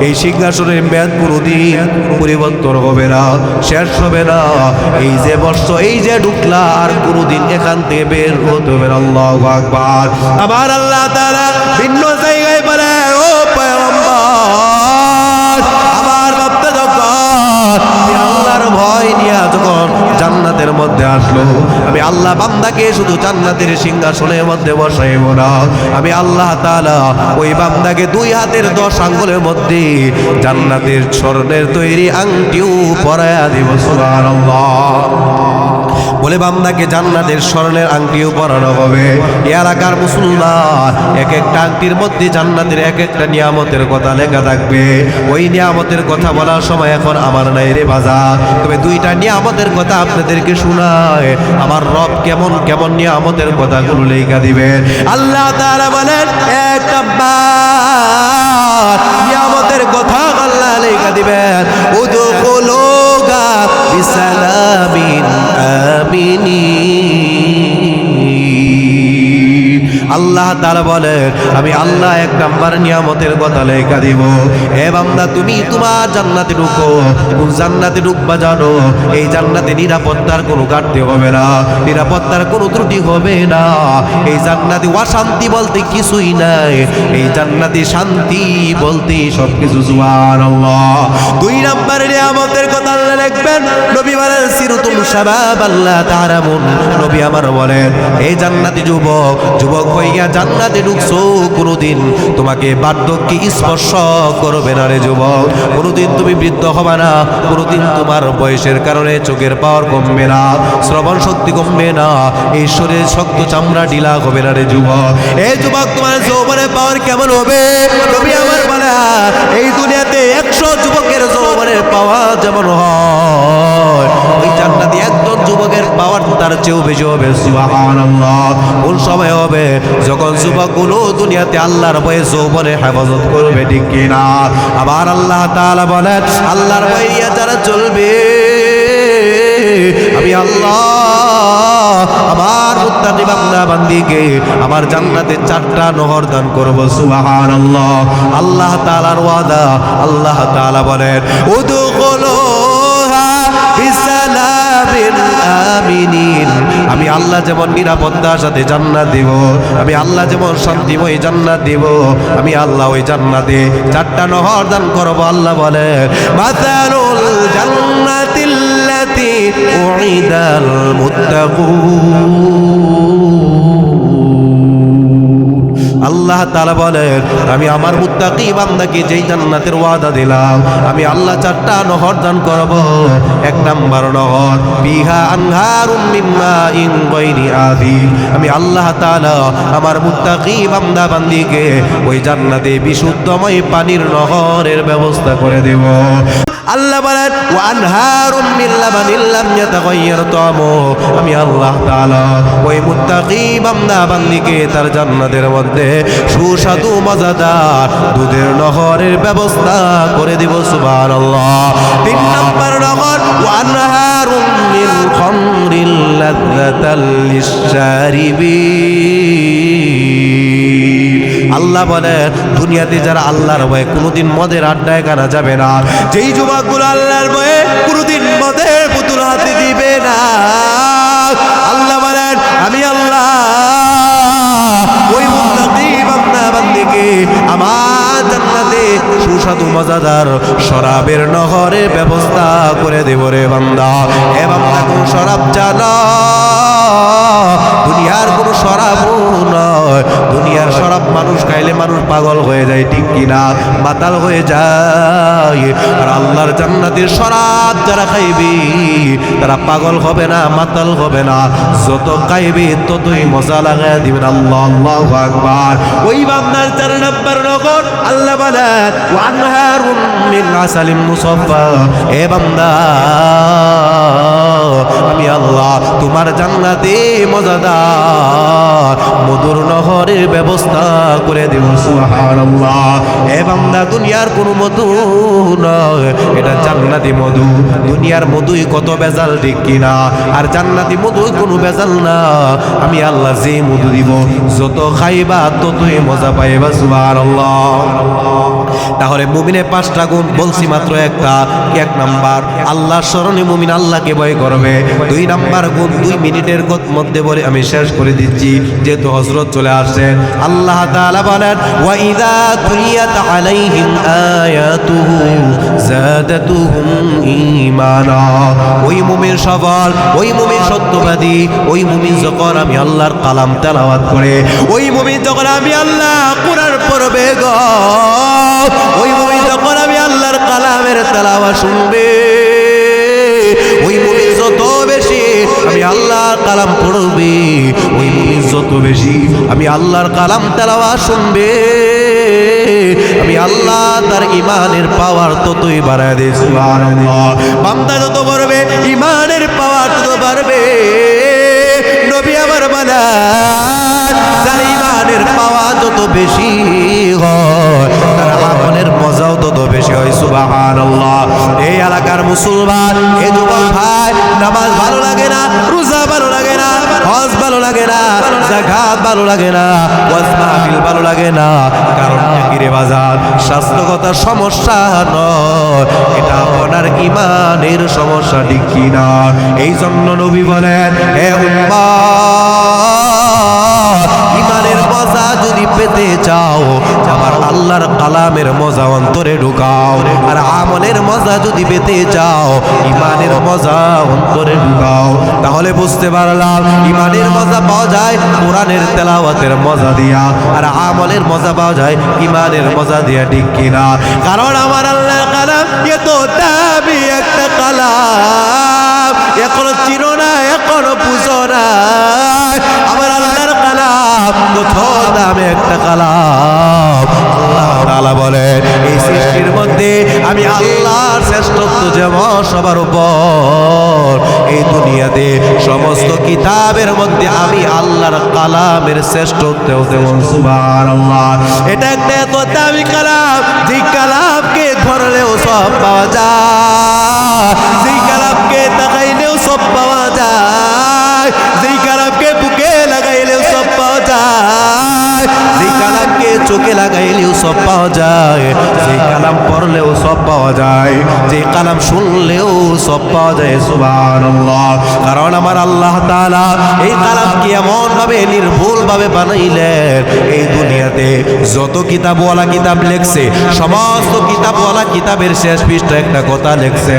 এই সিংহাসনের মেয়াদ কোনোদিন পরিবর্তন হবে না, শেষ হবে না। এই যে বর্ষ, এই যে ঢুকলা, আর কোনোদিন এখান থেকে বের হতে হবে না। আল্লাহু আকবার। আবার আল্লাহ তাআলা ভিন্ন জায়গায় বলে ও পয়গম্বর, আমার বান্দা যখন আল্লাহর ভয় নিয়ে যখন জান্নাতের মধ্যে আসলো, আমি আল্লাহ বান্দাকে শুধু জান্নাতের সিংহাসনের মধ্যে বসাইব না, আমি আল্লাহ তাআলা ওই বান্দাকে 2 হাতের 10 আঙ্গুলের মধ্যে জান্নাতের স্বর্ণের তৈরি আংটিও পরায়া দিব। সুবহানাল্লাহ। বলে বান্দাকে জান্নাতের স্বর্ণের আংটিও পরানো হবে। এই এলাকার মুসলমান এক একটা আংটির মধ্যে জান্নাতের এক একটা নিয়ামতের কথা লেখা থাকবে। ওই নিয়ামতের কথা বলার সময় এখন আমার নাই রে বাজা, তবে 2টা নিয়ামতের কথা আপনাদেরকে শোনায় আমার রব কেমন কেমন নিয়ামতের কথাগুলো লেখা দিবেন। আল্লাহ তাআলা বলেন, এক নাম্বার নিয়ামতের কথা আল্লাহ লেখা দিবেন, উদখুলুহা বিসালামিন আল্লাহ তাআলা বলেন, আমি আল্লাহ 1 নাম্বার নিয়ামতের কথা লেখা দিব। হে বান্দা, তুমি তোমার জান্নাতে ঢুকো। কোন জান্নাতে ঢুকবা জানো? এই জান্নাতে নিরাপত্তার কোনো ঘাটতি হবে না, নিরাপত্তার কোনো ত্রুটি হবে না। এই জান্নাতে অশান্তি বলতে কিছুই নাই, এই জান্নাতে শান্তি বলতে সবকিছু। সুবহানাল্লাহ। 2 নাম্বার নিয়ামতের কথা আল্লাহ লিখবেন, নবী বলেন, সিরতুল শাবাব আল্লাহ তারামুন। নবী আমার বলেন, এই জান্নাতি যুবক হইয়া জান্নাতে ঢুকছো, কোনোদিন তোমাকে বার্ধক্যে স্পর্শ করবে না রে যুবক। কোনোদিন তুমি বৃদ্ধ হবে না, কোনোদিন তোমার বয়সের কারণে চোখের পাওয়ার কমবে না, শ্রবণ শক্তি কমবে না, এই শরীরের শক্ত চামড়া ঢিলা হবে না রে যুবক। এই যুবক, তোমার যৌবনের পাওয়ার কেমন হবে? নবী আমার বলে, এই দুনিয়াতে 100 যুবকের যৌবনের পাওয়ার যেমন হয়, ওই জান্নাতে একজন যুবকের পাওয়ার তার চেয়েও বেশি হবে। সুবহানাল্লাহ। কোন সময় হবে? যখন যুবকগুলো দুনিয়াতে আল্লাহর ভয়ে যৌবনে হেফাজত করবে, ঠিক কিনা? আবার আল্লাহ তাআলা বলেন, আল্লাহর ভয়ে যারা চলবে, আমি আল্লাহ আমার মুত্তাকি বান্দা বান্দিকে আমার জান্নাতে 4টা নহর দান করব। সুবহানাল্লাহ। আল্লাহ তাআলার ওয়াদা। আল্লাহ তাআলা বলেন, উদখুলুহা বিসালামিন আমিনিন। আমি আল্লাহ যেমন নিরাপত্তার সাথে জান্নাত দিব, আমি আল্লাহ যেমন শান্তিময় জান্নাত দিব, আমি আল্লাহ ওই জান্নাতে 4টা নহর দান করব। আল্লাহ বলে, মাসালুল জান্নাতিল্লাতী উইদাল মুত্তাকুন। আল্লাহ তাআলা বলেন, আমি আমার মুত্তাকি বান্দাকে যেই জান্নাতের ওয়াদা দিলাম, আমি আল্লাহ 4টা নহর দান করব। 1 নাম্বার নহর, বিহা আনহারুম মিন মাইন গায়রি আদি। আমি আল্লাহ তাআলা আমার মুত্তাকি বান্দা বান্দিকে ওই জান্নাতে বিশুদ্ধময় পানির নহরের ব্যবস্থা করে দেব। আল্লাহ বলেন, ওয়া আনহারুম মিন লাবানিন লাম ইয়াতাগায়্যার তা'আমু। আমি আল্লাহ তাআলা ওই মুত্তাকি বান্দা বান্দিকে তার জান্নাতের মধ্যে সুস্বাদু মজাদার দুধের নহরের ব্যবস্থা করে দেব। সুবহানাল্লাহ। 3 নম্বর নহর, ওয়া আনহারুম মিন খামরিল লাযযাতাল লিশ-শারিবিন। আল্লাহ বলে, দুনিয়াতে যারা আল্লাহর ভয়ে কোনোদিন মদের আড্ডায় কানা যাবে না, যেই যুবকগুলো আল্লাহর ভয়ে কোনোদিন মদের পুতুল হাতে দিবে না, আল্লাহ বলেন, আমি আল্লাহ ওই মুত্তাকি বান্দা বান্দিকে আমার জান্নাতে সুস্বাদু মজাদার শরাবের নহরের ব্যবস্থা করে দেব রে বান্দা। এ বান্দা, কোন শরাব জানা? দুনিয়ার কোন শরাবও নয়। দুনিয়ার শরাব মানুষ খাইলে মানুষ পাগল হয়ে যায়, ঠিক কিনা? মাতাল হয়ে যায়। আর আল্লাহর জান্নাতের শরাব যারা খাইবে তারা পাগল হবে না, মাতাল হবে না, যত খাইবে ততই মজা লাগায় দিবেন। আল্লাহ, আল্লাহু আকবার। ওই বান্দার 4 নম্বর নগর আল্লাহ বলেন, ওয়া আনহারুম মিন আসালিম মুসাফফা। এ বান্দা, আমি আল্লাহ তোমার জান্নাতে মজাদার মধুর নহরের ব্যবস্থা করে দেব। সুবহানাল্লাহ। এ বান্দা, দুনিয়ার কোনো মধু নয়, এটা জান্নাতি মধু। দুনিয়ার মধুই কত ভেজাল, ঠিক কিনা? আর জান্নাতি মধুই কোনো ভেজাল না। আমি আল্লাহ যে মধু দিব, যত খাইবা ততই মজা পাইবা। সুবহানাল্লাহ। তাহলে মুমিনের 5টা গুণ বলছি, মাত্র একটা। 1 নাম্বার, আল্লাহর স্মরণে মুমিন আল্লাহকে ভয় করবে। দুই নাম্বার গুণ 2 মিনিটের মধ্যে বলে আমি শেষ করে দিচ্ছি, যেহেতু হযরত চলে আসছেন। আল্লাহ তাআলা বলেন ওয়া ইযা তুলিয়াত আলাইহিম আয়াতুহু যাদাতুহুম ঈমানা। ওই মুমিন সফল, ওই মুমিন সত্যবাদী, ওই মুমিন যখন আমি আল্লাহর কালাম তেলাওয়াত করে, ওই মুমিন যখন আমি আল্লাহ কুরআন পড়বে গো, ওই মুমিন যখন আমি আল্লাহর কালামের তেলাওয়াত শুনবে, ওই মুমিন যত বেশি আমি আল্লাহর কালাম পড়বে, ওই মুমিন যত বেশি আমি আল্লাহর কালাম তেলাওয়াত শুনবে, আমি আল্লাহ তার ইমানের পাওয়ার ততই বাড়ায় দেই। সুবহানাল্লাহ। বান্দা যত বাড়বে ইমানের পাওয়ার তত বাড়বে। নবী আমার বলেন যার ইমানের পাওয়ার যত বেশি হয় তার আমলের মজাও তত বেশি হয়। সুবহানাল্লাহ। এই এলাকার মুসলমান, এই যুবক ভাই, নামাজ ভালো লাগে না, রোজা ভালো লাগে না, হজ ভালো লাগে না, যাকাত ভালো লাগে না, ওয়াজ মাহফিল ভালো লাগে না, কারণটা কি রে বাজার? স্বাস্থ্যগত সমস্যা নয়, এটা আপনার ইমানের সমস্যা, ঠিক কি না? এই জন্য নবী বলেন হে উম্মত, ইমানের মজা যদি পেতে চাও আমার আল্লাহর কালামের মজা অন্তরে ঢুকাও, আর আমলের মজা যদি পেতে চাও ইমানের মজা অন্তরে ঢুকাও। তাহলে বুঝতে পারলাম ইমানের মজা পাওয়া যায় কোরআনের তেলাওয়াতের মজা দিয়া, আর আমলের মজা পাওয়া যায় ইমানের মজা দিয়া, ঠিক কিনা? কারণ আমার আল্লাহর কালাম এত দামি একটা কালাম, এখনো চিনো না, এখনো বুঝো না। আমার আল্লাহর কালাম কত দামি একটা কালাম। আল্লাহ তাআলা বলেন এই সৃষ্টির মধ্যে আমি আল্লাহর শ্রেষ্ঠত্ব যেমন সবার উপর, এই দুনিয়াতে সমস্ত কিতাবের মধ্যে আমি আল্লাহর কালামের শ্রেষ্ঠত্ব যেমন। সুবহানাল্লাহ। এটা একটা এত দামি কালাম, যে কালামকে ধরলেও সব পাওয়া যায়, যে কালামকে তাকাইলেও সব পাওয়া যায়, যেই কালামকে বুকে লাগাইলেও সব পাওয়া যায়, যেই কালামকে চোখে লাগাইলেও সব পাওয়া যায়, যেই কালাম পড়লেও সব পাওয়া যায়, যেই কালাম শুনলেও সব পাওয়া যায়। সুবহানাল্লাহ। কারণ আমার আল্লাহ তাআলা এই কালামকে এমন ভাবে নির্ভুল ভাবে বানাইলেন, এই দুনিয়াতে যত কিতাবওয়ালা কিতাব লেখছে সমস্ত কিতাবওয়ালা কিতাবের শেষ পৃষ্ঠা একটা কথা লেখছে,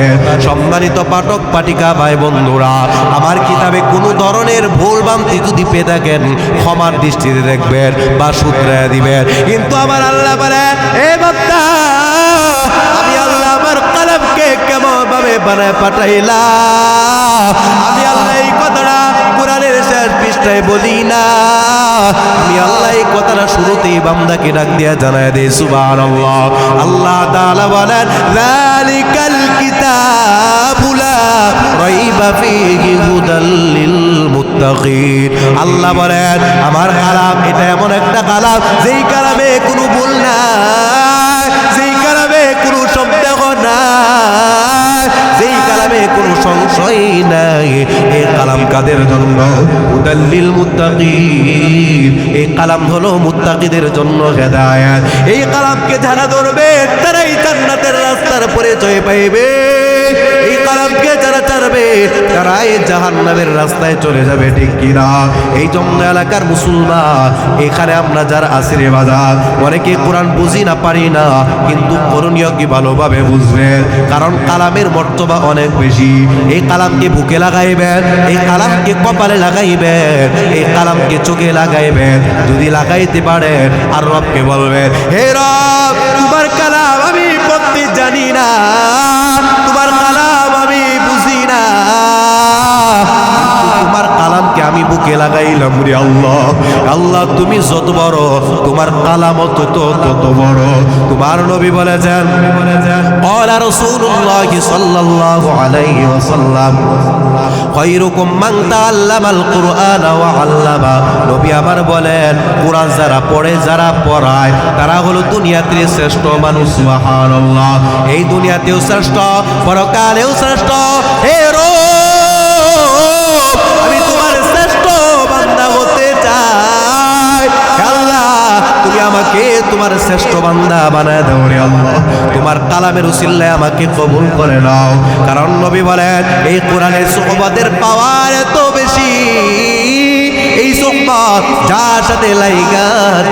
সম্মানিত পাঠক পাঠিকা ভাই বন্ধুরা, আমার কিতাবে কোনো ধরনের ভুল ভ্রান্তি যদি পেয়ে থাকেন ক্ষমার দৃষ্টিতে দেখবেন বা শুধরাইয়া দিবেন। কিন্তু আমার আল্লাহ বলে এ বান্দা, আমি আল্লাহ আমার কালামকে কেমন ভাবে বানায় পাঠাইলাম, আমি আল্লাহ এই কথাটা কোরআনের শেষ পৃষ্ঠায় বলি না, আমি আল্লাহ এই কথাটা শুরুতেই বান্দাকে ডাক দিয়া জানায় দেই। সুবহানাল্লাহ। আল্লাহ তাআলা বলেন যালিকাল কিতাবু লা রাইবা ফীহি হুদাল লিল মুত্তাকিন। আল্লাহ বলেন আমার কালাম এটা এমন একটা কালাম, যেই কালামে কোনো ভুল নাই, যেই কালামে কোনো শব্দ নাই, যেই কালামে কোনো সংশয় নাই। এই কালাম কাদের জন্য? হুদাল লিল মুত্তাকিন। এই কালাম হলো মুত্তাকিদের জন্য হেদায়েত। এই কালামকে যারা ধরবে তারাই জান্নাতের রাস্তার পরিচয় পাইবে। এই কালামকে যারা ছাড়বে তারাই জাহান্নামের রাস্তায় চলে যাবে, ঠিক কিনা? এই জন্য এলাকার মুসলমান, এখানে আমরা যারা আছি রে বাজার, অনেকে কোরআন বুঝি না, পারি না, কিন্তু করণীয় কি ভালোভাবে বুঝবেন, কারণ কালামের মর্তবা অনেক বেশি। এই কালামকে বুকে লাগাইবেন, এই কালামকে কপালে লাগাইবেন, এই কালামকে চোখে লাগাইবেন। যদি লাগাইতে পারেন আর রবকে বলবেন হে রব, তোমার কালাম আমি পড়তে জানি না, তোমার কালাম আমি বুঝি না, তোমার কালামকে আমি বুকে লাগাইলাম রে আল্লাহ। আল্লাহ তুমি যত বড়, তোমার কালাম তত বড়। তোমার নবী বলেছেন ক্বালা রাসূলুল্লাহ সাল্লাল্লাহু আলাইহি ওয়াসাল্লাম খায়রুকুম মান তাআল্লামাল কুরআন ওয়া আল্লামা। নবী আমার বলেন কোরআন যারা পড়ে, যারা পড়ায়, তারা হলো দুনিয়াতে শ্রেষ্ঠ মানুষ। সুবহানাল্লাহ। এই দুনিয়াতেও শ্রেষ্ঠ, পরকালেও শ্রেষ্ঠ। হে আমি তোমার শ্রেষ্ঠ বান্দা হতে চাই। আল্লাহ তুমি আমাকে তোমার শ্রেষ্ঠ বান্দা বানায় দাও রে আল্লাহ, তোমার কালামের উসিলায় আমাকে কবুল করে নাও। কারণ নবী বলেন এই কোরআনের সুহবতের পাওয়ার এত বেশি, এই সুহবত যার সাথে লাইগা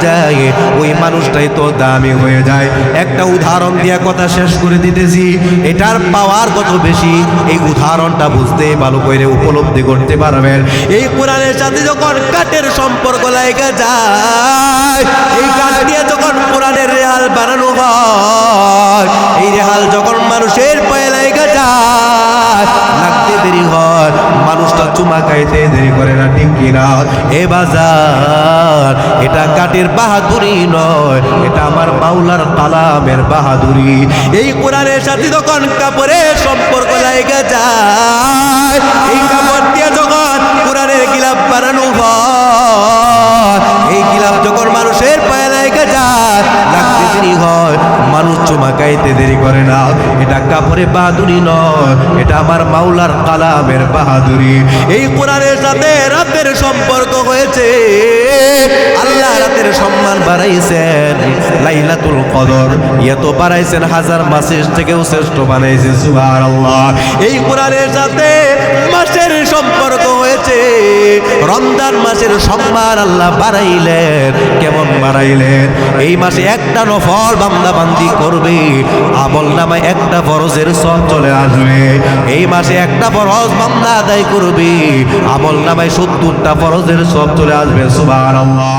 যায় ওই মানুষটাই তো দামি হয়ে যায়। একটা উদাহরণ দিয়া কথা শেষ করে দিতেছি, এটার পাওয়ার কত বেশি এই উদাহরণটা বুঝতে ভালো করে উপলব্ধি করতে পারবেন। এই কোরআনের সাথে যখন কাঠের সম্পর্ক লাইগা যায়, এই কাঠ দিয়ে যখন কোরআনের রেহাল বানানো হয়, এই রেহাল যখন মানুষের পায়ে লাইগা যায় লাগতে দেরি হয়, মানুষটা চুমা খাইতে দেরি করে না, ঠিক কিনা? এ বাজার এটা কাঠের বাহাদুরি নয়, এটা আমার মাওলার কালামের বাহাদুরি। এই কোরআনের সাথে যখন কাপড়ের সম্পর্ক লাইগা যায়, এই কাপড় দিয়ে যখন কোরআনের গিলাফ বানানো হয়, এই গিলাফ যখন মানুষের পায়ে লাইগা যায় লাগতে দেরি হয়, মানুষ চুমা খাইতে দেরি করে না। এটা কাপড়ে বাহাদুরি নয়, এটা আমার মাওলার কালামের বাহাদুরি। এই কোরআনের সাথে রাতের সম্পর্ক হয়েছে, আল্লাহ রাতের সম্মান বাড়াইছেন, লাইলাতুল কদর এত বাড়াইছেন, হাজার মাসের থেকেও শ্রেষ্ঠ বানাইছেন, সুবহানাল্লাহ। এই কোরআনের সাথে মাসের সম্পর্ক হয়েছে, রমজান মাসের সম্মান আল্লাহ বাড়াইলেন। কেমন বাড়াইলেন? এই মাসে একটা নফল বান্দা বান্দি করবে, আমল নামায় একটা ফরজের সব চলে আসবে। এই মাসে একটা ফরজ বান্দা আদায় করবে, আমল নামায় 70টা ফরজের সব চলে আসবে, সুবহানাল্লাহ।